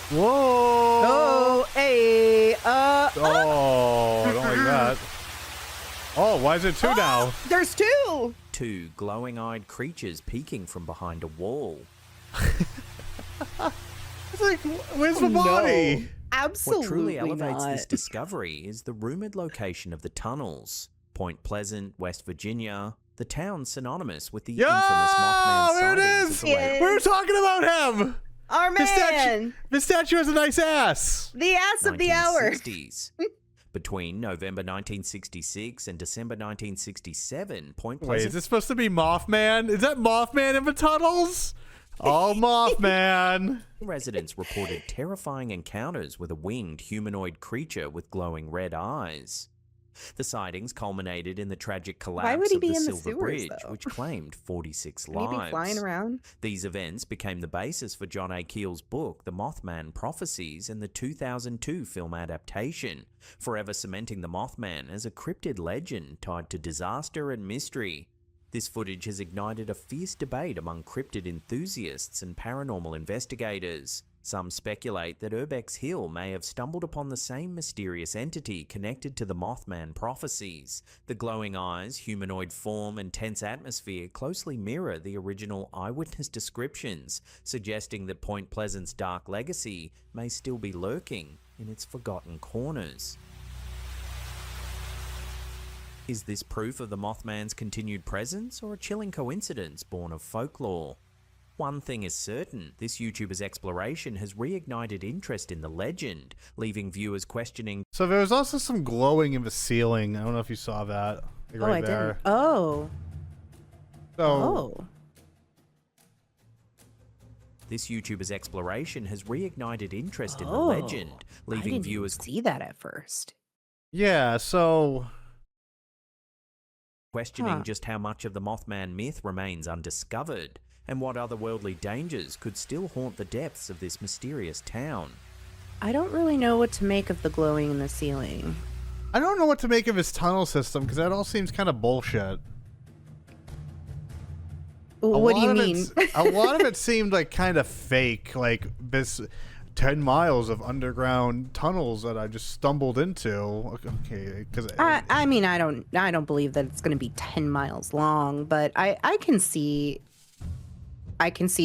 [SPEAKER 1] Whoa!
[SPEAKER 2] Oh, hey,
[SPEAKER 1] Oh, don't like that. Oh, why is it two now?
[SPEAKER 2] There's two!
[SPEAKER 6] Two glowing-eyed creatures peeking from behind a wall.
[SPEAKER 1] It's like, where's the body?
[SPEAKER 2] No, absolutely
[SPEAKER 6] What truly elevates
[SPEAKER 2] not.
[SPEAKER 6] this discovery is the rumored location of the tunnels. Point Pleasant, West Virginia, the town synonymous with the infamous Mothman
[SPEAKER 1] there it
[SPEAKER 6] sightings
[SPEAKER 1] is!
[SPEAKER 6] of the late
[SPEAKER 1] We were talking about him!
[SPEAKER 2] Our man!
[SPEAKER 1] The statue has a nice ass!
[SPEAKER 2] The ass of the hour!
[SPEAKER 6] 1960s. Between November 1966 and December 1967, Point
[SPEAKER 1] Wait,
[SPEAKER 6] Pleasant...
[SPEAKER 1] is this supposed to be Mothman? Is that Mothman in the tunnels? Oh, Mothman!
[SPEAKER 6] Residents reported terrifying encounters with a winged humanoid creature with glowing red eyes. The sightings culminated in the tragic collapse of the Silver Bridge, which claimed 46 lives.
[SPEAKER 2] Can he be flying around?
[SPEAKER 6] These events became the basis for John A. Keel's book, The Mothman Prophecies, and the 2002 film adaptation, forever cementing the Mothman as a cryptid legend tied to disaster and mystery. This footage has ignited a fierce debate among cryptid enthusiasts and paranormal investigators. Some speculate that Urbex Hill may have stumbled upon the same mysterious entity connected to the Mothman prophecies. The glowing eyes, humanoid form, and tense atmosphere closely mirror the original eyewitness descriptions, suggesting that Point Pleasant's dark legacy may still be lurking in its forgotten corners. Is this proof of the Mothman's continued presence, or a chilling coincidence born of folklore? One thing is certain, this YouTuber's exploration has reignited interest in the legend, leaving viewers questioning.
[SPEAKER 1] So there was also some glowing in the ceiling. I don't know if you saw that. Like right there.
[SPEAKER 2] Didn't. Oh.
[SPEAKER 1] So.
[SPEAKER 6] This YouTuber's exploration has reignited interest in the legend, leaving viewers
[SPEAKER 2] see that at first.
[SPEAKER 1] Yeah, so
[SPEAKER 6] questioning just how much of the Mothman myth remains undiscovered, and what otherworldly dangers could still haunt the depths of this mysterious town.
[SPEAKER 2] I don't really know what to make of the glowing in the ceiling.
[SPEAKER 1] I don't know what to make of his tunnel system, because that all seems kind of bullshit.
[SPEAKER 2] What do you mean?
[SPEAKER 1] A lot of it seemed like kind of fake, like this 10 miles of underground tunnels that I just stumbled into. Okay, because
[SPEAKER 2] I mean, I don't believe that it's going to be 10 miles long, but I can see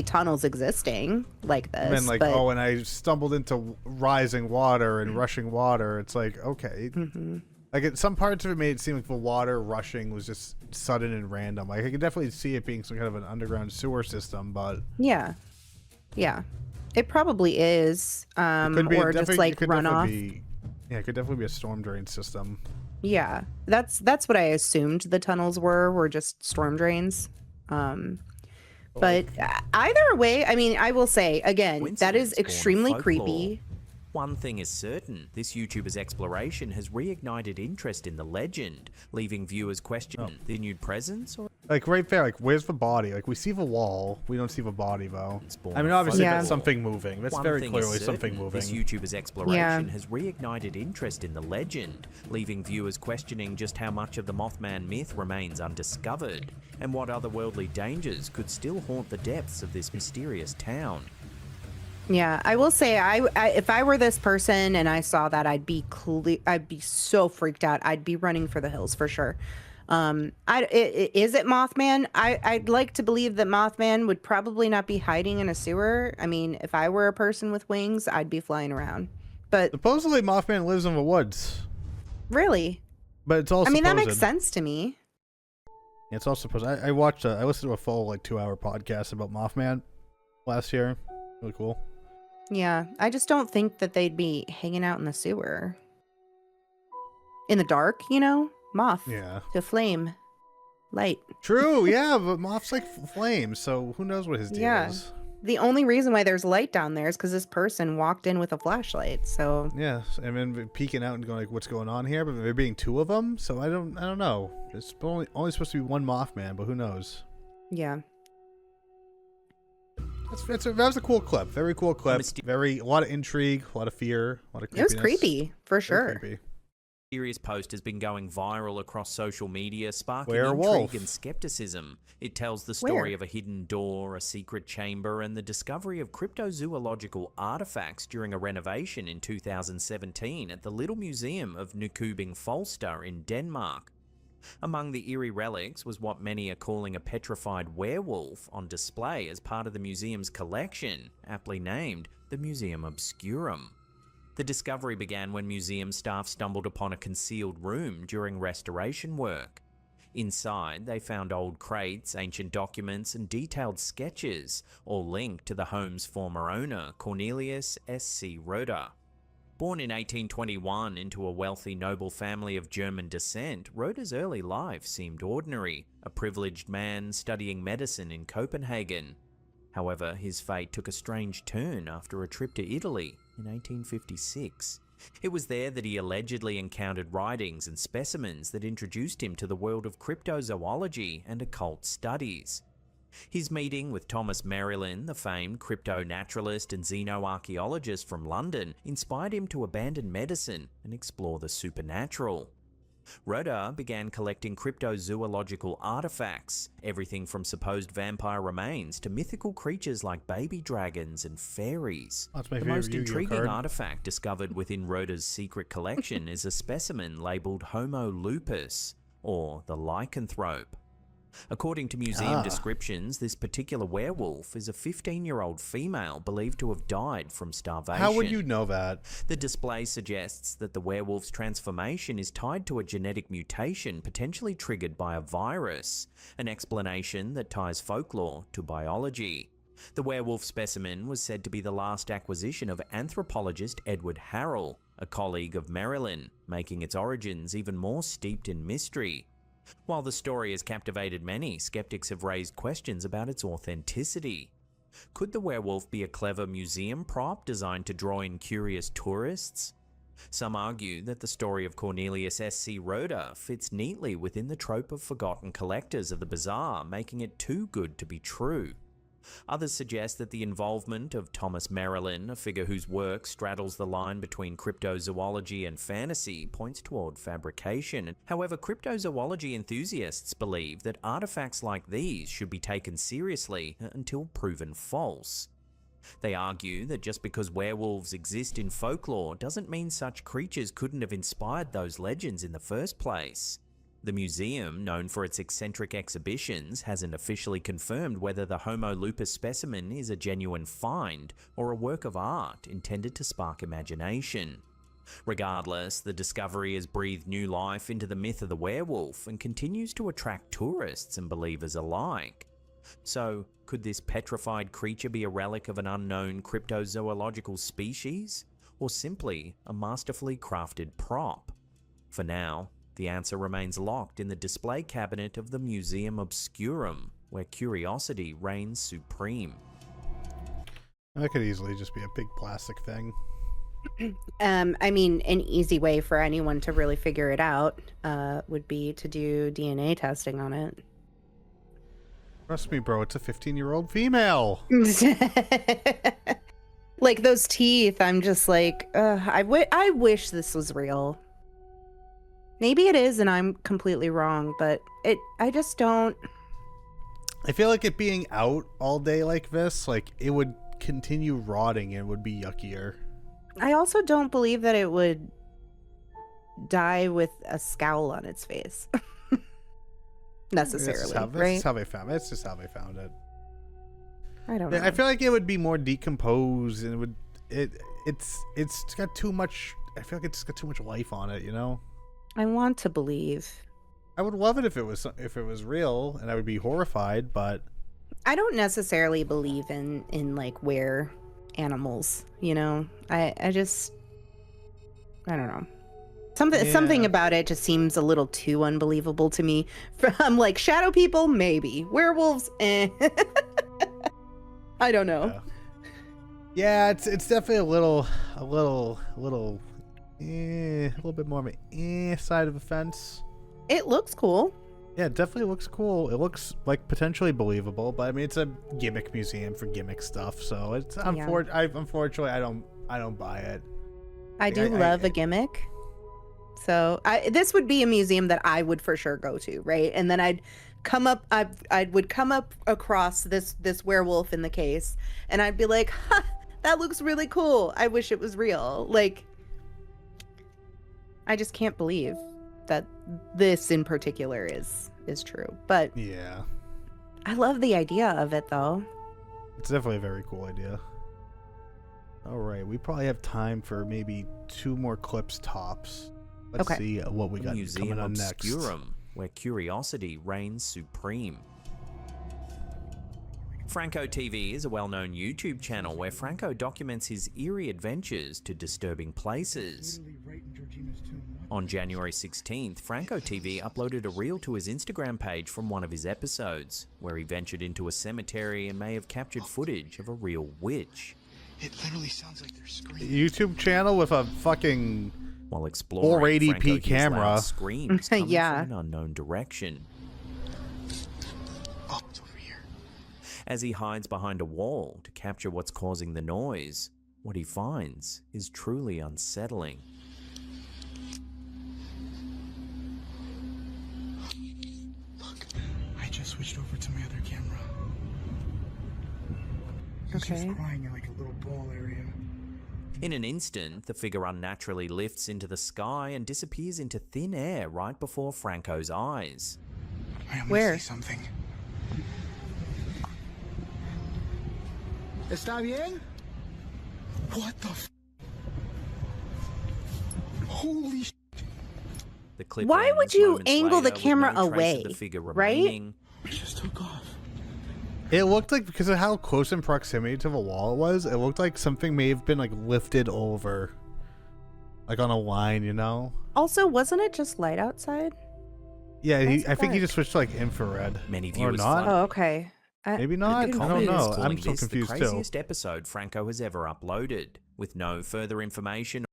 [SPEAKER 2] tunnels existing like this.
[SPEAKER 1] And then, like, and I stumbled into rising water and rushing water. It's like, okay.
[SPEAKER 2] Mm-hmm.
[SPEAKER 1] Like, some parts of it made it seem like the water rushing was just sudden and random. Like, I could definitely see it being some kind of an underground sewer system, but...
[SPEAKER 2] Yeah. It probably is. Or just, like, runoff.
[SPEAKER 1] It could definitely be a storm drain system.
[SPEAKER 2] Yeah. That's what I assumed the tunnels were just storm drains. But either way, I mean, I will say, again, that is extremely creepy.
[SPEAKER 6] One thing is certain, this YouTuber's exploration has reignited interest in the legend, leaving viewers questioning the renewed presence. Or
[SPEAKER 1] like right there, like where's the body? Like we see the wall, we don't see the body though. I mean, obviously that's something moving. That's very clearly something moving.
[SPEAKER 6] This YouTuber's exploration has reignited interest in the legend, leaving viewers questioning just how much of the Mothman myth remains undiscovered, and what otherworldly dangers could still haunt the depths of this mysterious town.
[SPEAKER 2] Yeah, I will say, if I were this person and I saw that, I'd be so freaked out. I'd be running for the hills for sure. Is it Mothman? I'd like to believe that Mothman would probably not be hiding in a sewer. I mean, if I were a person with wings, I'd be flying around. But
[SPEAKER 1] supposedly Mothman lives in the woods.
[SPEAKER 2] Really?
[SPEAKER 1] But it's all.
[SPEAKER 2] I mean, that makes sense to me.
[SPEAKER 1] Yeah, it's all supposed. I listened to a full 2-hour podcast about Mothman last year. Really cool.
[SPEAKER 2] Yeah, I just don't think that they'd be hanging out in the sewer. In the dark, Moth.
[SPEAKER 1] Yeah.
[SPEAKER 2] To flame. Light.
[SPEAKER 1] True, yeah, but Moth's like flames, so who knows what his deal is.
[SPEAKER 2] The only reason why there's light down there is because this person walked in with a flashlight, so...
[SPEAKER 1] Yeah, and then peeking out and going what's going on here? But there being two of them, so I don't know. It's only supposed to be one Mothman, but who knows?
[SPEAKER 2] Yeah.
[SPEAKER 1] That was a cool clip. Very cool clip. A lot of intrigue, a lot of fear, a lot of creepiness.
[SPEAKER 2] It was creepy, for sure.
[SPEAKER 1] Creepy.
[SPEAKER 6] Mysterious post has been going viral across social media, sparking intrigue and skepticism. It tells the story of a hidden door, a secret chamber, and the discovery of cryptozoological artifacts during a renovation in 2017 at the Little Museum of Nykøbing Falster in Denmark. Among the eerie relics was what many are calling a petrified werewolf on display as part of the museum's collection, aptly named the Museum Obscurum. The discovery began when museum staff stumbled upon a concealed room during restoration work. Inside, they found old crates, ancient documents, and detailed sketches, all linked to the home's former owner, Cornelius S.C. Roeder. Born in 1821 into a wealthy noble family of German descent, Roeder's early life seemed ordinary, a privileged man studying medicine in Copenhagen. However, his fate took a strange turn after a trip to Italy in 1856. It was there that he allegedly encountered writings and specimens that introduced him to the world of cryptozoology and occult studies. His meeting with Thomas Merrilin, the famed crypto-naturalist and xenoarchaeologist from London, inspired him to abandon medicine and explore the supernatural. Rhoda began collecting cryptozoological artifacts, everything from supposed vampire remains to mythical creatures like baby dragons and fairies. The most intriguing artifact discovered within Rhoda's secret collection is a specimen labeled Homo lupus, or the lycanthrope. According to museum descriptions, this particular werewolf is a 15-year-old female believed to have died from starvation.
[SPEAKER 1] How would you know that?
[SPEAKER 6] The display suggests that the werewolf's transformation is tied to a genetic mutation potentially triggered by a virus, an explanation that ties folklore to biology. The werewolf specimen was said to be the last acquisition of anthropologist Edward Harrell, a colleague of Marilyn, making its origins even more steeped in mystery. While the story has captivated many, skeptics have raised questions about its authenticity. Could the werewolf be a clever museum prop designed to draw in curious tourists? Some argue that the story of Cornelius S.C. Rhoda fits neatly within the trope of forgotten collectors of the bizarre, making it too good to be true. Others suggest that the involvement of Thomas Marilyn, a figure whose work straddles the line between cryptozoology and fantasy, points toward fabrication. However, cryptozoology enthusiasts believe that artifacts like these should be taken seriously until proven false. They argue that just because werewolves exist in folklore doesn't mean such creatures couldn't have inspired those legends in the first place. The museum, known for its eccentric exhibitions, hasn't officially confirmed whether the Homo lupus specimen is a genuine find or a work of art intended to spark imagination. Regardless, the discovery has breathed new life into the myth of the werewolf and continues to attract tourists and believers alike. So, could this petrified creature be a relic of an unknown cryptozoological species, or simply a masterfully crafted prop? For now, the answer remains locked in the display cabinet of the Museum Obscurum, where curiosity reigns supreme.
[SPEAKER 1] That could easily just be a big plastic thing.
[SPEAKER 2] I mean, an easy way for anyone to really figure it out would be to do DNA testing on it.
[SPEAKER 1] Trust me, bro, it's a 15-year-old female.
[SPEAKER 2] Like those teeth, I'm just like, I wish this was real. Maybe it is and I'm completely wrong, but I just don't.
[SPEAKER 1] I feel like it being out all day like this, like it would continue rotting and would be yuckier.
[SPEAKER 2] I also don't believe that it would die with a scowl on its face. Necessarily, right?
[SPEAKER 1] That's how they found it. It's just how they found it.
[SPEAKER 2] I don't know.
[SPEAKER 1] I feel like it would be more decomposed and it's got too much. I feel like it's got too much life on it, you know?
[SPEAKER 2] I want to believe.
[SPEAKER 1] I would love it if it was real, and I would be horrified, but
[SPEAKER 2] I don't necessarily believe in like where animals, you know. I don't know. Something about it just seems a little too unbelievable to me. From like shadow people, maybe. Werewolves, eh. I don't know.
[SPEAKER 1] Yeah, it's definitely a little bit more of a side of the fence.
[SPEAKER 2] It looks cool.
[SPEAKER 1] Yeah, it definitely looks cool. It looks like potentially believable, but I mean, it's a gimmick museum for gimmick stuff, so it's unfortunately I don't buy it.
[SPEAKER 2] I do love a gimmick. So this would be a museum that I would for sure go to, right? And then I would come up across this werewolf in the case, and I'd be like, huh, that looks really cool. I wish it was real. Like, I just can't believe that this in particular is true. But
[SPEAKER 1] yeah,
[SPEAKER 2] I love the idea of it, though.
[SPEAKER 1] It's definitely a very cool idea. All right, we probably have time for maybe 2 more clips tops. Let's see what we got coming on next.
[SPEAKER 6] Obscurum, where curiosity reigns supreme. Franco TV is a well-known YouTube channel where Franco documents his eerie adventures to disturbing places. On January 16th, Franco TV uploaded a reel to his Instagram page from one of his episodes, where he ventured into a cemetery and may have captured footage of a real witch.
[SPEAKER 12] It literally sounds like they're screaming.
[SPEAKER 1] YouTube channel with a fucking
[SPEAKER 6] while exploring,
[SPEAKER 1] 480p camera.
[SPEAKER 6] Screams coming from an unknown direction.
[SPEAKER 12] Oh, it's over here.
[SPEAKER 6] As he hides behind a wall to capture what's causing the noise, what he finds is truly unsettling.
[SPEAKER 12] He's just crying in like a little ball area.
[SPEAKER 6] In an instant, the figure unnaturally lifts into the sky and disappears into thin air right before Franco's eyes.
[SPEAKER 12] Where? See something. ¿Está bien? What the f? Holy sh!
[SPEAKER 6] The clip
[SPEAKER 2] Why would
[SPEAKER 6] ends
[SPEAKER 2] you
[SPEAKER 6] moments
[SPEAKER 2] angle the
[SPEAKER 6] later with
[SPEAKER 2] camera
[SPEAKER 6] no trace of
[SPEAKER 2] away,
[SPEAKER 6] the figure
[SPEAKER 2] right?
[SPEAKER 6] remaining.
[SPEAKER 12] It just took off.
[SPEAKER 1] It looked like, because of how close in proximity to the wall it was, it looked like something may have been like lifted over, like on a line, you know?
[SPEAKER 2] Also, wasn't it just light outside?
[SPEAKER 1] Yeah, I think he
[SPEAKER 2] dark?
[SPEAKER 1] just switched to like infrared.
[SPEAKER 6] Many
[SPEAKER 1] Or
[SPEAKER 6] viewers
[SPEAKER 1] not.
[SPEAKER 2] Oh, okay.
[SPEAKER 1] Maybe not. I don't
[SPEAKER 6] Comments
[SPEAKER 1] know.
[SPEAKER 6] calling
[SPEAKER 1] I'm so
[SPEAKER 6] this
[SPEAKER 1] confused
[SPEAKER 6] the
[SPEAKER 1] too.
[SPEAKER 6] craziest episode Franco has ever uploaded, with no further information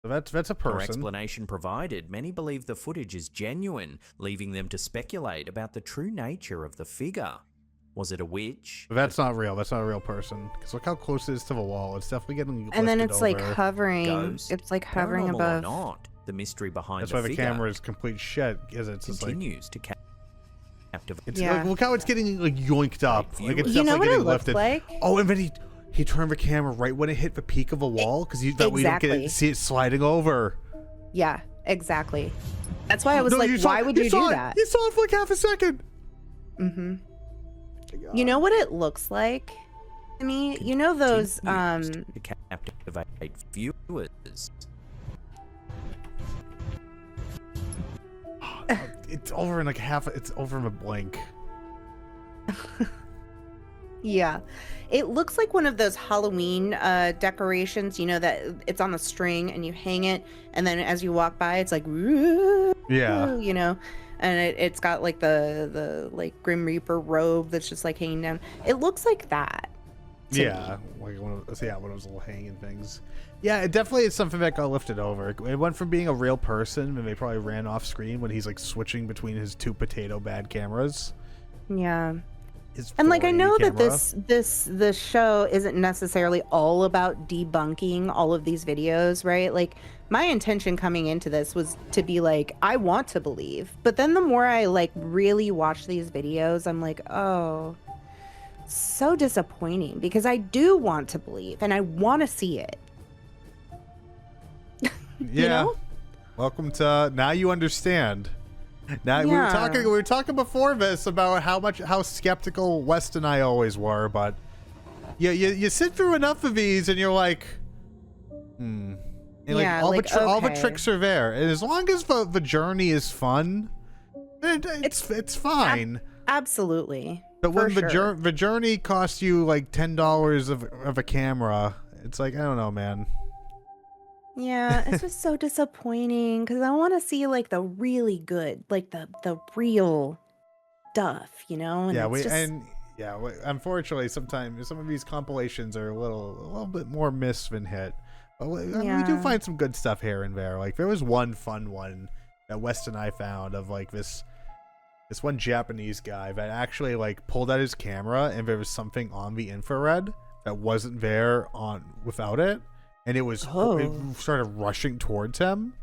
[SPEAKER 1] So that's a
[SPEAKER 6] or
[SPEAKER 1] person.
[SPEAKER 6] explanation provided. Many believe the footage is genuine, leaving them to speculate about the true nature of the figure. Was it a witch?
[SPEAKER 1] But that's not real. That's not a real person. Because look how close it is to the wall. It's definitely getting
[SPEAKER 2] And then
[SPEAKER 1] lifted
[SPEAKER 2] it's like
[SPEAKER 1] over.
[SPEAKER 2] hovering.
[SPEAKER 6] Ghost?
[SPEAKER 2] It's like hovering
[SPEAKER 6] Paranormal
[SPEAKER 2] above.
[SPEAKER 6] or not, the mystery behind
[SPEAKER 1] That's
[SPEAKER 6] the
[SPEAKER 1] why the
[SPEAKER 6] figure
[SPEAKER 1] camera is complete shit. Is it's just like
[SPEAKER 6] continues to captivate.
[SPEAKER 1] it's like, look how it's getting like yoinked up. Like it's
[SPEAKER 2] You know
[SPEAKER 1] definitely
[SPEAKER 2] what it
[SPEAKER 1] getting
[SPEAKER 2] looks
[SPEAKER 1] lifted.
[SPEAKER 2] like?
[SPEAKER 1] Oh, and then he turned the camera right when it hit the peak of a wall because that way you don't get
[SPEAKER 2] Exactly.
[SPEAKER 1] it, see it sliding over.
[SPEAKER 2] Yeah, exactly. That's why I was
[SPEAKER 1] No,
[SPEAKER 2] like,
[SPEAKER 1] you saw-
[SPEAKER 2] why would you
[SPEAKER 1] saw
[SPEAKER 2] do
[SPEAKER 1] it.
[SPEAKER 2] that?
[SPEAKER 1] You saw it for like half a second.
[SPEAKER 2] Mm-hmm. You know what it looks like to me? You know those
[SPEAKER 6] to captivate viewers.
[SPEAKER 1] It's over in like half. It's over in a blink.
[SPEAKER 2] Yeah. It looks like one of those Halloween decorations, you know, that it's on the string and you hang it, and then as you walk by, it's like,
[SPEAKER 1] Yeah.
[SPEAKER 2] you know, and it's got like the like Grim Reaper robe that's just like hanging down. It looks like that.
[SPEAKER 1] Yeah, like one of those little hanging things. Yeah, it definitely is something that got lifted over. It went from being a real person, and they probably ran off screen when he's like switching between his two potato bad cameras.
[SPEAKER 2] Yeah.
[SPEAKER 1] His
[SPEAKER 2] And like I
[SPEAKER 1] 480
[SPEAKER 2] know
[SPEAKER 1] camera.
[SPEAKER 2] that this show isn't necessarily all about debunking all of these videos, right? Like my intention coming into this was to be like, I want to believe. But then the more I like really watch these videos, I'm like, oh, so disappointing, because I do want to believe and I want to see it.
[SPEAKER 1] Yeah.
[SPEAKER 2] You know?
[SPEAKER 1] Welcome to Now You Understand. Now we were talking before this about how skeptical West and I always were, but you sit through enough of these and you're like, And
[SPEAKER 2] Yeah,
[SPEAKER 1] all
[SPEAKER 2] like,
[SPEAKER 1] all the
[SPEAKER 2] okay.
[SPEAKER 1] tricks are there, and as long as the journey is fun, it's fine.
[SPEAKER 2] Absolutely.
[SPEAKER 1] But when
[SPEAKER 2] For sure.
[SPEAKER 1] the journey costs you like $10 of a camera, it's like, I don't know, man.
[SPEAKER 2] Yeah, it's just so disappointing because I want to see like the really good, like the real stuff, you know? And
[SPEAKER 1] Yeah,
[SPEAKER 2] it's just...
[SPEAKER 1] unfortunately, sometimes some of these compilations are a little bit more miss than hit. But we do
[SPEAKER 2] Yeah.
[SPEAKER 1] find some good stuff here and there. Like there was one fun one that West and I found of like this one Japanese guy that actually like pulled out his camera and there was something on the infrared that wasn't there without it. And it started rushing towards him,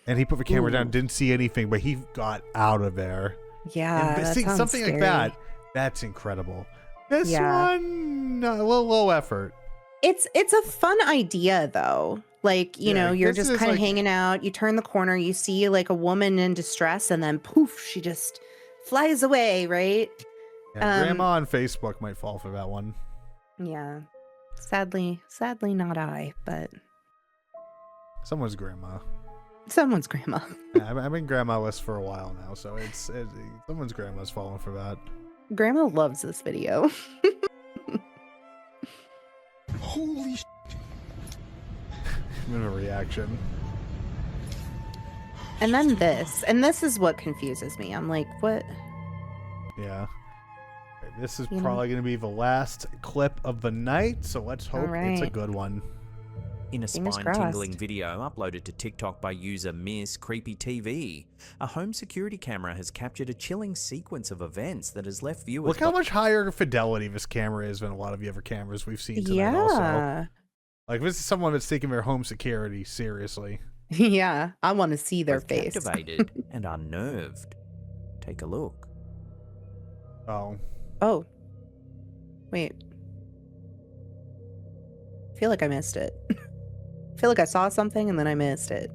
[SPEAKER 1] and he put the camera down, didn't see anything, but he got out of there.
[SPEAKER 2] Yeah,
[SPEAKER 1] and
[SPEAKER 2] that
[SPEAKER 1] seeing
[SPEAKER 2] sounds
[SPEAKER 1] something like
[SPEAKER 2] scary.
[SPEAKER 1] that, that's incredible. This
[SPEAKER 2] Yeah.
[SPEAKER 1] one, a little low effort.
[SPEAKER 2] It's a fun idea though. Like, you know, you're
[SPEAKER 1] this
[SPEAKER 2] just
[SPEAKER 1] is
[SPEAKER 2] kind of
[SPEAKER 1] like-
[SPEAKER 2] hanging out, you turn the corner, you see like a woman in distress, and then poof, she just flies away, right?
[SPEAKER 1] Yeah, Grandma on Facebook might fall for that one.
[SPEAKER 2] Yeah. Sadly not I, but
[SPEAKER 1] Someone's grandma.
[SPEAKER 2] someone's grandma.
[SPEAKER 1] Yeah, I've been grandma list for a while now, so someone's grandma's falling for that.
[SPEAKER 2] Grandma loves this video.
[SPEAKER 12] Holy sh!
[SPEAKER 1] Bit of a reaction.
[SPEAKER 2] And then this is what confuses me. I'm like, what?
[SPEAKER 1] Yeah. Right, this is
[SPEAKER 2] You know?
[SPEAKER 1] probably going to be the last clip of the night, so let's hope it's a
[SPEAKER 2] right.
[SPEAKER 1] good one.
[SPEAKER 6] In a
[SPEAKER 2] Fingers
[SPEAKER 6] spine-tingling
[SPEAKER 2] crossed.
[SPEAKER 6] video uploaded to TikTok by user Miss Creepy TV, a home security camera has captured a chilling sequence of events that has left viewers.
[SPEAKER 1] Look how much higher fidelity this camera is than a lot of the other cameras we've seen tonight also.
[SPEAKER 2] Yeah.
[SPEAKER 1] Like, this is someone that's taking their home security seriously.
[SPEAKER 2] Yeah. I want to see their
[SPEAKER 6] both
[SPEAKER 2] face.
[SPEAKER 6] captivated and unnerved. Take a look.
[SPEAKER 1] Oh.
[SPEAKER 2] Oh. Wait. I feel like I missed it. I feel like I saw something and then I missed it.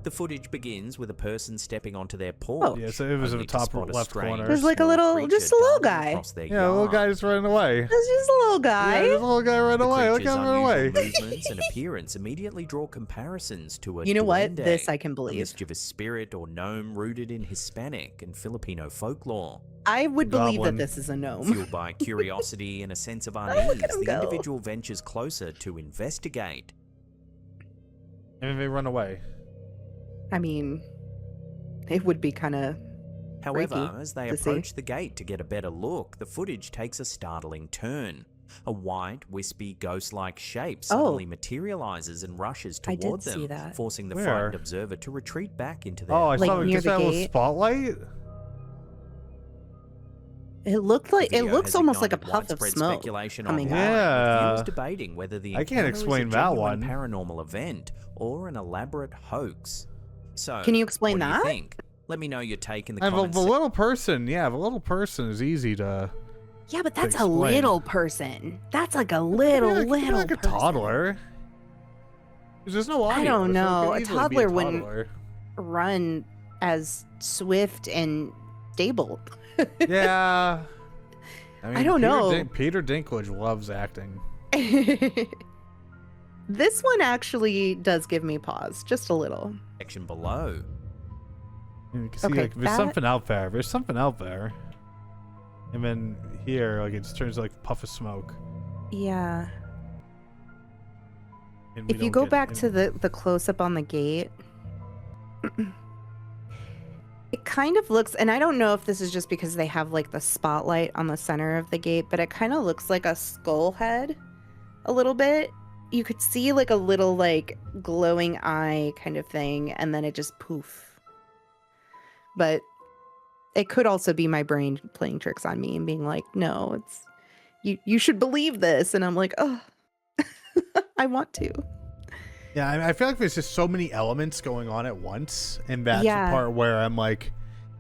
[SPEAKER 6] The footage begins with a person stepping onto their porch.
[SPEAKER 1] Oh, yeah, so it was in the top left corner.
[SPEAKER 2] There's like a little, just a little guy.
[SPEAKER 1] Yeah, a little guy just running away.
[SPEAKER 2] There's just a little guy.
[SPEAKER 1] Yeah, there's a little guy running away. Look at him run away.
[SPEAKER 6] Movements and appearance immediately draw comparisons to a
[SPEAKER 2] You know what?
[SPEAKER 6] duende,
[SPEAKER 2] This I can believe.
[SPEAKER 6] a mischievous spirit or gnome rooted in Hispanic and Filipino folklore.
[SPEAKER 2] I would believe
[SPEAKER 1] Goblin.
[SPEAKER 2] that this is a gnome.
[SPEAKER 6] Fueled by curiosity and a sense of unease, the individual ventures closer to investigate.
[SPEAKER 1] And they run away.
[SPEAKER 2] I mean, it would be kind of
[SPEAKER 6] However, as they approach the gate to get a better look, the footage takes a startling turn. A white, wispy, ghost-like shape suddenly materializes and rushes toward them, forcing the frightened observer to retreat back into their
[SPEAKER 1] I saw near the gate. Spotlight.
[SPEAKER 2] It looked like it looks almost like a puff of smoke coming out.
[SPEAKER 6] Yeah, viewers debating whether the
[SPEAKER 1] I can't explain
[SPEAKER 6] is a
[SPEAKER 1] that one.
[SPEAKER 6] Paranormal event or an elaborate hoax. So,
[SPEAKER 2] can you explain
[SPEAKER 6] what
[SPEAKER 2] that?
[SPEAKER 6] Do you think? Let me know your take in the
[SPEAKER 1] The
[SPEAKER 6] comments.
[SPEAKER 1] little person, the little person is easy to.
[SPEAKER 2] Yeah, but that's a little person. That's like a little
[SPEAKER 1] like a
[SPEAKER 2] person.
[SPEAKER 1] toddler. There's no audio.
[SPEAKER 2] I don't
[SPEAKER 1] so
[SPEAKER 2] know.
[SPEAKER 1] it
[SPEAKER 2] A
[SPEAKER 1] could easily be
[SPEAKER 2] toddler
[SPEAKER 1] a
[SPEAKER 2] wouldn't
[SPEAKER 1] toddler.
[SPEAKER 2] run as swift and stable.
[SPEAKER 1] Yeah.
[SPEAKER 2] I don't know.
[SPEAKER 1] Peter Dinklage loves acting.
[SPEAKER 2] This one actually does give me pause, just a little.
[SPEAKER 6] Section below.
[SPEAKER 1] You can see there's something out there. There's something out there. And then here, it just turns like a puff of smoke.
[SPEAKER 2] Yeah. If you go back to the close-up on the gate, it kind of looks, and I don't know if this is just because they have like the spotlight on the center of the gate, but it kind of looks like a skull head a little bit. You could see like a little like glowing eye kind of thing, and then it just poof. But it could also be my brain playing tricks on me and being like, no, it's you should believe this. And I'm like, oh, I want to.
[SPEAKER 1] Yeah, I feel like there's just so many elements going on at once, and that's the part where I'm like,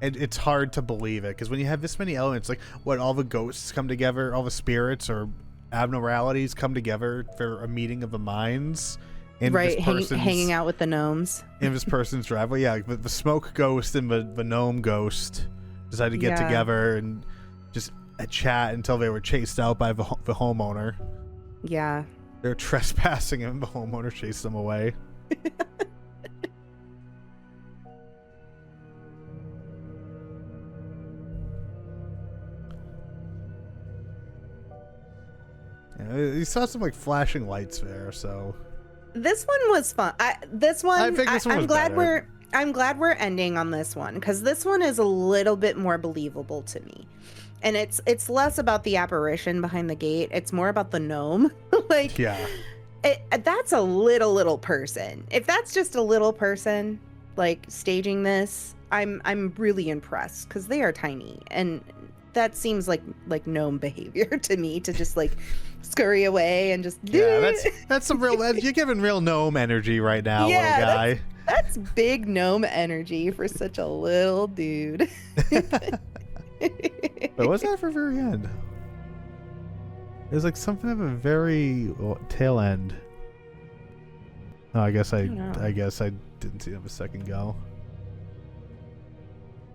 [SPEAKER 1] it's hard to believe it, because when you have this many elements, like what all the ghosts come together, all the spirits or abnormalities come together for a meeting of the minds. In
[SPEAKER 2] right,
[SPEAKER 1] this
[SPEAKER 2] hanging out with the gnomes.
[SPEAKER 1] In this person's driveway, yeah, the smoke ghost and the gnome ghost decided to get together and just chat until they were chased out by the homeowner.
[SPEAKER 2] Yeah.
[SPEAKER 1] They're trespassing and the homeowner chased them away. You saw some like flashing lights there, so.
[SPEAKER 2] This one was fun. I think this one
[SPEAKER 1] I'm glad
[SPEAKER 2] better. I'm glad we're ending on this one, because this one is a little bit more believable to me. And it's less about the apparition behind the gate. It's more about the gnome. Like, yeah. That's a little person. If that's just a little person, like staging this, I'm really impressed, because they are tiny, and that seems like gnome behavior to me, to just like scurry away and just
[SPEAKER 1] that's some real. You're giving real gnome energy right now, little guy.
[SPEAKER 2] That's big gnome energy for such a little dude.
[SPEAKER 1] But what's that for very end? There's like something of a very tail end. Oh, I guess I didn't see them a second go.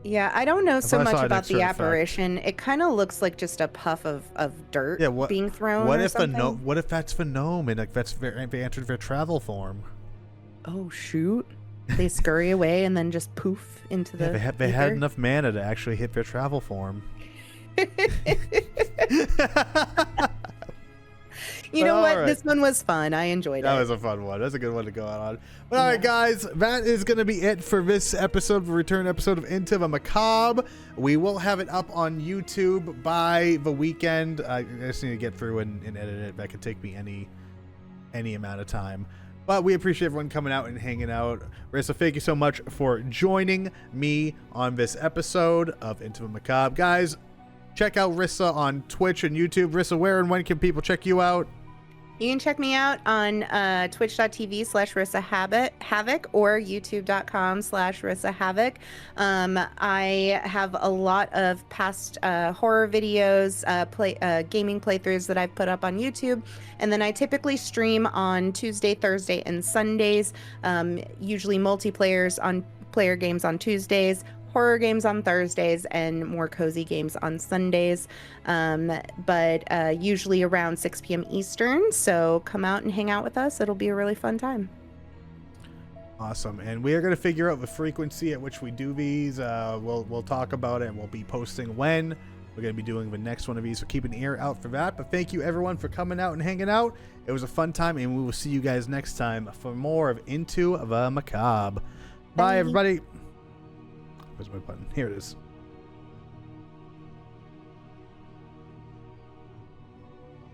[SPEAKER 2] Yeah, I don't know so much about the apparition. It kind of looks like just a puff of dirt being thrown.
[SPEAKER 1] What
[SPEAKER 2] or
[SPEAKER 1] if
[SPEAKER 2] something.
[SPEAKER 1] What if that's the gnome and like they entered their travel form?
[SPEAKER 2] Oh shoot! They scurry away and then just poof into the.
[SPEAKER 1] They had enough mana to actually hit their travel form.
[SPEAKER 2] You know what? Right. This one was fun. I enjoyed it.
[SPEAKER 1] That was a fun one. That's a good one to go out on. But all right, guys, that is going to be it for this episode, the return episode of Into the Macabre. We will have it up on YouTube by the weekend. I just need to get through and edit it. That could take me any amount of time. But we appreciate everyone coming out and hanging out. Rissa, thank you so much for joining me on this episode of Into the Macabre. Guys, check out Rissa on Twitch and YouTube. Rissa, where and when can people check you out?
[SPEAKER 2] You can check me out on twitch.tv/RissaHavok or youtube.com/RissaHavok. I have a lot of past horror videos, gaming playthroughs that I've put up on YouTube. And then I typically stream on Tuesday, Thursday, and Sundays, usually player games on Tuesdays, horror games on Thursdays, and more cozy games on Sundays, but usually around 6 p.m. Eastern. So come out and hang out with us. It'll be a really fun time.
[SPEAKER 1] Awesome. And we are going to figure out the frequency at which we do these. We'll talk about it, and we'll be posting when we're going to be doing the next one of these. So keep an ear out for that. But thank you, everyone, for coming out and hanging out. It was a fun time, and we will see you guys next time for more of Into the Macabre. Bye, everybody. Where's my button? Here it is.